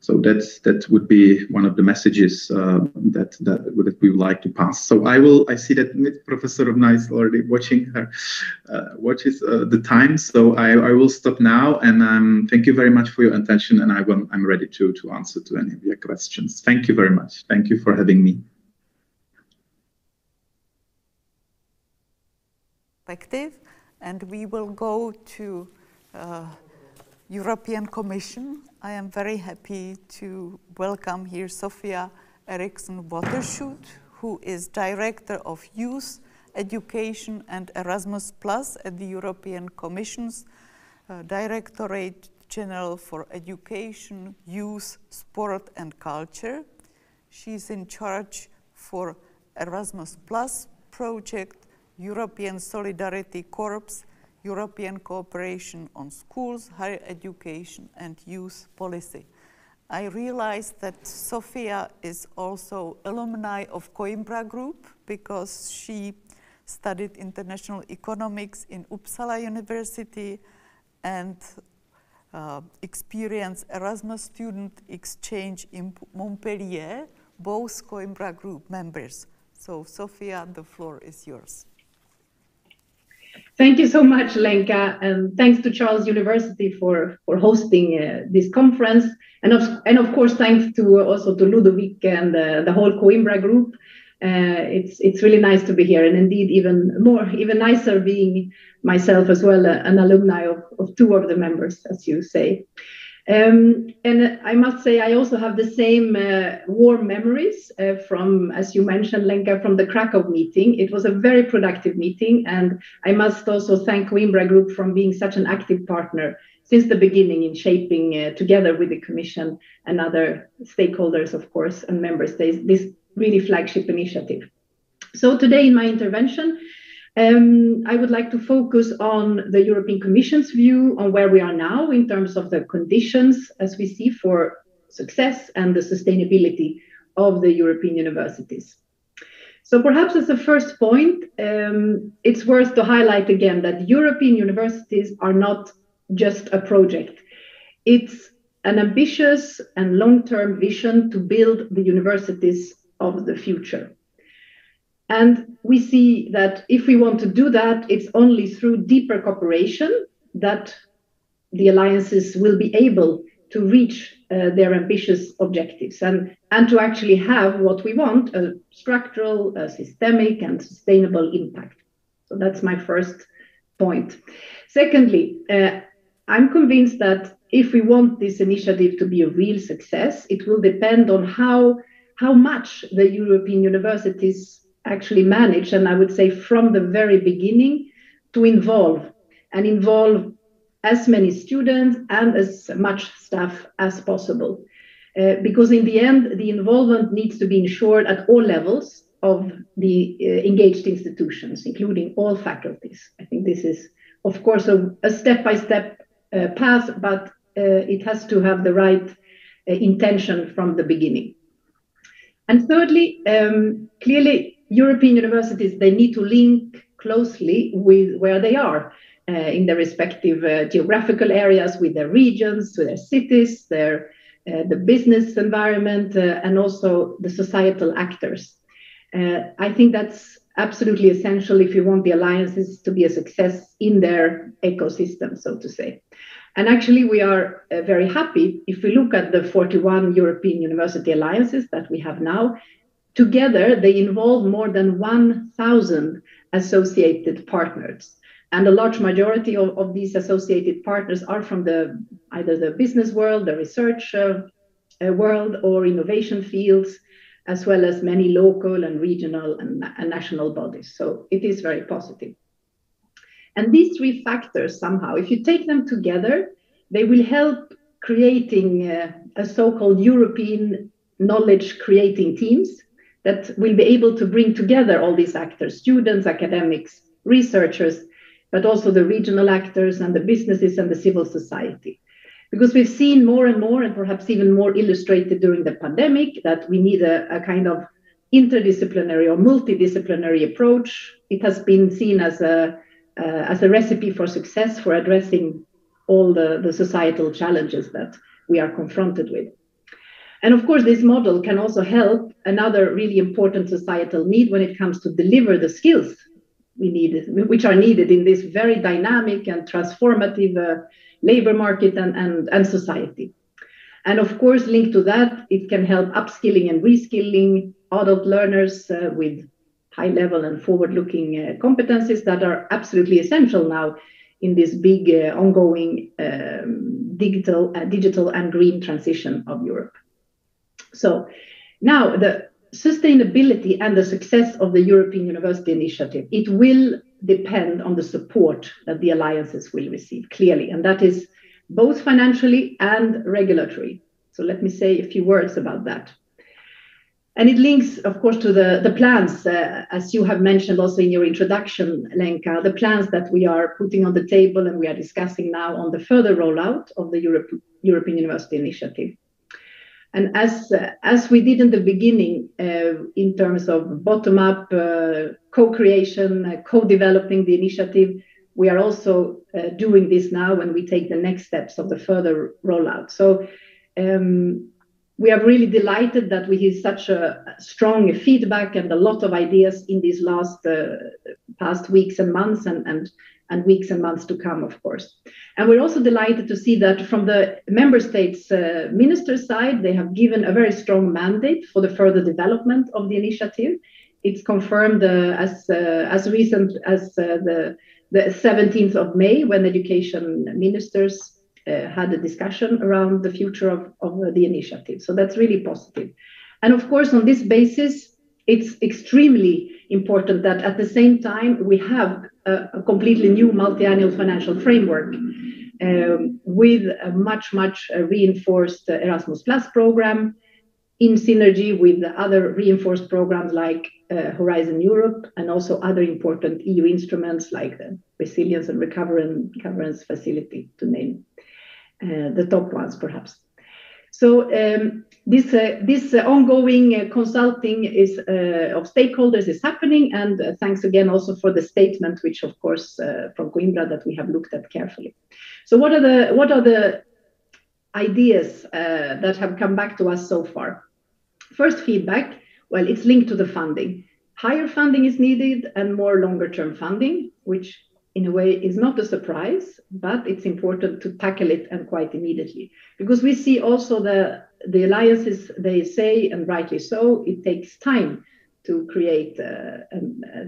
So that would be one of the messages that we would like to pass. So I see that Professor Rovna is already watches the time. So I will stop now, and thank you very much for your attention, and I'm ready to answer to any of your questions. Thank you very much. Thank you for having me. Perspective, and we will go to European Commission. I am very happy to welcome here Sophia Eriksson-Watershoot, who is Director of Youth Education and Erasmus Plus at the European Commission's Directorate General for Education, Youth, Sport and Culture. She's in charge for Erasmus Plus project, European Solidarity Corps, European cooperation on schools, higher education, and youth policy. I realized that Sophia is also alumni of Coimbra Group, because she studied international economics in Uppsala University and experienced Erasmus student exchange in Montpellier, both Coimbra Group members. So Sophia, the floor is yours. Thank you so much, Lenka, and thanks to Charles University for hosting this conference, and of course thanks to also to Ludovic and the whole Coimbra Group. It's really nice to be here, and indeed even nicer being myself as well, an alumni of two of the members, as you say. And I must say, I also have the same warm memories from, as you mentioned, Lenka, from the Krakow meeting. It was a very productive meeting, and I must also thank Coimbra Group for being such an active partner since the beginning in shaping, together with the Commission and other stakeholders, of course, and member states, this really flagship initiative. So today in my intervention, I would like to focus on the European Commission's view on where we are now in terms of the conditions as we see for success and the sustainability of the European universities. So perhaps as a first point, it's worth to highlight again that European universities are not just a project. It's an ambitious and long-term vision to build the universities of the future. And we see that if we want to do that, it's only through deeper cooperation that the alliances will be able to reach their ambitious objectives and to actually have what we want, a structural, systemic and sustainable impact. So that's my first point. Secondly, I'm convinced that if we want this initiative to be a real success, it will depend on how much the European universities actually manage, and I would say from the very beginning, to involve as many students and as much staff as possible. Because in the end, the involvement needs to be ensured at all levels of the engaged institutions, including all faculties. I think this is, of course, a step-by-step path, but it has to have the right intention from the beginning. And thirdly, clearly, European universities, they need to link closely with where they are in their respective geographical areas, with their regions, with their cities, the business environment, and also the societal actors. I think that's absolutely essential if you want the alliances to be a success in their ecosystem, so to say. And actually, we are very happy if we look at the 41 European university alliances that we have now. Together, they involve more than 1,000 associated partners. And a large majority of these associated partners are from either the business world, the research world, or innovation fields, as well as many local and regional and national bodies. So it is very positive. And these three factors, somehow, if you take them together, they will help creating a so-called European knowledge creating teams that will be able to bring together all these actors, students, academics, researchers, but also the regional actors and the businesses and the civil society. Because we've seen more and more, and perhaps even more illustrated during the pandemic, that we need a kind of interdisciplinary or multidisciplinary approach. It has been seen as a recipe for success for addressing all the societal challenges that we are confronted with. And of course, this model can also help another really important societal need when it comes to deliver the skills we need, which are needed in this very dynamic and transformative labor market and society. And of course, linked to that, it can help upskilling and reskilling adult learners with high level and forward-looking competencies that are absolutely essential now in this big ongoing digital and green transition of Europe. So now the sustainability and the success of the European University Initiative, it will depend on the support that the alliances will receive, clearly, and that is both financially and regulatory. So let me say a few words about that. And it links, of course, to the plans, as you have mentioned also in your introduction, Lenka, the plans that we are putting on the table and we are discussing now on the further rollout of the European University Initiative. And as we did in the beginning, in terms of bottom-up co-creation, co-developing the initiative, we are also doing this now when we take the next steps of the further rollout. So we are really delighted that we have such a strong feedback and a lot of ideas in these past weeks and months and weeks and months to come, of course. And we're also delighted to see that from the member states' minister side, they have given a very strong mandate for the further development of the initiative. It's confirmed as recent as the 17th of May, when education ministers had a discussion around the future of the initiative. So that's really positive. And of course, on this basis, it's extremely important that at the same time we have a completely new multi-annual financial framework with a much reinforced Erasmus Plus program, in synergy with the other reinforced programs like Horizon Europe and also other important EU instruments like the Resilience and Recoverance Facility, to name the top ones perhaps. So this ongoing consulting of stakeholders is happening, and thanks again also for the statement, which of course from Coimbra that we have looked at carefully. So what are the ideas that have come back to us so far? First feedback, well, it's linked to the funding. Higher funding is needed and more longer term funding, which in a way is not a surprise, but it's important to tackle it and quite immediately. Because we see also the alliances, they say, and rightly so, it takes time to create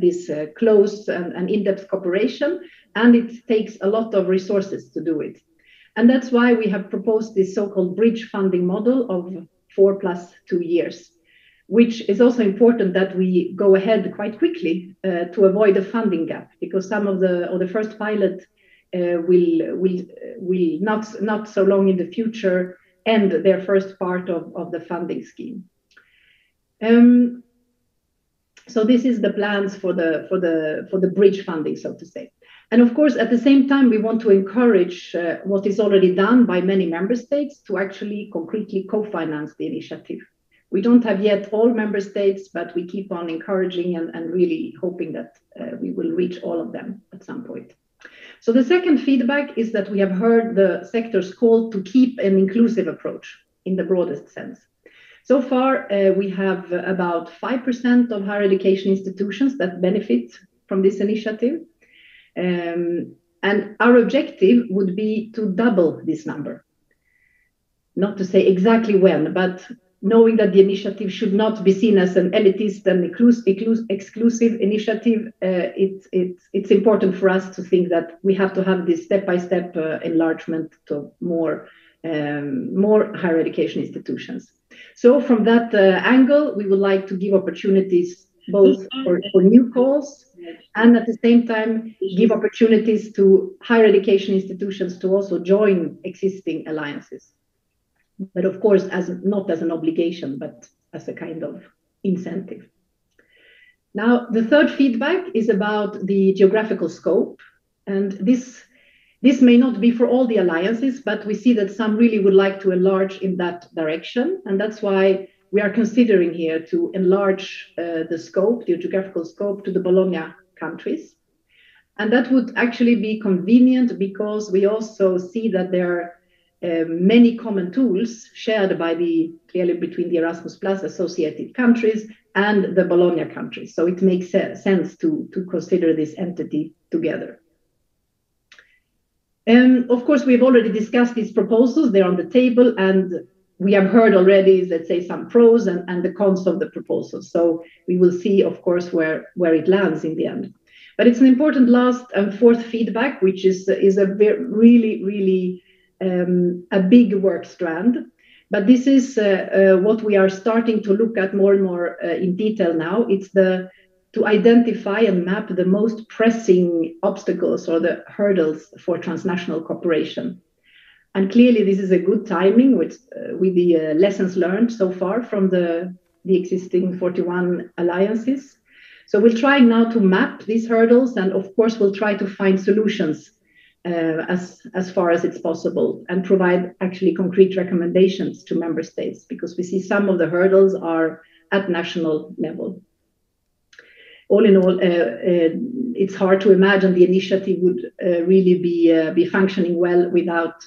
this close and in-depth cooperation, and it takes a lot of resources to do it. And that's why we have proposed this so-called bridge funding model of 4 + 2 years, which is also important that we go ahead quite quickly to avoid a funding gap, because some of the first pilot will not so long in the future end their first part of the funding scheme. So this is the plans for the bridge funding, so to say. And of course, at the same time, we want to encourage what is already done by many member states to actually concretely co-finance the initiative. We don't have yet all member states, but we keep on encouraging and really hoping that we will reach all of them at some point. So the second feedback is that we have heard the sector's call to keep an inclusive approach in the broadest sense. So far, we have about 5% of higher education institutions that benefit from this initiative. And our objective would be to double this number. Not to say exactly when, but knowing that the initiative should not be seen as an elitist and exclusive initiative, it's important for us to think that we have to have this step-by-step enlargement to more higher education institutions. So from that angle, we would like to give opportunities both for new calls and at the same time give opportunities to higher education institutions to also join existing alliances. But of course, not as an obligation, but as a kind of incentive. Now, the third feedback is about the geographical scope. And this may not be for all the alliances, but we see that some really would like to enlarge in that direction. And that's why we are considering here to enlarge the scope, the geographical scope, to the Bologna countries. And that would actually be convenient because we also see that there are many common tools shared clearly between the Erasmus Plus associated countries and the Bologna countries. So it makes sense to consider this entity together. And of course, we've already discussed these proposals. They're on the table, and we have heard already, let's say, some pros and the cons of the proposals. So we will see, of course, where it lands in the end. But it's an important last and fourth feedback, which is a really a big work strand. But this is what we are starting to look at more and more in detail now. It's to identify and map the most pressing obstacles or the hurdles for transnational cooperation. And clearly, this is a good timing with the lessons learned so far from the existing 41 alliances. So we'll try now to map these hurdles, and of course, we'll try to find solutions as far as it's possible and provide actually concrete recommendations to member states, because we see some of the hurdles are at national level. All in all, it's hard to imagine the initiative would really be functioning well without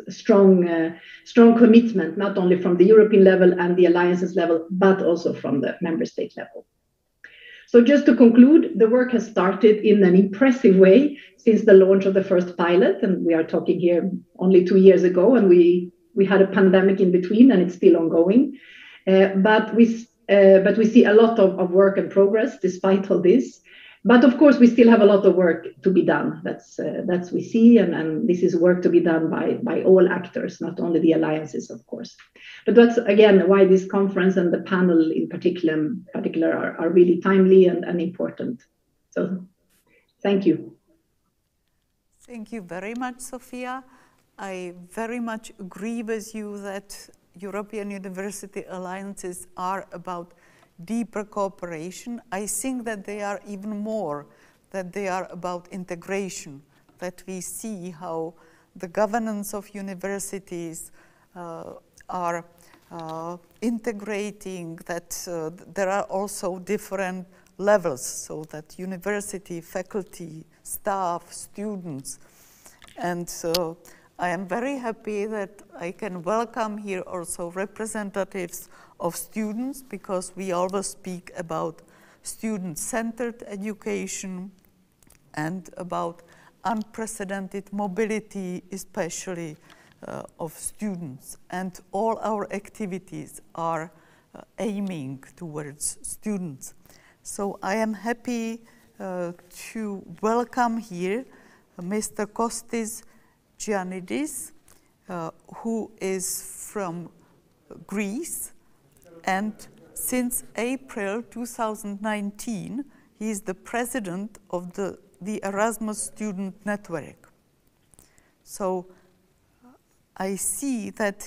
strong commitment, not only from the European level and the alliances level, but also from the member state level. So just to conclude, the work has started in an impressive way since the launch of the first pilot, and we are talking here only 2 years ago, and we had a pandemic in between, and it's still ongoing. But we see a lot of work and progress despite all this. But of course, we still have a lot of work to be done. That's we see, and this is work to be done by all actors, not only the alliances, of course. But that's again why this conference and the panel in particular are really timely and important. So, thank you. Thank you very much, Sophia. I very much agree with you that European University Alliances are about deeper cooperation. I think that they are even more, that they are about integration, that we see how the governance of universities are integrating, that there are also different levels, so that university, faculty, staff, students. And so I am very happy that I can welcome here also representatives of students, because we always speak about student-centered education and about unprecedented mobility, especially of students. And all our activities are aiming towards students. So I am happy to welcome here Mr. Kostis Giannidis, who is from Greece, and since April 2019, he is the president of the Erasmus Student Network. So I see that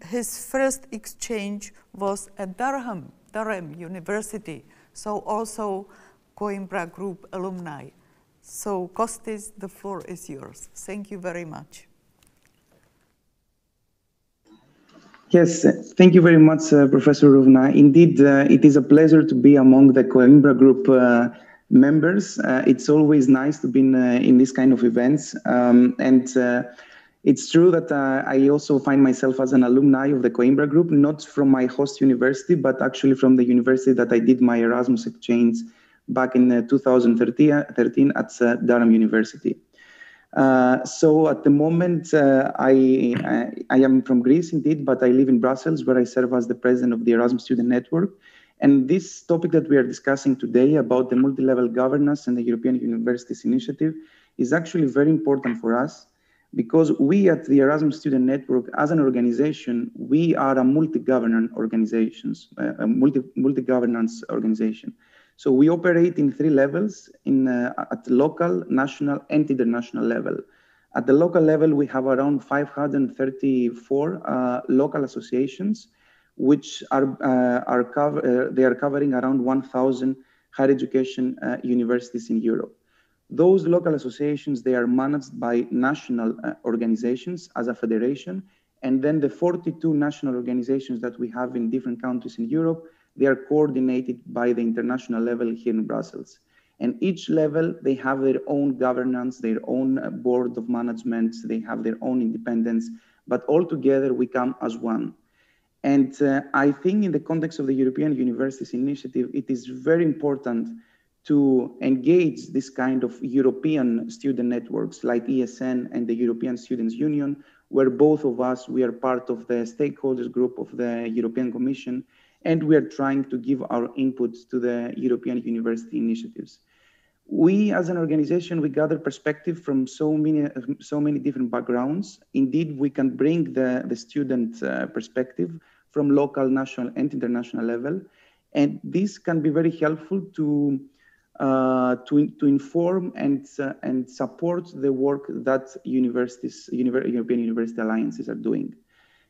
his first exchange was at Durham University, so also Coimbra Group alumni. So Kostis, the floor is yours. Thank you very much. Yes, thank you very much, Professor Rovna. Indeed, it is a pleasure to be among the Coimbra Group members. It's always nice to be in this kind of events. It's true that I also find myself as an alumni of the Coimbra Group, not from my host university, but actually from the university that I did my Erasmus exchange back in 2013 at Durham University. So at the moment, I am from Greece indeed, but I live in Brussels, where I serve as the president of the Erasmus Student Network. And this topic that we are discussing today about the multi-level governance and the European Universities Initiative is actually very important for us, because we at the Erasmus Student Network, as an organization, we are a multi-governance organization. So we operate in 3 levels, at local, national, and international level. At the local level, we have around 534 local associations, which are covering around 1,000 higher education universities in Europe. Those local associations, they are managed by national organizations as a federation, and then the 42 national organizations that we have in different countries in Europe, they are coordinated by the international level here in Brussels. And each level, they have their own governance, their own board of management, they have their own independence, but all together we come as one. And I think in the context of the European Universities Initiative, it is very important to engage this kind of European student networks like ESN and the European Students' Union, where both of us, we are part of the stakeholders group of the European Commission, and we are trying to give our input to the European University initiatives. We, as an organization, we gather perspective from so many different backgrounds. Indeed, we can bring the student perspective from local, national, and international level, and this can be very helpful to inform and support the work that European University Alliances are doing.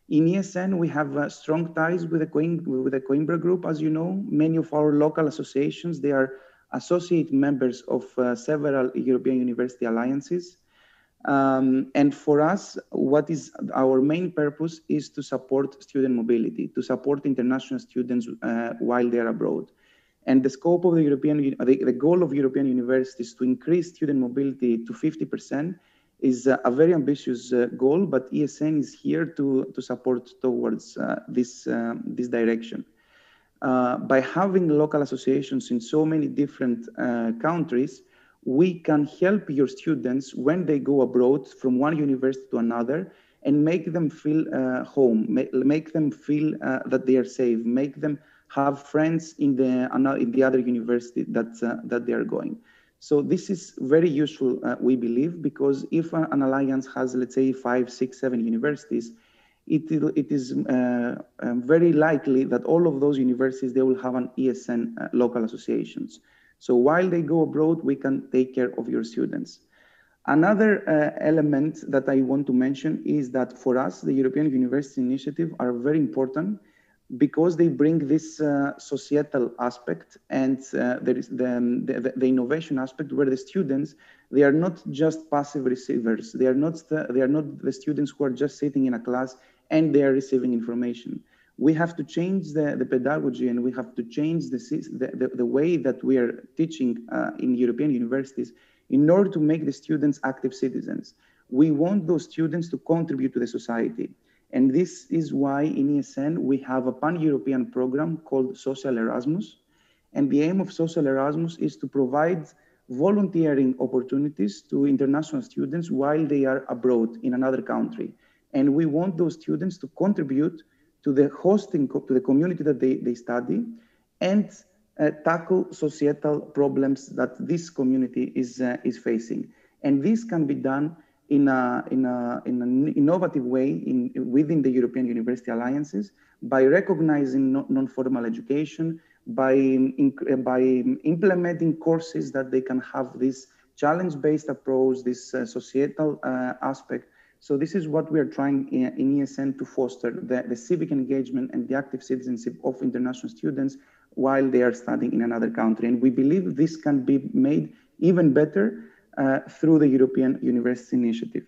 In ESN, we have strong ties with the Coimbra Group, as you know. Many of our local associations, they are associate members of several European University Alliances. And for us, what is our main purpose is to support student mobility, to support international students while they're abroad. And the scope of the goal of European universities to increase student mobility to 50% is a very ambitious goal, but ESN is here to support towards this direction. By having local associations in so many different countries, we can help your students when they go abroad from one university to another and make them feel home, make them feel that they are safe, make them have friends in the other university that they are going. So this is very useful, we believe, because if an alliance has, let's say, 5, 6, 7 universities, it is very likely that all of those universities, they will have an ESN local associations. So while they go abroad, we can take care of your students. Another element that I want to mention is that for us, the European University Initiative are very important because they bring this societal aspect and there is the innovation aspect where the students, they are not just passive receivers. They are not the students who are just sitting in a class and they are receiving information. We have to change the pedagogy and we have to change the way that we are teaching in European universities in order to make the students active citizens. We want those students to contribute to the society. And this is why in ESN, we have a pan-European program called Social Erasmus. And the aim of Social Erasmus is to provide volunteering opportunities to international students while they are abroad in another country. And we want those students to contribute to the hosting, to the community that they study and tackle societal problems that this community is facing. And this can be done in an innovative way within the European University Alliances by recognizing non-formal education, by implementing courses that they can have this challenge-based approach, this societal aspect. So this is what we are trying in ESN to foster, the civic engagement and the active citizenship of international students while they are studying in another country. And we believe this can be made even better through the European University Initiative.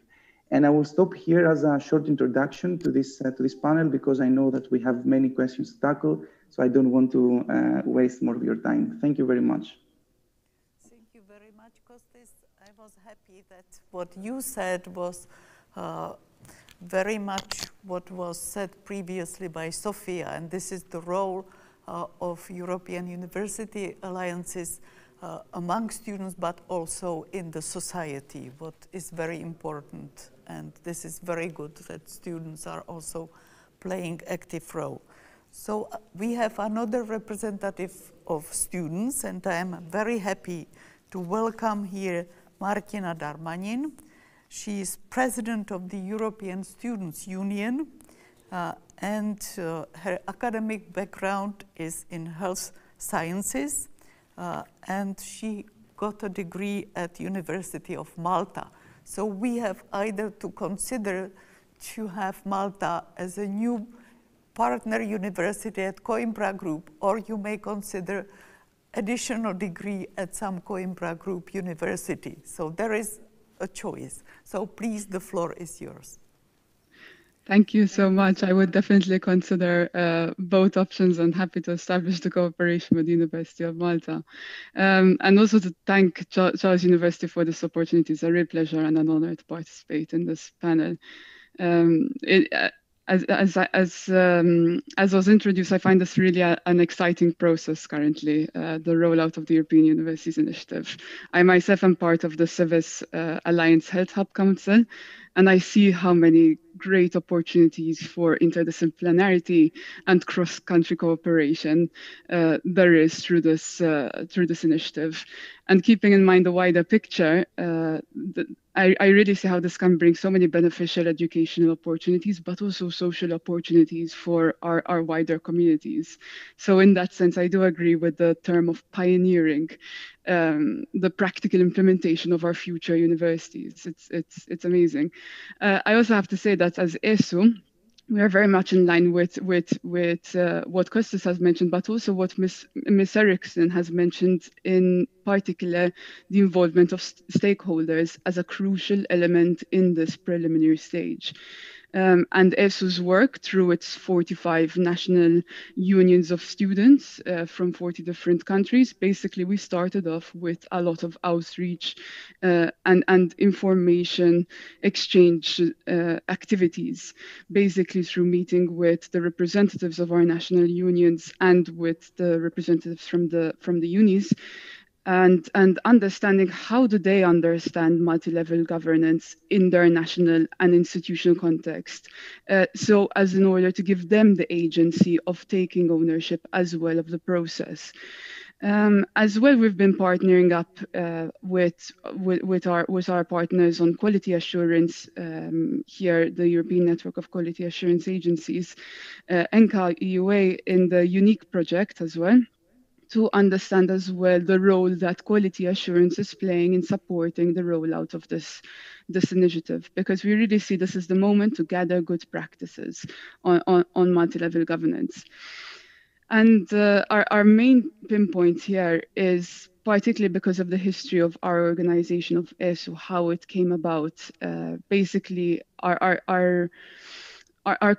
And I will stop here as a short introduction to this panel because I know that we have many questions to tackle, so I don't want to waste more of your time. Thank you very much. Thank you very much, Kostis. I was happy that what you said was very much what was said previously by Sofia, and this is the role of European University Alliances among students, but also in the society, what is very important. And this is very good that students are also playing active role. So we have another representative of students, and I am very happy to welcome here Martina Darmanin. She is president of the European Students' Union, and her academic background is in health sciences, and she got a degree at University of Malta. So we have either to consider to have Malta as a new partner university at Coimbra Group, or you may consider additional degree at some Coimbra Group university. So there is a choice. So please, the floor is yours. Thank you so much. I would definitely consider both options and happy to establish the cooperation with the University of Malta. And also to thank Charles University for this opportunity. It's a real pleasure and an honor to participate in this panel. As was introduced, I find this really an exciting process currently, the rollout of the European Universities Initiative. I myself am part of the Civis Alliance Health Hub Council, and I see how many great opportunities for interdisciplinarity and cross-country cooperation there is through this initiative. And keeping in mind the wider picture, I really see how this can bring so many beneficial educational opportunities, but also social opportunities for our wider communities. So in that sense, I do agree with the term of pioneering the practical implementation of our future universities. It's amazing. I also have to say that as ESU, we are very much in line with what Kostis has mentioned, but also what Ms. Eriksson has mentioned, in particular, the involvement of stakeholders as a crucial element in this preliminary stage. And ESU's work through its 45 national unions of students from 40 different countries. Basically, we started off with a lot of outreach and information exchange activities, basically through meeting with the representatives of our national unions and with the representatives from the unis. And understanding how do they understand multi-level governance in their national and institutional context. So as in order to give them the agency of taking ownership as well of the process. As well, we've been partnering up with our partners on quality assurance here, the European Network of Quality Assurance Agencies, ENCA EUA, in the UNIQUE project as well, to understand as well the role that quality assurance is playing in supporting the rollout of this initiative, because we really see this as the moment to gather good practices on multi-level governance. And our main pinpoint here is particularly because of the history of our organization of ESO, how it came about. Basically, our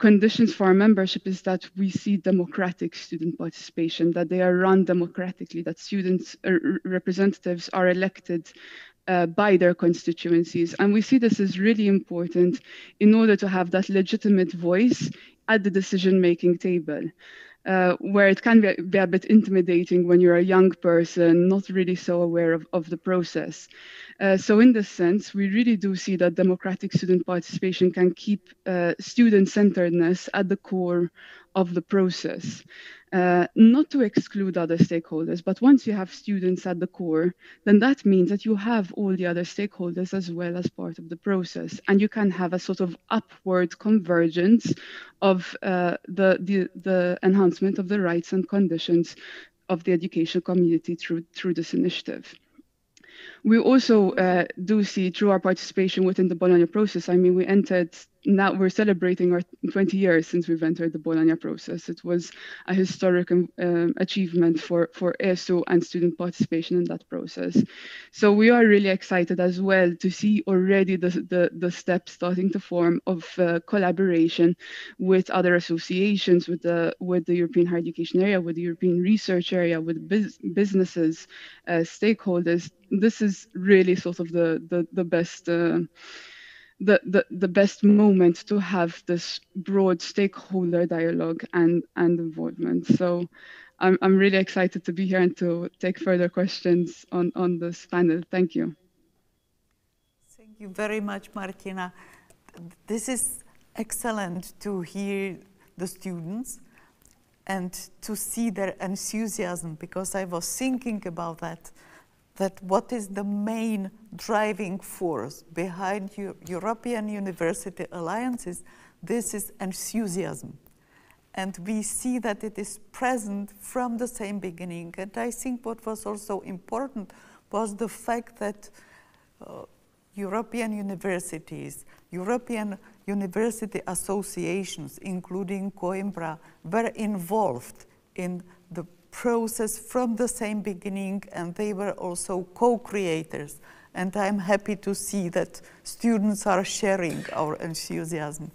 conditions for our membership is that we see democratic student participation, that they are run democratically, that students representatives are elected by their constituencies. And we see this as really important in order to have that legitimate voice at the decision-making table. Where it can be a bit intimidating when you're a young person, not really so aware of the process. So in this sense, we really do see that democratic student participation can keep student-centeredness at the core of the process. Not to exclude other stakeholders, but once you have students at the core, then that means that you have all the other stakeholders as well as part of the process, and you can have a sort of upward convergence of the enhancement of the rights and conditions of the educational community through this initiative. We also do see through our participation within the Bologna process, I mean, we entered, now we're celebrating our 20 years since we've entered the Bologna process. It was a historic achievement for ESO and student participation in that process. So we are really excited as well to see already the steps starting to form of collaboration with other associations, with the European Higher Education area, with the European Research area, with businesses, stakeholders. This is really sort of the best moment to have this broad stakeholder dialogue and involvement. So I'm really excited to be here and to take further questions on this panel. Thank you. Thank you very much, Martina. This is excellent to hear the students and to see their enthusiasm, because I was thinking about that what is the main driving force behind European University Alliances? This is enthusiasm. And we see that it is present from the same beginning. And I think what was also important was the fact that European universities, European university associations, including Coimbra, were involved in the process from the same beginning, and they were also co-creators. And I'm happy to see that students are sharing our enthusiasm.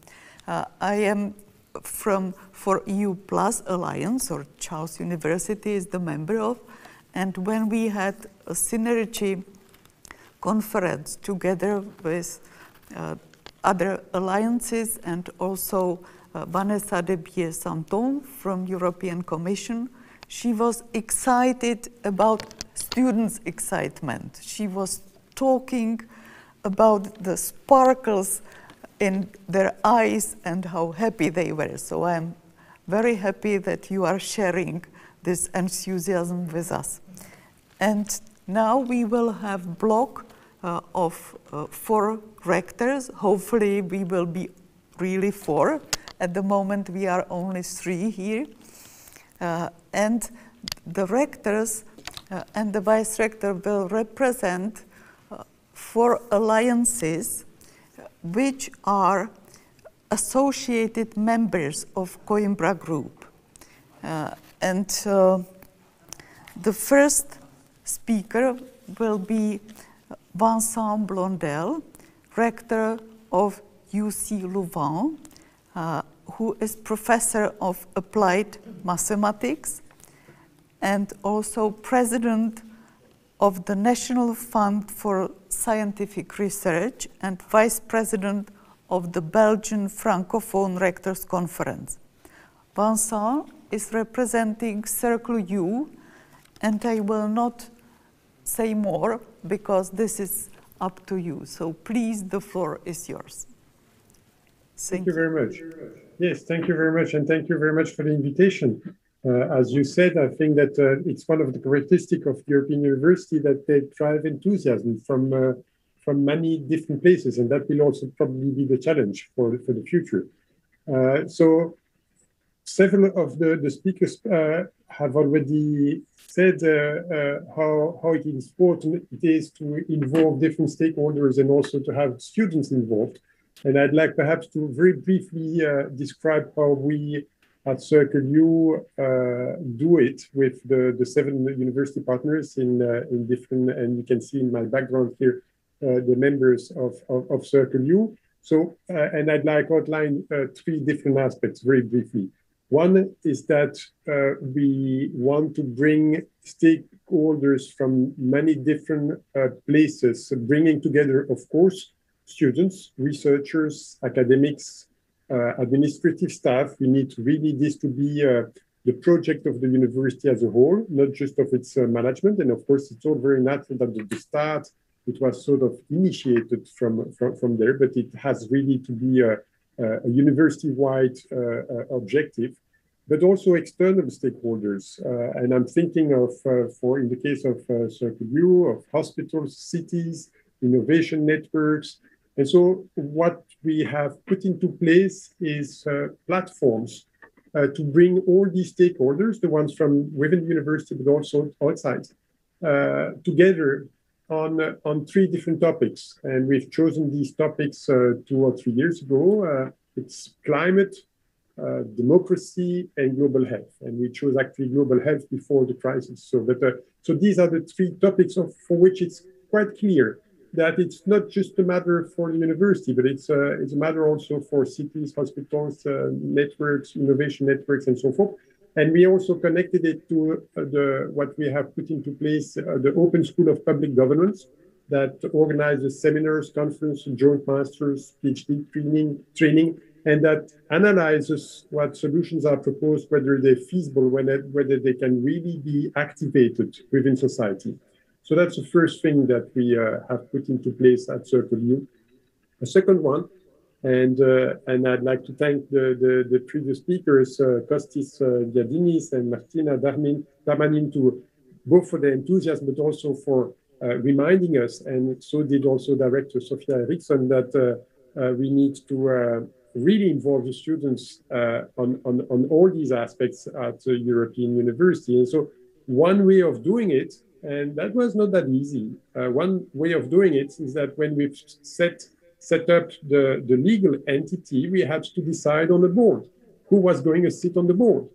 I am for EU Plus Alliance, or Charles University is the member of, and when we had a synergy conference together with other alliances and also Vanessa de Bier-Santon from European Commission, she was excited about students' excitement. She was talking about the sparkles in their eyes and how happy they were. So I'm very happy that you are sharing this enthusiasm with us. And now we will have block of 4 rectors. Hopefully we will be really 4. At the moment we are only 3 here. And the rectors and the vice rector will represent 4 alliances which are associated members of Coimbra Group. And the first speaker will be Vincent Blondel, rector of UC Louvain, who is professor of applied mathematics and also president of the National Fund for Scientific Research and vice president of the Belgian Francophone Rectors Conference. Vincent is representing Circle U, and I will not say more because this is up to you. So please, the floor is yours. Thank you very much. Yes, thank you very much, and thank you very much for the invitation. As you said, I think that it's one of the characteristics of European University that they drive enthusiasm from many different places, and that will also probably be the challenge for the future. So several of the speakers have already said how it is important it is to involve different stakeholders and also to have students involved. And I'd like perhaps to very briefly describe how we at Circle U do it with the 7 university partners in different, and you can see in my background here, the members of Circle U. So, and I'd like to outline 3 different aspects very briefly. One is that we want to bring stakeholders from many different places, bringing together, of course, students, researchers, academics, administrative staff. We need really this to be the project of the university as a whole, not just of its management. And of course, it's all very natural that at the start, it was sort of initiated from there, but it has really to be a university-wide objective, but also external stakeholders. And I'm thinking of, in the case of Circle U, of hospitals, cities, innovation networks. And so what we have put into place is platforms to bring all these stakeholders, the ones from within the university, but also outside, together on 3 different topics. And we've chosen these topics 2 or 3 years ago. It's climate, democracy, and global health. And we chose actually global health before the crisis. So, so these are the 3 topics for which it's quite clear that it's not just a matter for the university, but it's a matter also for cities, hospitals, networks, innovation networks, and so forth. And we also connected it to what we have put into place, the Open School of Public Governance, that organizes seminars, conferences, joint masters, PhD training, and that analyzes what solutions are proposed, whether they're feasible, whether they can really be activated within society. So that's the first thing that we have put into place at Circle U. The second one, and I'd like to thank the previous speakers, Kostis Diadinis and Martina Darmanin, both for their enthusiasm, but also for reminding us, and so did also Director Sofia Eriksson, that we need to really involve the students on all these aspects at the European University. And so one way of doing it, and that was not that easy, one way of doing it is that when we've set up the legal entity, we had to decide on the board who was going to sit on the board.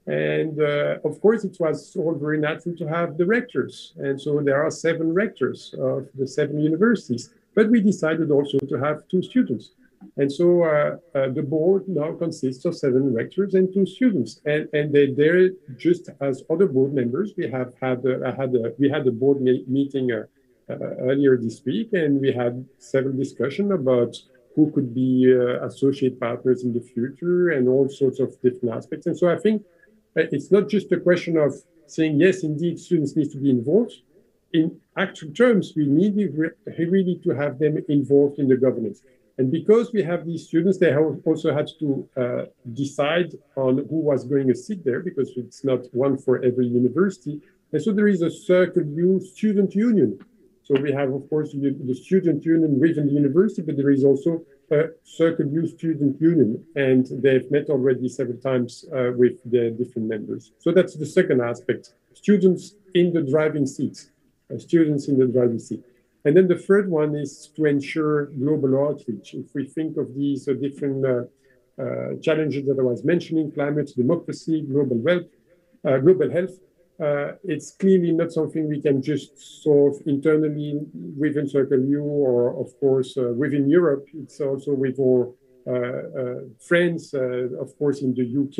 And of course, it was all very natural to have the rectors. And so there are 7 rectors of the 7 universities, but we decided also to have 2 students. And so the board now consists of 7 rectors and 2 students, and they're there just as other board members. We have had a board meeting earlier this week, and we had several discussions about who could be associate partners in the future and all sorts of different aspects. And so I think it's not just a question of saying, yes, indeed, students need to be involved. In actual terms, we need really to have them involved in the governance. And because we have these students, they also had to decide on who was going to sit there, because it's not one for every university. And so there is a Circle U student union. So we have, of course, the student union within the university, but there is also a Circle U student union. And they've met already several times with their different members. So that's the second aspect, students in the driving seat, students in the driving seat. And then the third one is to ensure global outreach. If we think of these different challenges that I was mentioning, climate, democracy, global health, it's clearly not something we can just solve internally within Circle U or, of course, within Europe. It's also with our friends, of course, in the UK,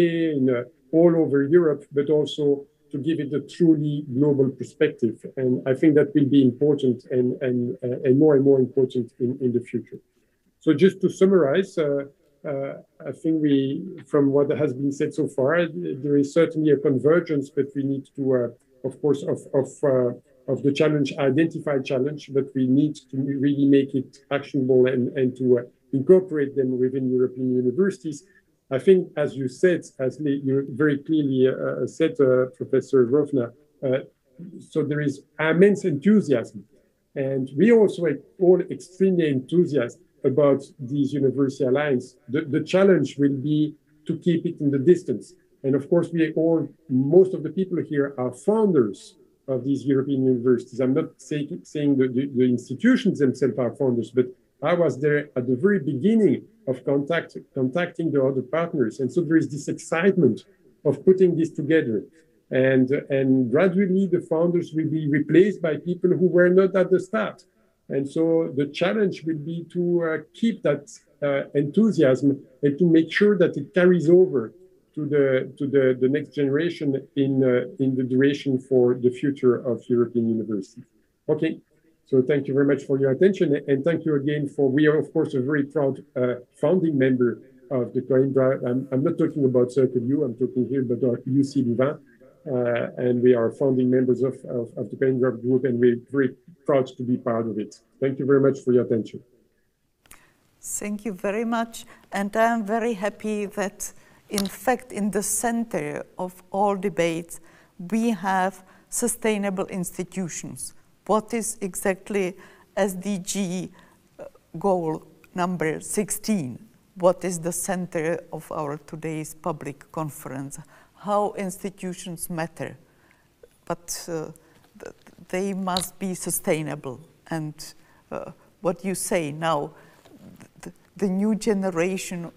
all over Europe, but also to give it a truly global perspective. And I think that will be important and more important in the future. So just to summarize, I think from what has been said so far, there is certainly a convergence, but we need to, of course, of the challenge, identified challenge, but we need to really make it actionable and to incorporate them within European universities. I think, as you said, as you very clearly said, Professor Rovna, so there is immense enthusiasm. And we also are all extremely enthusiastic about these university alliances. The challenge will be to keep it in the distance. And of course, most of the people here are founders of these European universities. I'm not saying the institutions themselves are founders, but I was there at the very beginning of contacting the other partners. And so there is this excitement of putting this together. And gradually the founders will be replaced by people who were not at the start. And so the challenge will be to keep that enthusiasm and to make sure that it carries over to the next generation in the duration for the future of European universities. Okay, so thank you very much for your attention, and thank you again we are of course a very proud founding member of the Coimbra. I'm not talking about Circle U, I'm talking here about UC Louvain, and we are founding members of the Coimbra Group, and we're very proud to be part of it. Thank you very much for your attention. Thank you very much, and I'm very happy that in fact, in the center of all debates, we have sustainable institutions. What is exactly SDG goal number 16? What is the center of our today's public conference? How institutions matter, but they must be sustainable. And what you say now, the new generation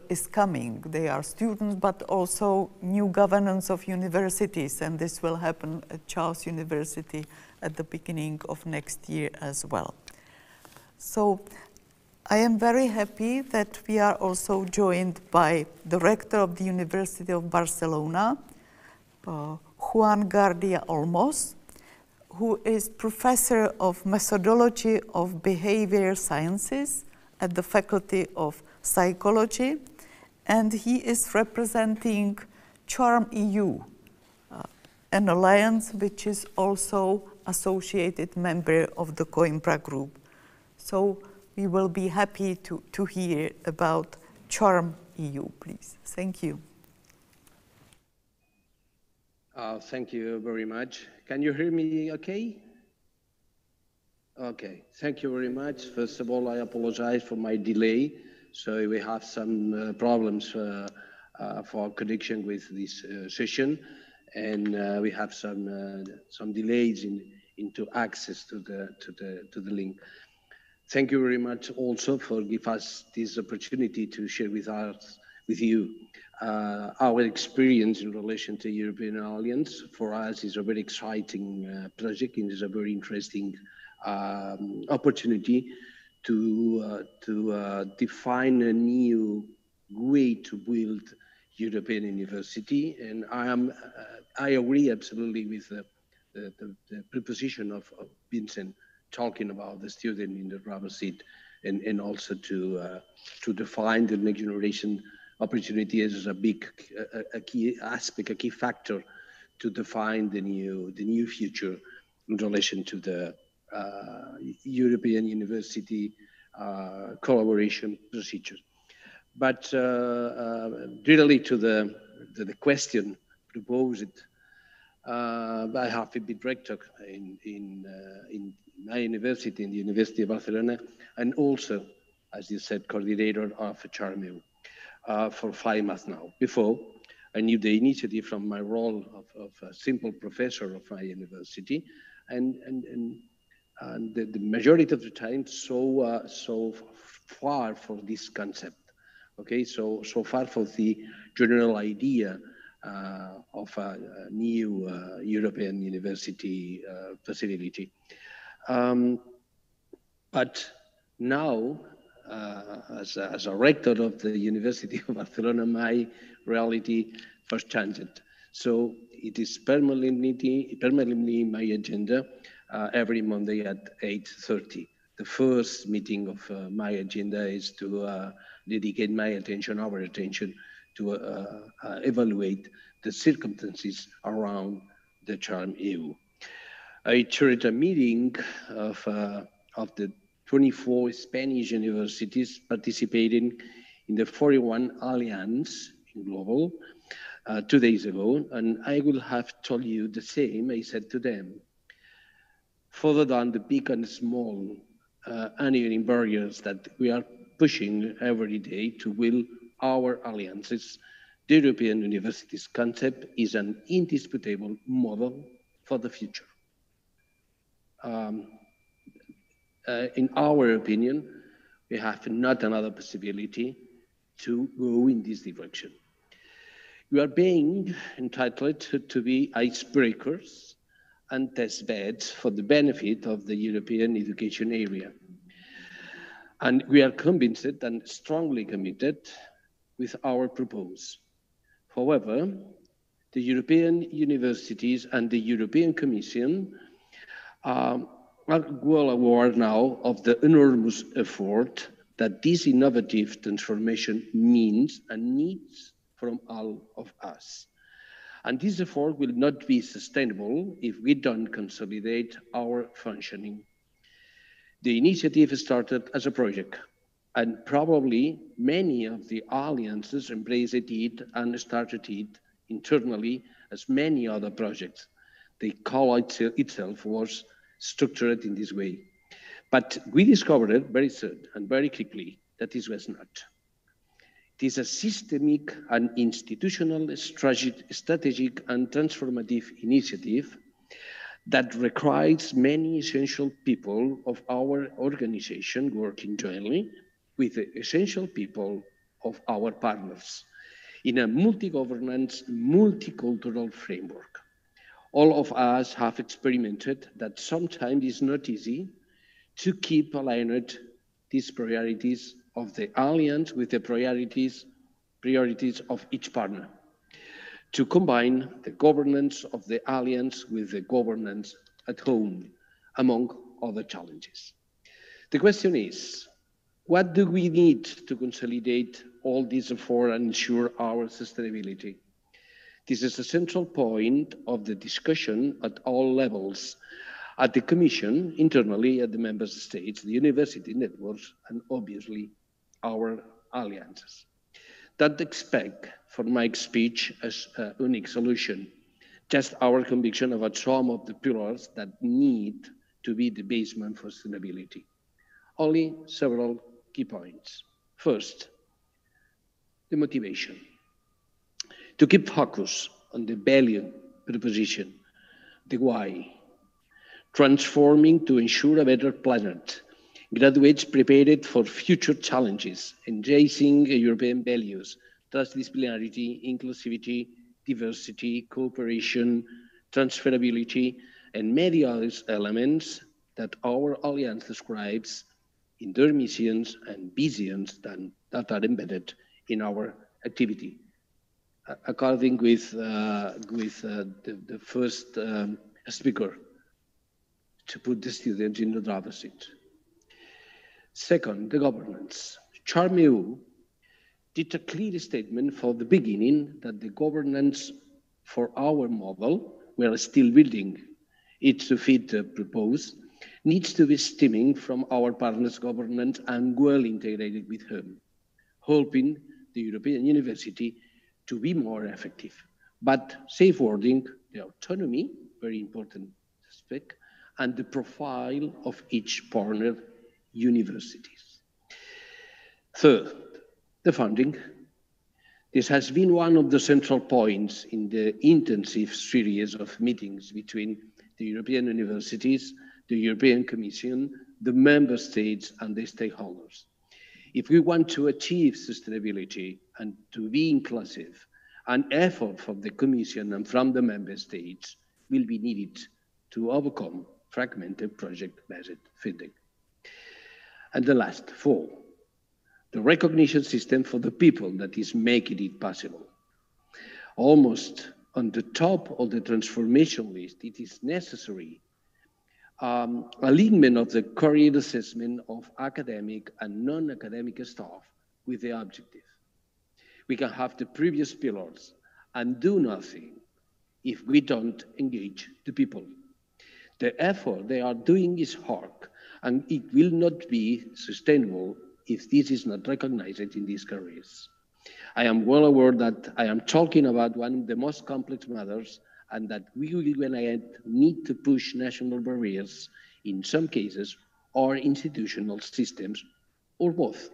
is coming. They are students, but also new governance of universities, and this will happen at Charles University at the beginning of next year as well. So I am very happy that we are also joined by the rector of the University of Barcelona, Juan Gardia Olmos, who is professor of methodology of behavior sciences at the Faculty of Psychology, and he is representing Charm EU, an alliance which is also associated member of the Coimbra Group. So we will be happy to hear about Charm EU, please. Thank you. Thank you very much. Can you hear me okay? Okay, thank you very much. First of all, I apologize for my delay. So we have some problems for connection with this session, and we have some delays into access to the link. Thank you very much also for giving us this opportunity to share with you our experience in relation to European Alliance. For us, it's a very exciting project, and it's a very interesting opportunity to define a new way to build European university. And I agree absolutely with the proposition of Vincent talking about the student in the driver's seat, and also to define the next generation opportunity as a key aspect, a key factor to define the new future in relation to the European University collaboration procedure. But really to the question proposed, I have been rector in my university, in the University of Barcelona, and also, as you said, coordinator of Charm for 5 months now. Before, I knew the initiative from my role of a simple professor of my university, and the majority of the time so far for this concept. Okay, so far for the general idea of a new European university facility. But now, as a rector of the University of Barcelona, my reality first changed. So it is permanently my agenda every Monday at 8:30. The first meeting of my agenda is to dedicate our attention to evaluate the circumstances around the Charm EU. I chaired a meeting of the 24 Spanish universities participating in the 41 Alliance in Global 2 days ago, and I will have told you the same. I said to them, further down the big and small uneven barriers that we are pushing every day to build our alliances The European universities concept is an indisputable model for the future. In our opinion, we have not another possibility to go in this direction. We are being entitled to be icebreakers and test beds for the benefit of the European education area. And we are convinced and strongly committed with our proposal. However, the European universities and the European Commission are well aware now of the enormous effort that this innovative transformation means and needs from all of us. And this effort will not be sustainable if we don't consolidate our functioning. The initiative started as a project, and probably many of the alliances embraced it and started it internally as many other projects. The call itself was structured in this way. But we discovered very soon and very quickly that this was not. It is a systemic and institutional strategic and transformative initiative that requires many essential people of our organization working jointly with the essential people of our partners in a multi-governance, multicultural framework. All of us have experimented that sometimes it's not easy to keep aligned these priorities of the alliance with the priorities of each partner, to combine the governance of the alliance with the governance at home, among other challenges. The question is, what do we need to consolidate all this effort and ensure our sustainability? This is a central point of the discussion at all levels, at the Commission, internally at the Member States, the university networks, and obviously our alliances. Don't expect from my speech as a unique solution, just our conviction about some of the pillars that need to be the basement for sustainability. Only several key points. First, the motivation. To keep focus on the value proposition, the why. Transforming to ensure a better planet. Graduates prepared for future challenges, embracing European values, transdisciplinarity, inclusivity, diversity, cooperation, transferability, and many other elements that our alliance describes in their missions and visions that are embedded in our activity. According with the first speaker, to put the students in the driver's seat. Second, the governance. Charmeu did a clear statement for the beginning that the governance for our model, we are still building it to fit the proposed, needs to be stemming from our partners' governance and well integrated with them, helping the European University to be more effective, but safeguarding the autonomy, very important aspect, and the profile of each partner universities. Third, the funding. This has been one of the central points in the intensive series of meetings between the European universities, the European Commission, the member states, and the stakeholders. If we want to achieve sustainability and to be inclusive, an effort from the Commission and from the member states will be needed to overcome fragmented project-based funding. And the last, four, the recognition system for the people that is making it possible. Almost on the top of the transformation list, it is necessary alignment of the career assessment of academic and non-academic staff with the objective. We can have the previous pillars and do nothing if we don't engage the people. The effort they are doing is hard, and it will not be sustainable if this is not recognized in these careers. I am well aware that I am talking about one of the most complex matters, and that we will need to push national barriers in some cases, or institutional systems, or both.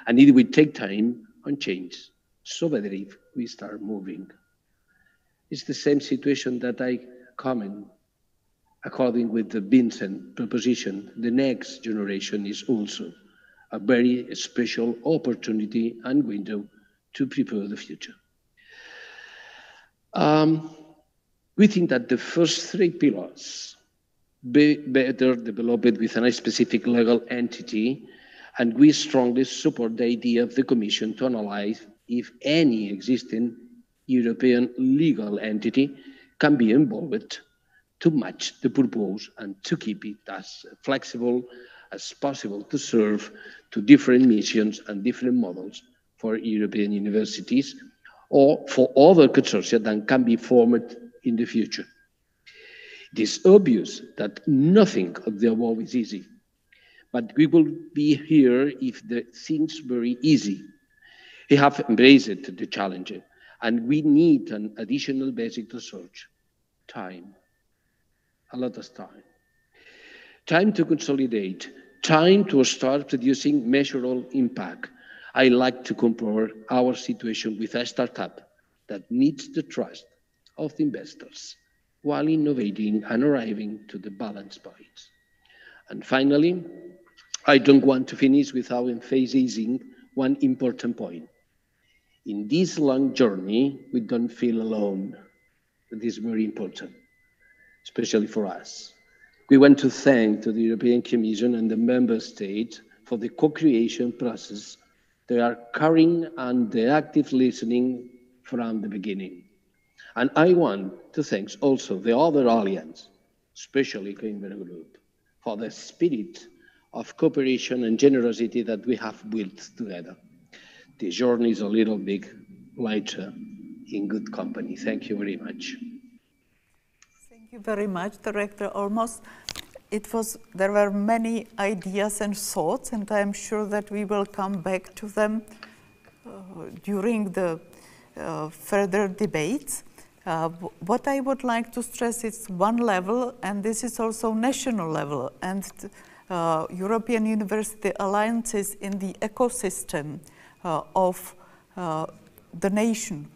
And it will take time and change, so that we start moving. It's the same situation that I comment according with the Vincent proposition. The next generation is also a very special opportunity and window to prepare the future. We think that the first three pillars be better developed with a specific legal entity, and we strongly support the idea of the Commission to analyze if any existing European legal entity can be involved to match the purpose and to keep it as flexible as possible to serve to different missions and different models for European universities or for other consortia that can be formed in the future. It is obvious that nothing of the above is easy, but we will be here if the things very easy. We have embraced the challenge, and we need an additional basic research. Time, a lot of time. Time to consolidate, time to start producing measurable impact. I like to compare our situation with a startup that needs the trust of the investors while innovating and arriving to the balance point. And finally, I don't want to finish without emphasizing one important point. In this long journey, we don't feel alone. That is very important, especially for us. We want to thank the European Commission and the Member States for the co-creation process they are carrying and the active listening from the beginning. And I want to thank also the other alliance, especially Coimbra Group, for the spirit of cooperation and generosity that we have built together. The journey is a little bit lighter in good company. Thank you very much. Thank you very much, Director Olmos. There were many ideas and thoughts, and I'm sure that we will come back to them during the further debates. What I would like to stress is one level, and this is also national level, and European University Alliances in the ecosystem of the nation.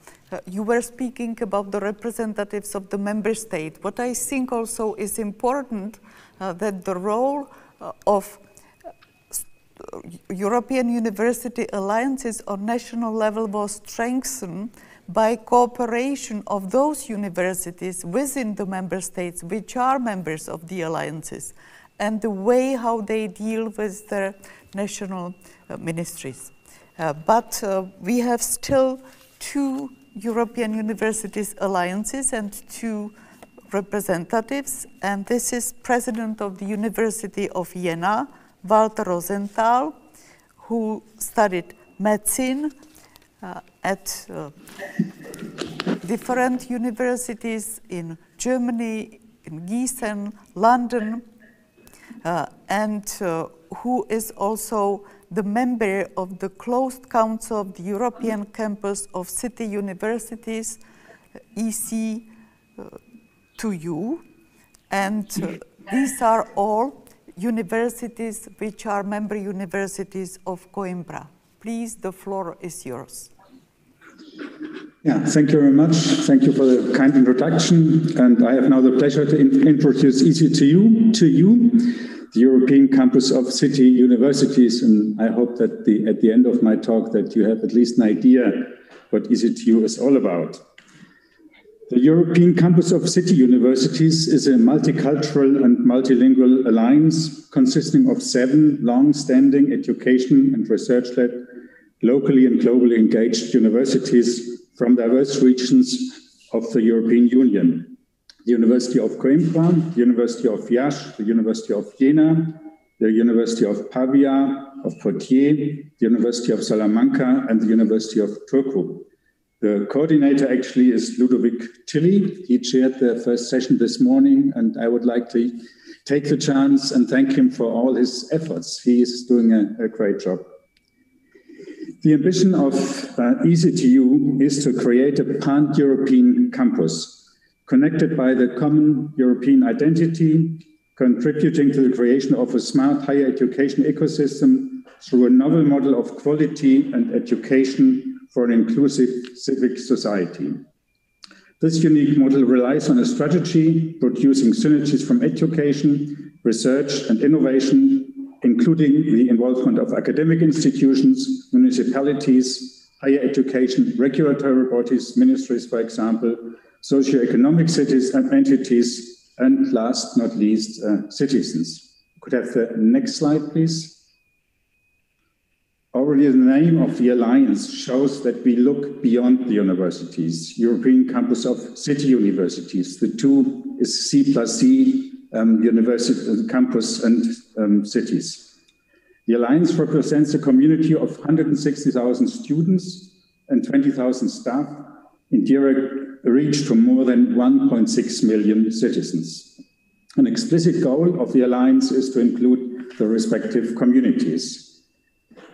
You were speaking about the representatives of the member state. What I think also is important that the role of European University Alliances on national level was strengthened by cooperation of those universities within the member states which are members of the alliances and the way how they deal with their national ministries. But we have still two European Universities Alliances and two representatives, and this is President of the University of Jena, Walter Rosenthal, who studied medicine at different universities in Germany, in Gießen, London, and who is also the member of the closed council of the European campus of city universities, EC2U, and these are all universities which are member universities of Coimbra. Please, the floor is yours. Yeah, thank you very much. Thank you for the kind introduction. And I have now the pleasure to introduce EC2U to you, the European Campus of City Universities. And I hope that at the end of my talk that you have at least an idea what EC2U is all about. The European Campus of City Universities is a multicultural and multilingual alliance consisting of 7 long-standing education and research-led, locally and globally engaged universities from diverse regions of the European Union. The University of Coimbra, the University of Iași, the University of Jena, the University of Pavia, of Poitiers, the University of Salamanca, and the University of Turku. The coordinator actually is Ludovic Tilly. He chaired the first session this morning, and I would like to take the chance and thank him for all his efforts. He is doing a great job. The ambition of EC2U is to create a pan-European campus, connected by the common European identity, contributing to the creation of a smart higher education ecosystem through a novel model of quality and education for an inclusive civic society. This unique model relies on a strategy producing synergies from education, research and innovation, including the involvement of academic institutions, municipalities, higher education, regulatory bodies, ministries, for example, socio-economic cities and entities, and last not least, citizens. Could I have the next slide, please? Already the name of the alliance shows that we look beyond the universities, European Campus of City Universities. The two is C+C university, campus and cities. The alliance represents a community of 160,000 students and 20,000 staff in direct reach to more than 1.6 million citizens. An explicit goal of the alliance is to include the respective communities.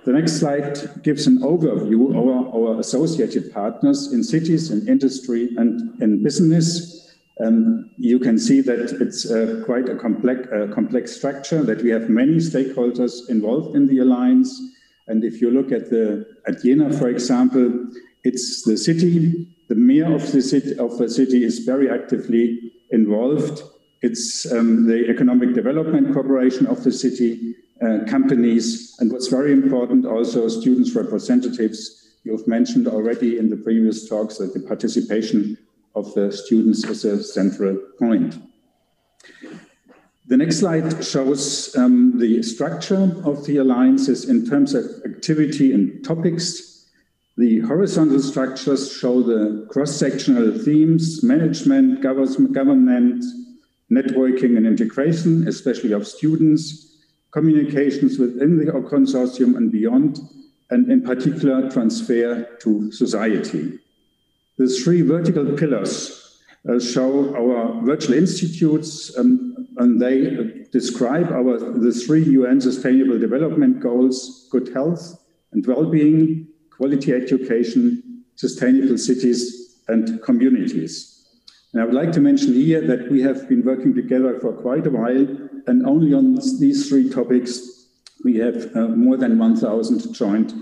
The next slide gives an overview of our associated partners in cities, in industry, and in business. You can see that it's quite a complex structure, that we have many stakeholders involved in the alliance. And if you look at Jena, for example, it's the city. The mayor of the city is very actively involved. It's the Economic Development Corporation of the city, companies, and what's very important also, students' representatives. You've mentioned already in the previous talks that the participation of the students is a central point. The next slide shows the structure of the alliances in terms of activity and topics. The horizontal structures show the cross-sectional themes: management, government, networking and integration, especially of students, communications within the consortium and beyond, and in particular, transfer to society. The three vertical pillars show our virtual institutes, and they describe the three UN Sustainable Development Goals: good health and well-being, quality education, sustainable cities, and communities. And I would like to mention here that we have been working together for quite a while, and only on these three topics, we have more than 1,000 joint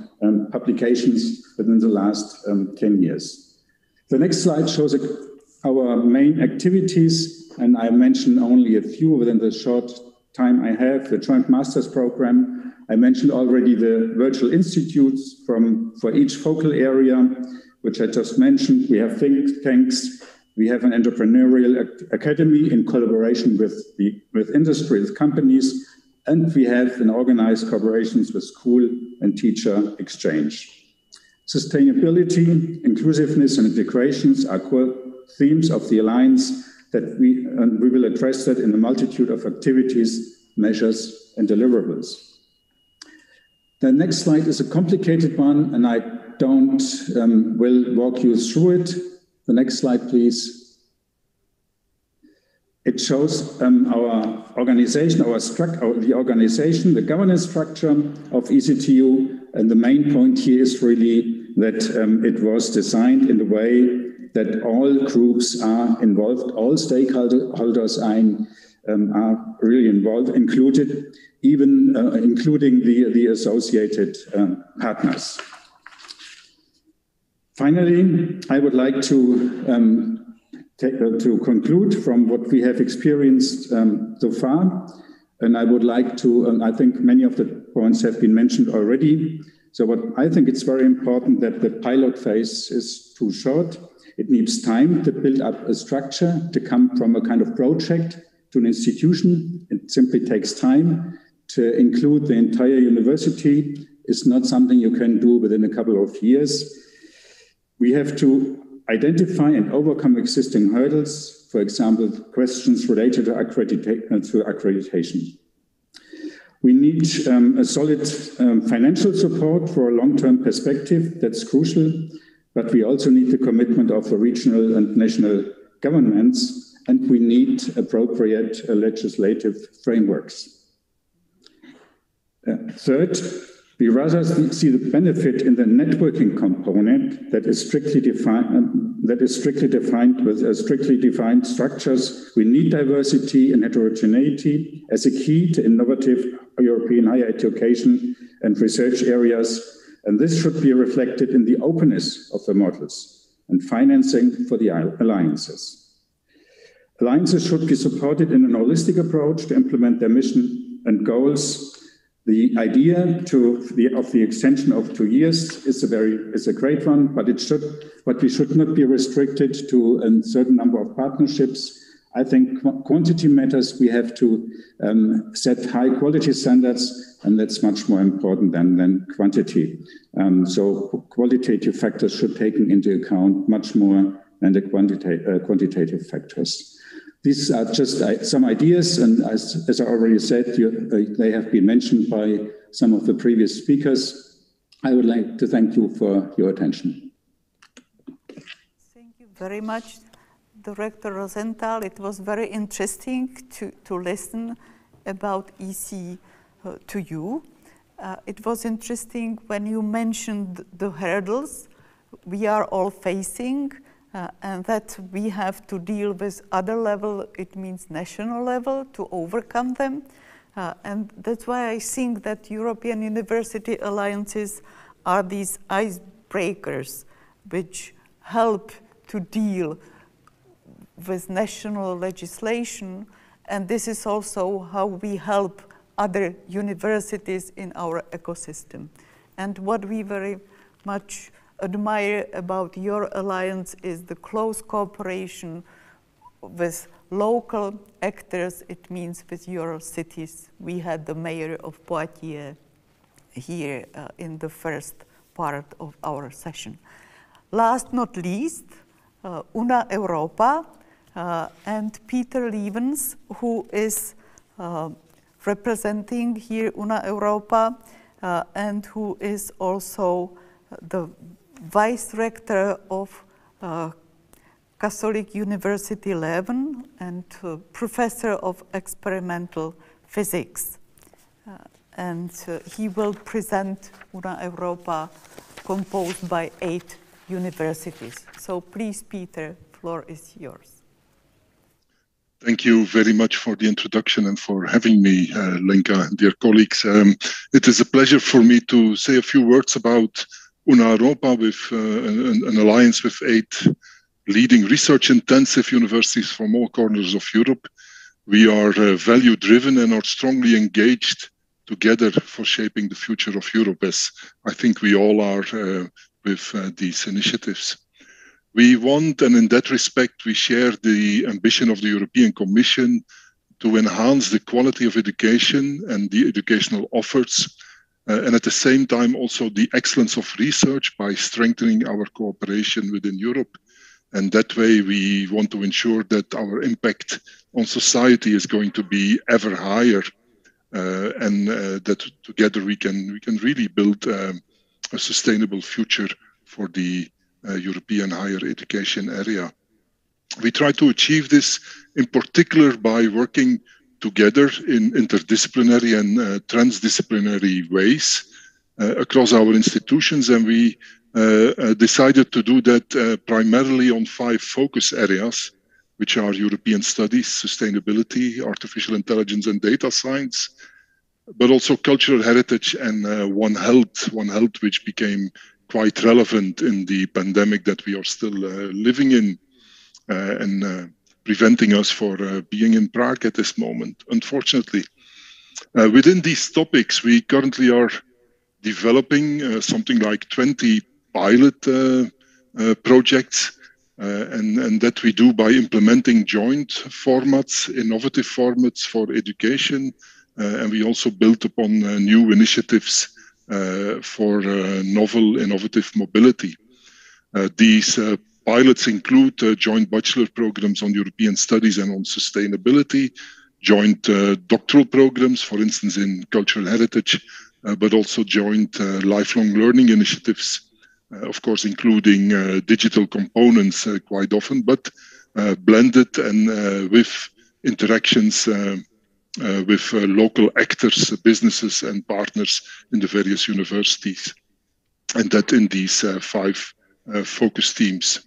publications within the last 10 years. The next slide shows our main activities, and I mention only a few within the short time I have. The joint master's program, I mentioned already the virtual institutes for each focal area, which I just mentioned. We have think tanks. We have an entrepreneurial academy in collaboration with industry, with companies, and we have an organized collaborations with school and teacher exchange. Sustainability, inclusiveness, and integrations are core themes of the Alliance that we will address that in a multitude of activities, measures, and deliverables. The next slide is a complicated one, and I will walk you through it. The next slide, please. It shows our organization, the organization, the governance structure of ECTU, and the main point here is really that it was designed in a way that all groups are involved, all stakeholders are really involved, included, even including the associated partners. Finally, I would like to conclude from what we have experienced so far, and I would like to, I think many of the points have been mentioned already. So what I think it's very important that the pilot phase is too short. It needs time to build up a structure, to come from a kind of project to an institution. It simply takes time. To include the entire university is not something you can do within a couple of years. We have to identify and overcome existing hurdles, for example, questions related to accreditation. We need a solid financial support for a long-term perspective. That's crucial, but we also need the commitment of the regional and national governments, and we need appropriate legislative frameworks. Third, we rather see the benefit in the networking component that is strictly defined with strictly defined structures. We need diversity and heterogeneity as a key to innovative European higher education and research areas. And this should be reflected in the openness of the models and financing for the alliances. Alliances should be supported in an holistic approach to implement their mission and goals. The idea of the extension of 2 years is a great one, but we should not be restricted to a certain number of partnerships. I think quantity matters. We have to set high quality standards, and that's much more important than quantity. So qualitative factors should be taken into account much more than the quantitative factors. These are just some ideas, and as I already said, they have been mentioned by some of the previous speakers. I would like to thank you for your attention. Thank you very much, Director Rosenthal. It was very interesting to listen about EC to you. It was interesting when you mentioned the hurdles we are all facing, and that we have to deal with other level, it means national level, to overcome them. And that's why I think that European University Alliances are these icebreakers which help to deal with national legislation. And this is also how we help other universities in our ecosystem. And what we very much admire about your alliance is the close cooperation with local actors. It means with your cities. We had the mayor of Poitiers here in the first part of our session. Last not least, Una Europa and Peter Levens, who is representing here Una Europa and who is also the Vice Rector of Catholic University Leuven and Professor of Experimental Physics. And he will present Una Europa composed by 8 universities. So please, Peter, floor is yours. Thank you very much for the introduction and for having me, Lenka, dear colleagues. It is a pleasure for me to say a few words about Una Europa, with an alliance with 8 leading research-intensive universities from all corners of Europe. We are value-driven and are strongly engaged together for shaping the future of Europe, as I think we all are with these initiatives. We want, and in that respect, we share the ambition of the European Commission to enhance the quality of education and the educational offers, and at the same time also the excellence of research by strengthening our cooperation within Europe. And that way we want to ensure that our impact on society is going to be ever higher, and that together we can really build a sustainable future for the European higher education area. We try to achieve this in particular by working together in interdisciplinary and transdisciplinary ways across our institutions, and we decided to do that primarily on 5 focus areas, which are European studies, sustainability, artificial intelligence and data science, but also cultural heritage and One Health, which became quite relevant in the pandemic that we are still living in, and preventing us for being in Prague at this moment, unfortunately. Within these topics, we currently are developing something like 20 pilot projects, and that we do by implementing joint formats, innovative formats for education, and we also built upon new initiatives for novel, innovative mobility. These pilots include joint bachelor programs on European studies and on sustainability, joint doctoral programs, for instance, in cultural heritage, but also joint lifelong learning initiatives, of course, including digital components quite often, but blended and with interactions with local actors, businesses and partners in the various universities, and that in these 5 focus teams.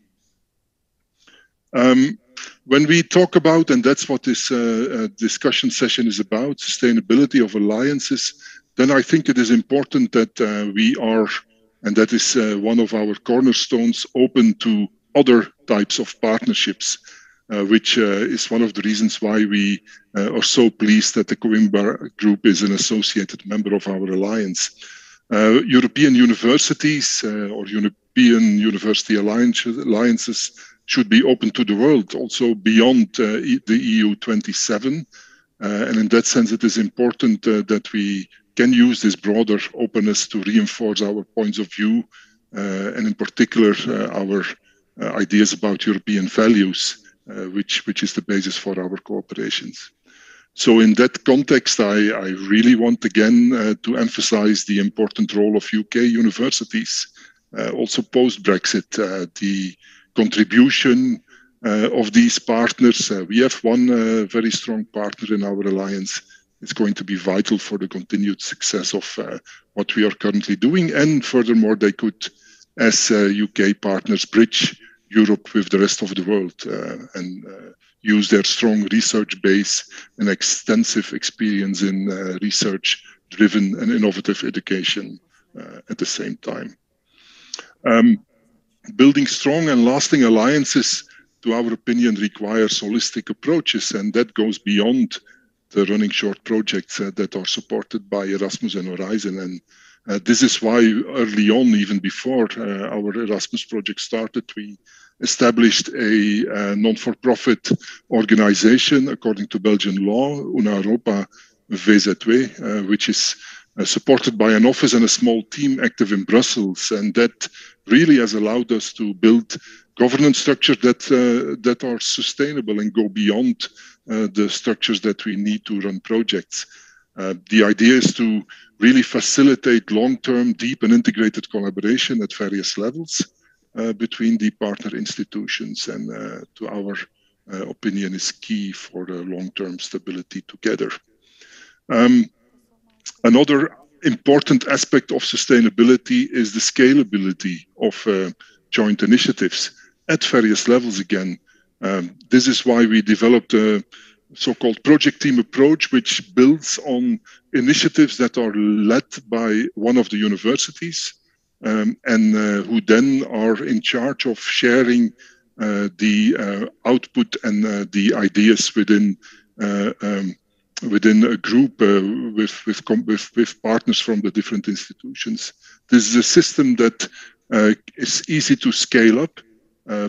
When we talk about, and that's what this discussion session is about, sustainability of alliances, then I think it is important that we are And that is one of our cornerstones, open to other types of partnerships, which is one of the reasons why we are so pleased that the Coimbra Group is an associated member of our alliance. European universities or European university alliances should be open to the world, also beyond the EU 27. And in that sense, it is important that we can use this broader openness to reinforce our points of view, and in particular, our ideas about European values, which is the basis for our cooperations. So in that context, I really want again to emphasize the important role of UK universities, also post-Brexit, the contribution of these partners. We have one very strong partner in our alliance. It's going to be vital for the continued success of what we are currently doing. And furthermore, they could, as UK partners, bridge Europe with the rest of the world and use their strong research base and extensive experience in research-driven and innovative education at the same time. Building strong and lasting alliances, to our opinion, requires holistic approaches, and that goes beyond the running short projects that are supported by Erasmus and Horizon. And this is why early on, even before our Erasmus project started, we established a non-for-profit organization according to Belgian law, Una Europa VZW, which is supported by an office and a small team active in Brussels. And that really has allowed us to build governance structures that are sustainable and go beyond the structures that we need to run projects. The idea is to really facilitate long-term, deep and integrated collaboration at various levels between the partner institutions, and to our opinion is key for the long-term stability together. Another important aspect of sustainability is the scalability of joint initiatives at various levels again. This is why we developed a so-called project team approach, which builds on initiatives that are led by one of the universities and who then are in charge of sharing the output and the ideas within a group with partners from the different institutions. This is a system that is easy to scale up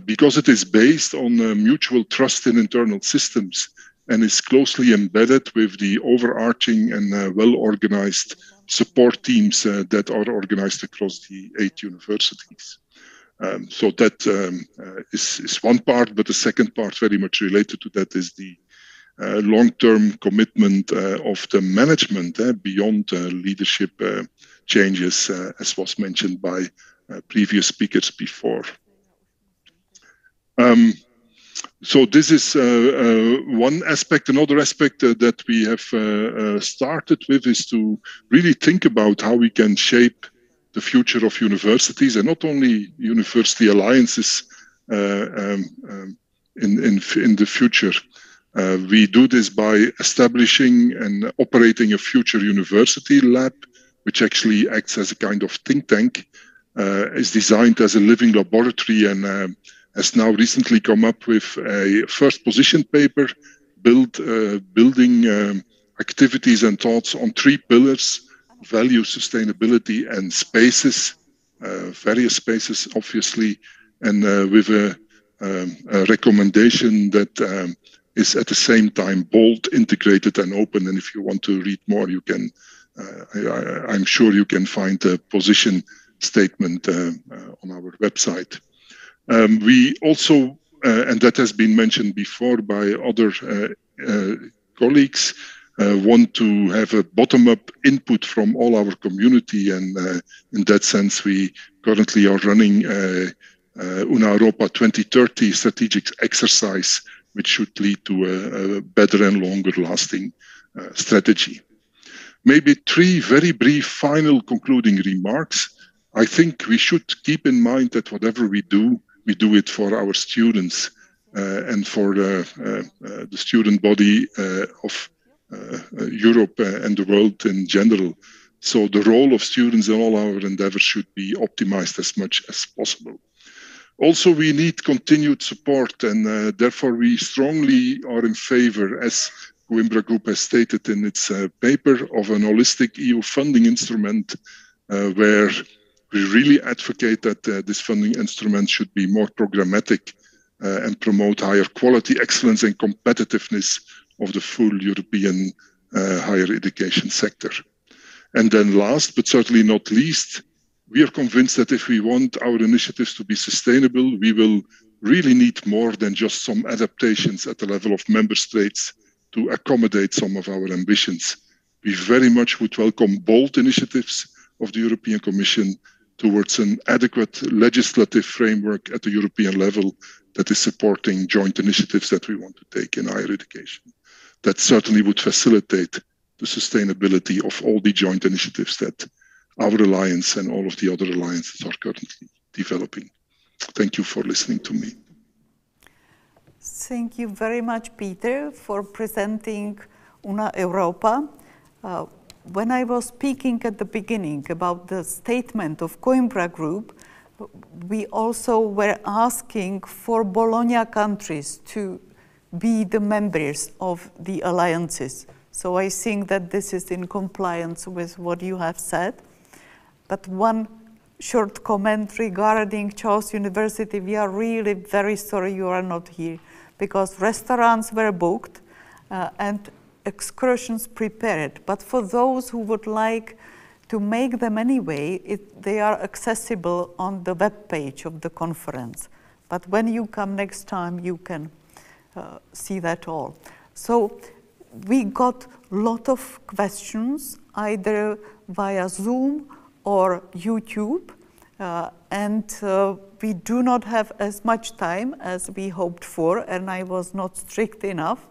because it is based on mutual trust in internal systems and is closely embedded with the overarching and well-organized support teams that are organized across the 8 universities. So that is one part, but the second part very much related to that is the long-term commitment of the management beyond leadership changes, as was mentioned by previous speakers before. So this is one aspect. Another aspect that we have started with is to really think about how we can shape the future of universities, and not only university alliances in the future. We do this by establishing and operating a future university lab, which actually acts as a kind of think tank, is designed as a living laboratory, and has now recently come up with a first position paper, building activities and thoughts on 3 pillars: value, sustainability, and spaces, various spaces, obviously, and with a recommendation that is at the same time bold, integrated, and open. And if you want to read more, you can, I'm sure you can find a position statement on our website. We also, and that has been mentioned before by other colleagues, want to have a bottom-up input from all our community, and in that sense we currently are running Una Europa 2030 strategic exercise, which should lead to a better and longer-lasting strategy. Maybe 3 very brief final concluding remarks. I think we should keep in mind that whatever we do it for our students and for the student body of Europe and the world in general. So the role of students in all our endeavors should be optimized as much as possible. Also, we need continued support, and therefore we strongly are in favor, as Coimbra Group has stated in its paper, of an holistic EU funding instrument where we really advocate that this funding instrument should be more programmatic and promote higher quality, excellence and competitiveness of the full European higher education sector. And then last, but certainly not least, we are convinced that if we want our initiatives to be sustainable, we will really need more than just some adaptations at the level of member states to accommodate some of our ambitions. We very much would welcome bold initiatives of the European Commission towards an adequate legislative framework at the European level that is supporting joint initiatives that we want to take in higher education. That certainly would facilitate the sustainability of all the joint initiatives that our alliance and all of the other alliances are currently developing. Thank you for listening to me. Thank you very much, Peter, for presenting Una Europa. When I was speaking at the beginning about the statement of Coimbra Group, we also were asking for Bologna countries to be the members of the alliances. So I think that this is in compliance with what you have said. But one short comment regarding Charles University, we are really very sorry you are not here, because restaurants were booked and excursions prepared. But for those who would like to make them anyway, they are accessible on the web page of the conference. But when you come next time, you can see that all. So we got a lot of questions, either via Zoom or YouTube, and we do not have as much time as we hoped for, and I was not strict enough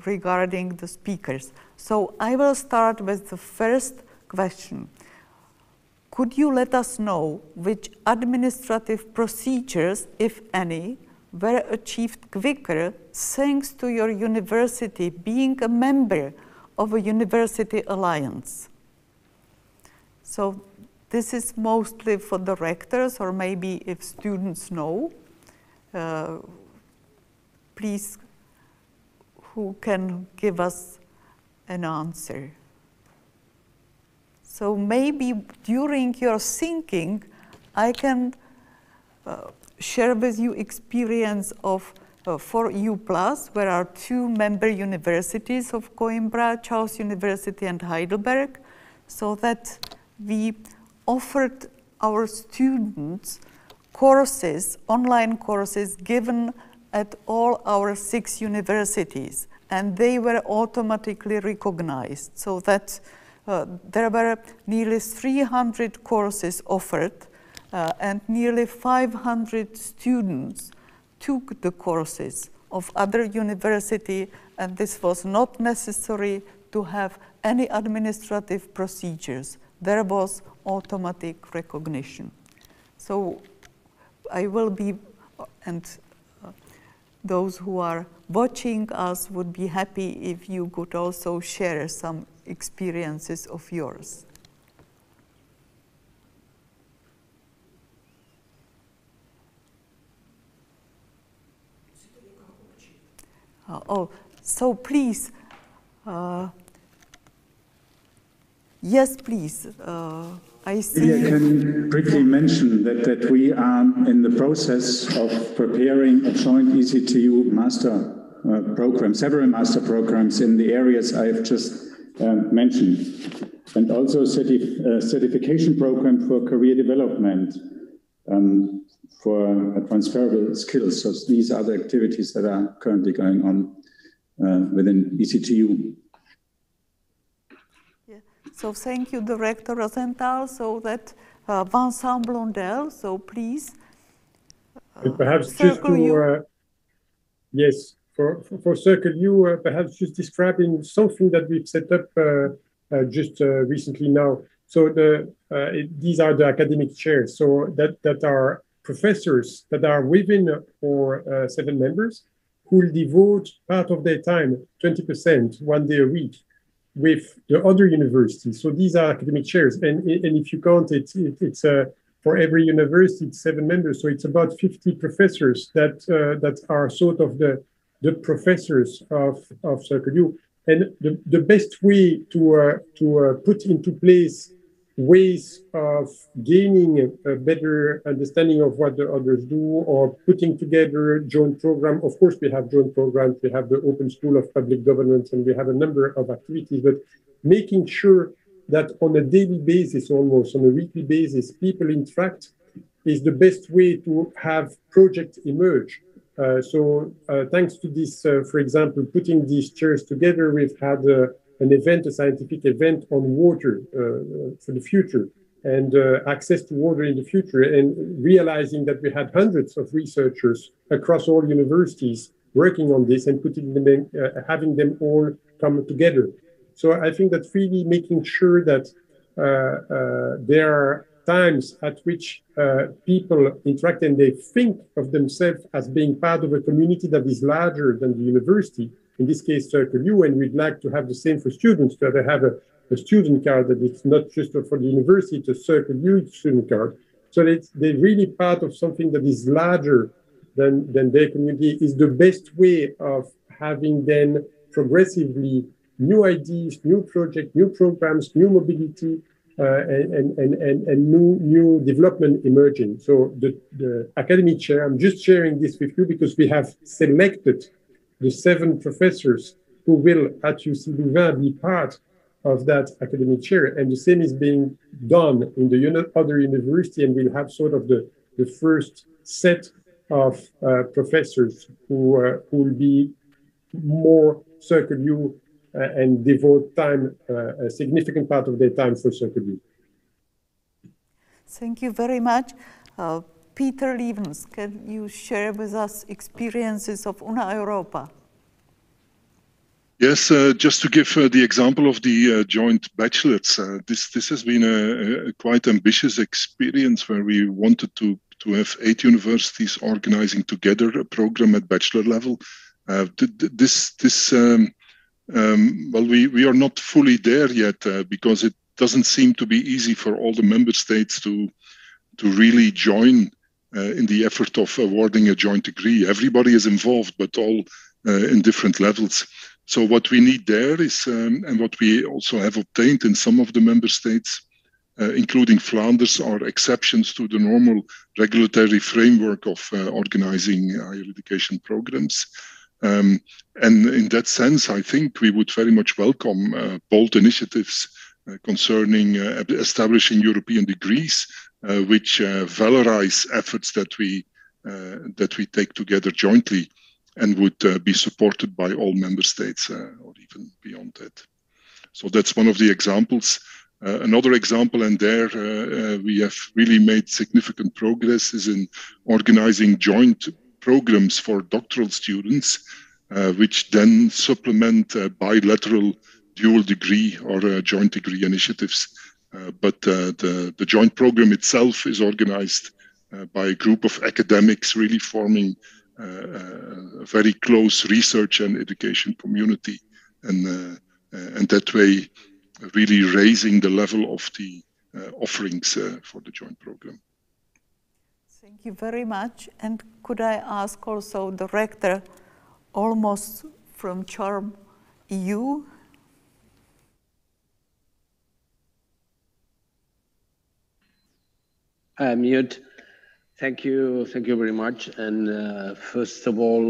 regarding the speakers. So I will start with the first question. Could you let us know which administrative procedures, if any, were achieved quicker thanks to your university being a member of a university alliance? So this is mostly for the rectors, or maybe if students know, please, who can give us an answer? So maybe during your thinking, I can share with you experience of for EU+, where are two member universities of Coimbra, Charles University and Heidelberg, so that we offered our students courses, online courses given at all our 6 universities, and they were automatically recognized, so that there were nearly 300 courses offered, and nearly 500 students took the courses of other university, and this was not necessary to have any administrative procedures. There was automatic recognition. So I will be, and those who are watching us would be happy if you could also share some experiences of yours. So please, yes, please. I see. Maybe I can briefly mention that we are in the process of preparing a joint ECTU master program, several master programs in the areas I have just mentioned, and also a certification program for career development for transferable skills. So these are the activities that are currently going on within ECTU. So thank you, Director Rosenthal. So that Vincent Blondel, so please. Perhaps just to, yes, for Circle U, perhaps just describing something that we've set up just recently now. So these are the academic chairs, so that are professors that are within our 7 members who will devote part of their time, 20%, 1 day a week, with the other universities. So these are academic chairs, and if you count it, it's for every university, it's 7 members. So it's about 50 professors that are sort of the professors of Circle U. And the best way to put into place ways of gaining a better understanding of what the others do, or putting together joint program. Of course, we have joint programs, we have the Open School of Public Governance, and we have a number of activities, but making sure that on a daily basis, almost on a weekly basis, people interact is the best way to have projects emerge. So thanks to this, for example, putting these chairs together, we've had an event, a scientific event on water for the future, and access to water in the future, and realizing that we had hundreds of researchers across all universities working on this and putting them in, having them all come together. So I think that's really making sure that there are times at which people interact and they think of themselves as being part of a community that is larger than the university, in this case Circle U, and we'd like to have the same for students, that they have a student card, that it's not just for the university, it's a Circle U student card. So they're really part of something that is larger than their community, is the best way of having then progressively new ideas, new projects, new programs, new mobility, and new development emerging. So the academic chair, I'm just sharing this with you because we have selected the 7 professors who will at UC Louvain be part of that academic chair, and the same is being done in the other university, and we'll have sort of the first set of professors who will be more Circle U and devote time, a significant part of their time for Circle U. Thank you very much. Peter Levens, can you share with us experiences of Una Europa? Yes, just to give the example of the joint bachelors, this has been a quite ambitious experience where we wanted to have 8 universities organizing together a program at bachelor level. Well, we are not fully there yet because it doesn't seem to be easy for all the member states to really join in the effort of awarding a joint degree. Everybody is involved, but all in different levels. So what we need there is, and what we also have obtained in some of the member states, including Flanders, are exceptions to the normal regulatory framework of organizing higher education programs. And in that sense, I think we would very much welcome bold initiatives concerning establishing European degrees, which valorize efforts that we take together jointly, and would be supported by all member states or even beyond that. So that's one of the examples. Another example, and there we have really made significant progress, is in organizing joint programs for doctoral students, which then supplement bilateral dual degree or joint degree initiatives. But the joint program itself is organized by a group of academics, really forming a very close research and education community, and that way really raising the level of the offerings for the joint program. Thank you very much. And could I ask also the rector, almost from Charm EU? Mute. Thank you very much. And first of all,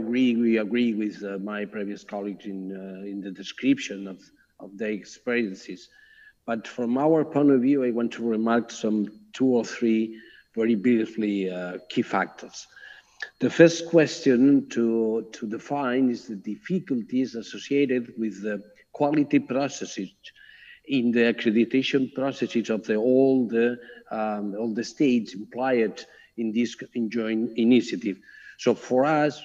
we agree with my previous colleagues in the description of their experiences. But from our point of view, I want to remark some 2 or 3 very briefly key factors. The first question to define is the difficulties associated with the quality processes in the accreditation processes of all the states implied in this joint initiative. So for us,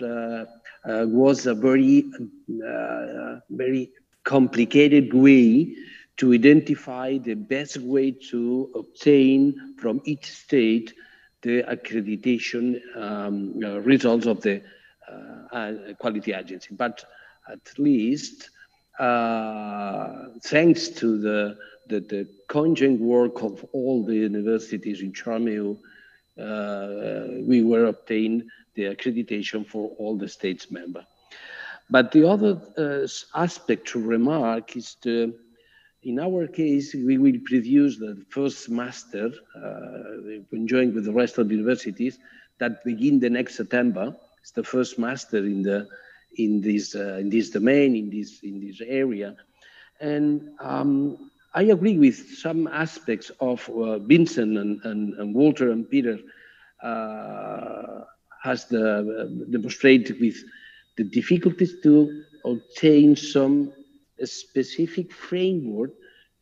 was a very complicated way to identify the best way to obtain from each state the accreditation results of the quality agency. But at least thanks to the conjoint work of all the universities in Charmeu, we were obtained the accreditation for all the states member. But the other aspect to remark is in our case, we will produce the first master, conjoined with the rest of the universities, that begin the next September. It's the first master in this domain, in this area. And I agree with some aspects of Vincent and Walter and Peter has demonstrated with the difficulties to obtain some specific framework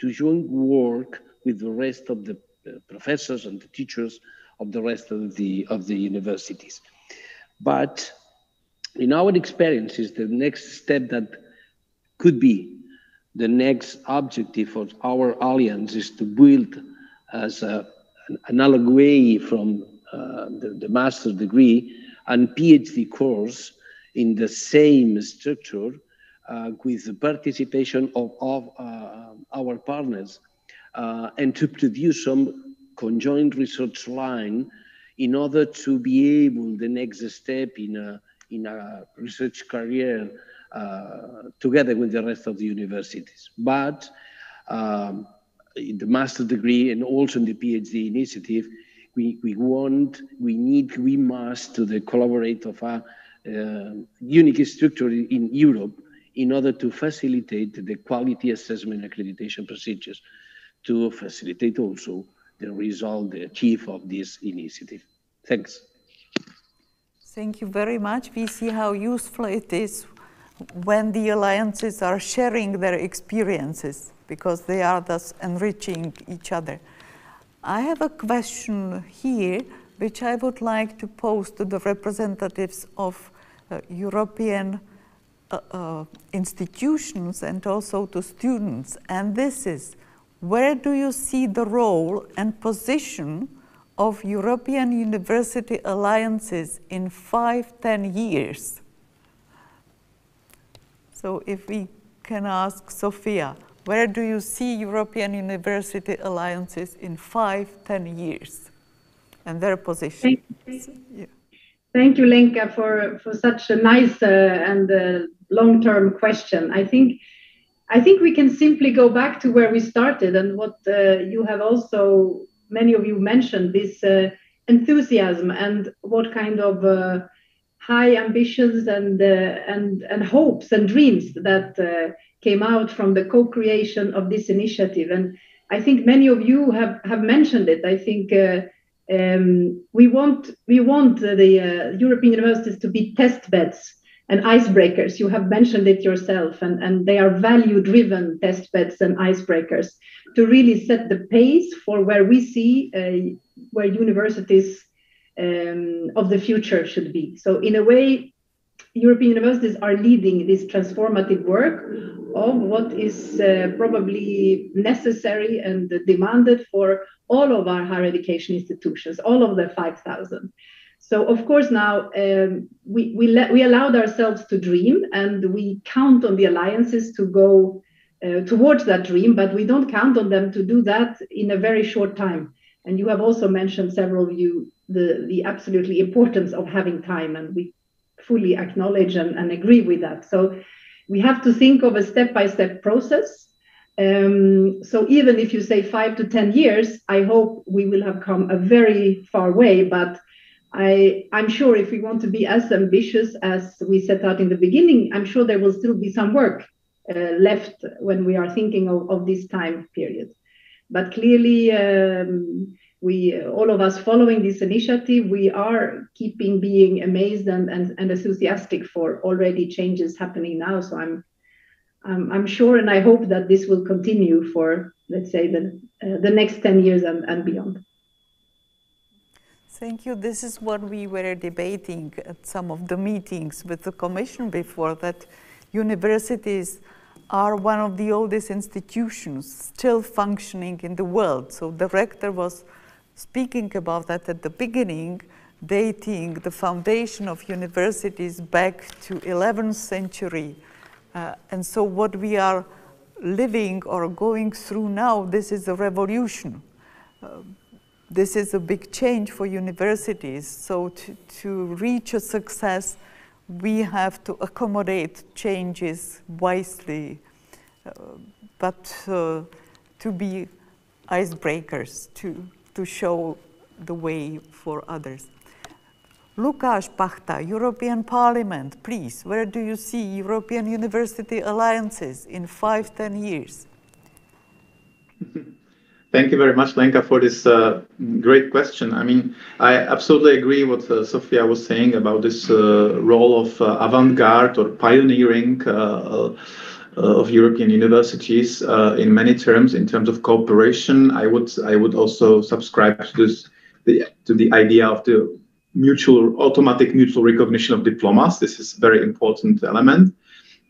to join work with the rest of the professors and the teachers of the rest of the universities. But in our experiences, the next step that could be the next objective of our alliance is to build as an analog way from the master's degree and PhD course in the same structure with the participation of our partners and to produce some conjoint research line in order to be able the next step in a research career together with the rest of the universities. But in the master's degree and also in the PhD initiative, we must to collaborate of a unique structure in Europe in order to facilitate the quality assessment accreditation procedures, to facilitate also the result, the achieve of this initiative. Thanks. Thank you very much. We see how useful it is when the alliances are sharing their experiences, because they are thus enriching each other. I have a question here, which I would like to pose to the representatives of European institutions and also to students. And this is, where do you see the role and position of European university alliances in 5–10 years? So if we can ask Sophia, where do you see European university alliances in 5–10 years and their position? Thank you, Lenka, for such a nice and long-term question. I think we can simply go back to where we started and what you have also, many of you mentioned, this enthusiasm and what kind of high ambitions and hopes and dreams that came out from the co-creation of this initiative. And I think many of you have mentioned it. I think we want the European universities to be test beds and icebreakers. You have mentioned it yourself, and they are value-driven test beds and icebreakers to really set the pace for where we see where universities of the future should be. So in a way, European universities are leading this transformative work of what is probably necessary and demanded for all of our higher education institutions, all of the 5,000. So of course now we allowed ourselves to dream, and we count on the alliances to go towards that dream, but we don't count on them to do that in a very short time. And you have also mentioned, several of you, the absolutely importance of having time, and we fully acknowledge and agree with that. So we have to think of a step-by-step process. So even if you say 5 to 10 years, I hope we will have come a very far way, but I'm sure if we want to be as ambitious as we set out in the beginning, I'm sure there will still be some work left when we are thinking of this time period. But clearly, all of us following this initiative, we are keeping being amazed and enthusiastic for already changes happening now. So I'm sure, and I hope that this will continue for, let's say, the next 10 years and beyond. Thank you. This is what we were debating at some of the meetings with the Commission before, that universities are one of the oldest institutions still functioning in the world. So the rector was speaking about that at the beginning, dating the foundation of universities back to 11th century. And so what we are living or going through now, this is a revolution. This is a big change for universities. So to reach a success, we have to accommodate changes wisely, but to be icebreakers, to show the way for others. Lukáš Pachta, European Parliament, please, where do you see European University alliances in 5-10 years? Thank you very much, Lenka, for this great question. I mean, I absolutely agree what Sofia was saying about this role of avant-garde or pioneering of European universities in many terms, in terms of cooperation. I would also subscribe to this, to the idea of the automatic mutual recognition of diplomas. This is a very important element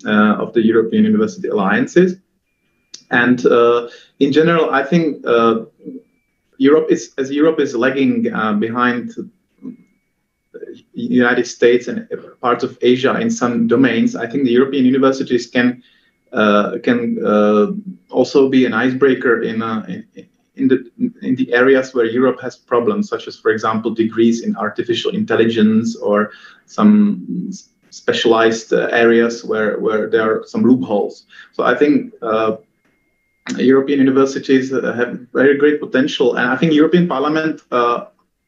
of the European University alliances. And in general, I think Europe is lagging behind the United States and parts of Asia in some domains. I think the European universities can also be an icebreaker in the areas where Europe has problems, such as, for example, degrees in artificial intelligence or some specialized areas where there are some loopholes. So I think European universities have very great potential, and I think European Parliament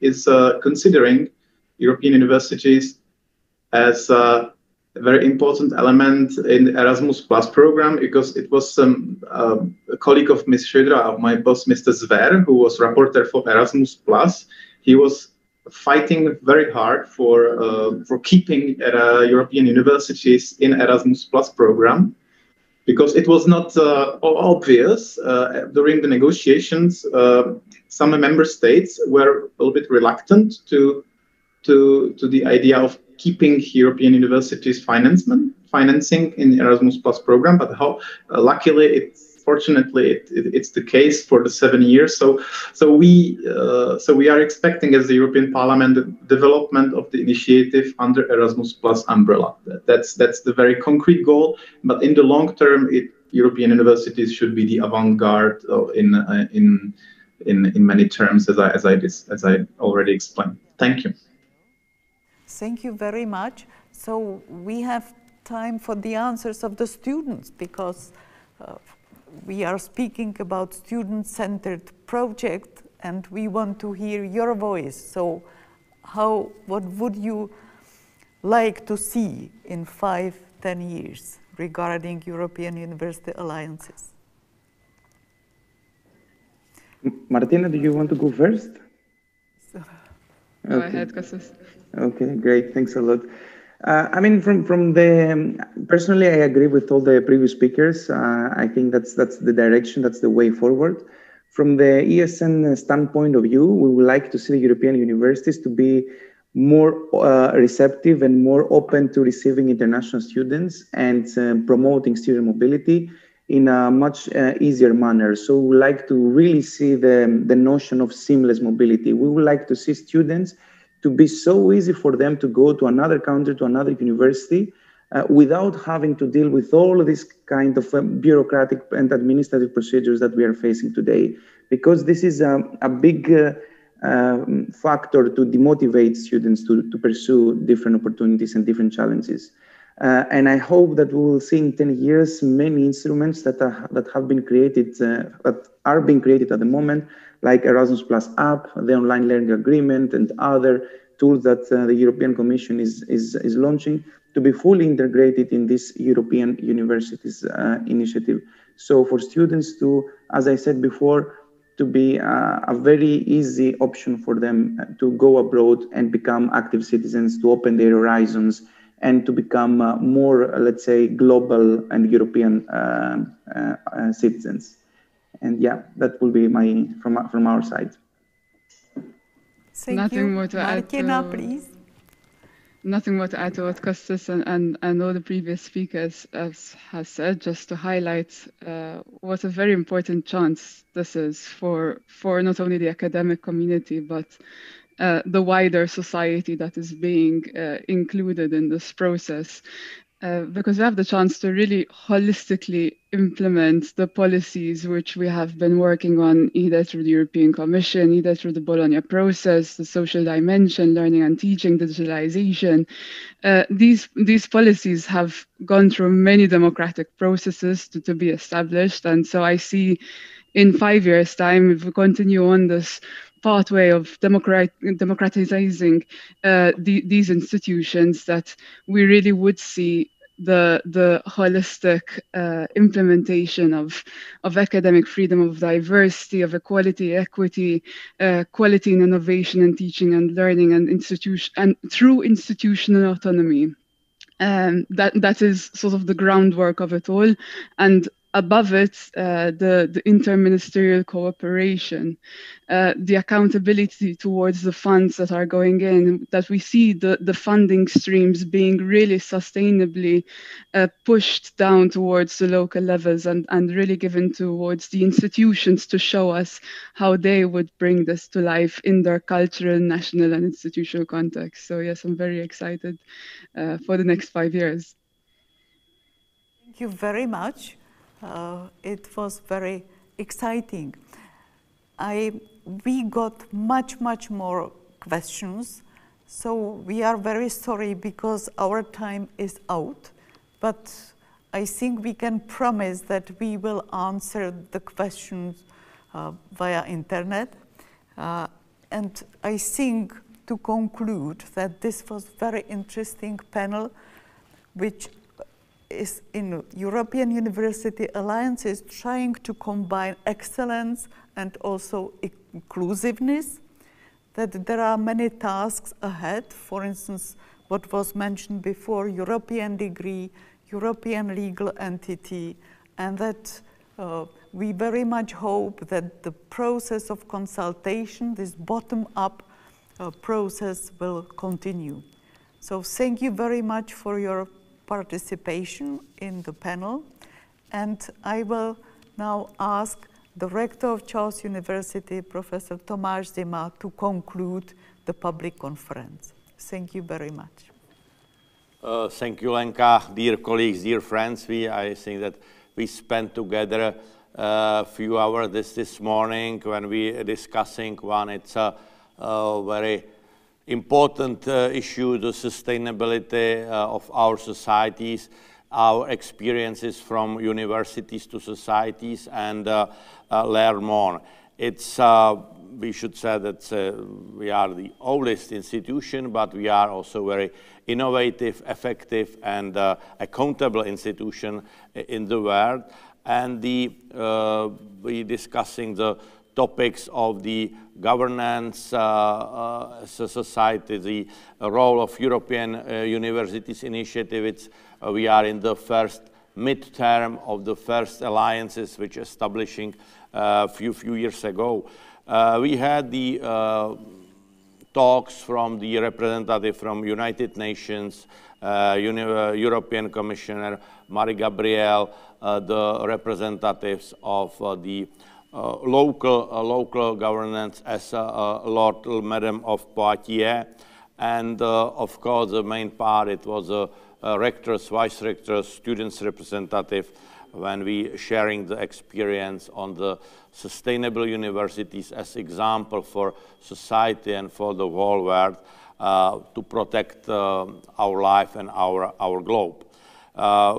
is considering European universities as a very important element in the Erasmus Plus program, because it was a colleague of Ms. Schroeder, of my boss, Mr. Zver, who was rapporteur for Erasmus Plus. He was fighting very hard for keeping European universities in Erasmus Plus program, because it was not obvious during the negotiations. Some member states were a little bit reluctant to the idea of keeping European universities financing in the Erasmus Plus program, but luckily, fortunately, it's the case for the 7 years. So we are expecting, as the European Parliament, the development of the initiative under Erasmus Plus umbrella. That's the very concrete goal. But in the long term, European universities should be the avant-garde in many terms, as I already explained. Thank you. Thank you very much. So we have time for the answers of the students, because we are speaking about student-centered project, and we want to hear your voice. So what would you like to see in 5-10 years regarding European University alliances? Martina, do you want to go first? Go ahead, Kostas. Okay, great. Thanks a lot. I mean, personally, I agree with all the previous speakers. I think that's the direction, that's the way forward. From the ESN standpoint of view, we would like to see the European universities to be more receptive and more open to receiving international students and promoting student mobility in a much easier manner. So we would like to really see the notion of seamless mobility. We would like to see students to be so easy for them to go to another country, to another university, without having to deal with all of this kind of bureaucratic and administrative procedures that we are facing today. Because this is a big factor to demotivate students to pursue different opportunities and different challenges. And I hope that we will see in 10 years many instruments that have been created, that are being created at the moment, like Erasmus Plus app, the online learning agreement, and other tools that the European Commission is launching to be fully integrated in this European Universities initiative. So for students to, as I said before, to be a very easy option for them to go abroad and become active citizens, to open their horizons, and to become more, let's say, global and European citizens. And yeah, that will be from our side. Thank you. Martina, please. Nothing more to add to what Kostas and all the previous speakers has said, just to highlight what a very important chance this is for not only the academic community, but the wider society that is being included in this process. because we have the chance to really holistically implement the policies which we have been working on, either through the European Commission, either through the Bologna process, the social dimension, learning and teaching, digitalization. These policies have gone through many democratic processes to be established. And so I see in 5 years' time, if we continue on this pathway of democratizing these institutions, that we really would see the holistic implementation of academic freedom, of diversity, of equality, equity, quality in innovation and teaching and learning, and through institutional autonomy. That is sort of the groundwork of it all. And above it, the interministerial cooperation, the accountability towards the funds that are going in, that we see the funding streams being really sustainably pushed down towards the local levels and really given towards the institutions to show us how they would bring this to life in their cultural, national and institutional context. So yes, I'm very excited for the next 5 years. Thank you very much. It was very exciting. We got much more questions, so we are very sorry because our time is out, but I think we can promise that we will answer the questions via internet. And I think, to conclude, that this was very interesting panel, which is in European University Alliances trying to combine excellence and also inclusiveness, that there are many tasks ahead. For instance, what was mentioned before, European degree, European legal entity, and that we very much hope that the process of consultation, this bottom-up process, will continue. So thank you very much for your participation in the panel, and I will now ask the Rector of Charles University, Professor Tomáš Zima, to conclude the public conference. Thank you very much. Thank you, Lenka. Dear colleagues, dear friends, I think that we spent together a few hours this morning when we are discussing one. It's a very important issue, the sustainability of our societies, our experiences from universities to societies, and learn more. It's, we should say that we are the oldest institution, but we are also very innovative, effective, and accountable institution in the world. And we discussing the topics of the governance, society, the role of European Universities Initiative. We are in the first midterm of the first alliances which establishing a few years ago. We had the talks from the representative from United Nations, European Commissioner Mariya Gabriel, the representatives of the local governance as Lord Madam of Poitiers, and of course the main part, it was rectors, vice rectors, students representative, when we sharing the experience on the sustainable universities as example for society and for the whole world to protect our life and our globe.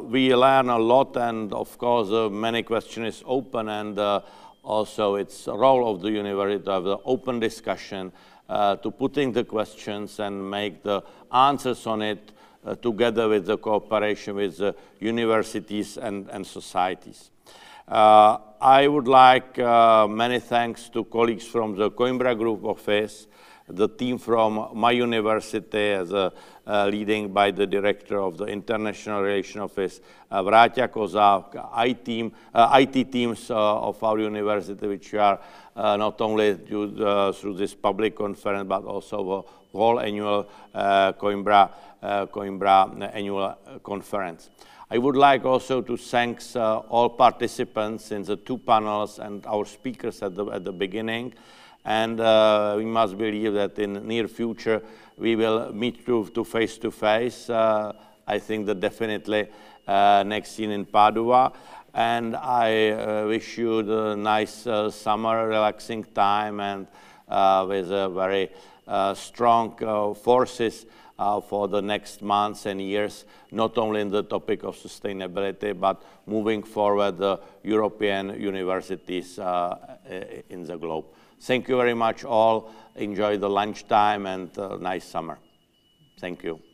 We learn a lot, and of course many questions is open, and also it's a role of the university to have the open discussion, to putting the questions and make the answers on it together with the cooperation with the universities and societies. I would like many thanks to colleagues from the Coimbra Group office, the team from my university, as leading by the director of the International Relations Office, Vráťa Koza, IT teams of our university, which are not only through this public conference, but also the whole annual Coimbra annual conference. I would like also to thank all participants in the two panels and our speakers at the beginning. And we must believe that in the near future we will meet to face-to-face I think that definitely next year in Padua. And I wish you the nice summer relaxing time, and with a very strong forces for the next months and years, not only in the topic of sustainability, but moving forward the European universities in the globe. Thank you very much all. Enjoy the lunchtime and nice summer. Thank you.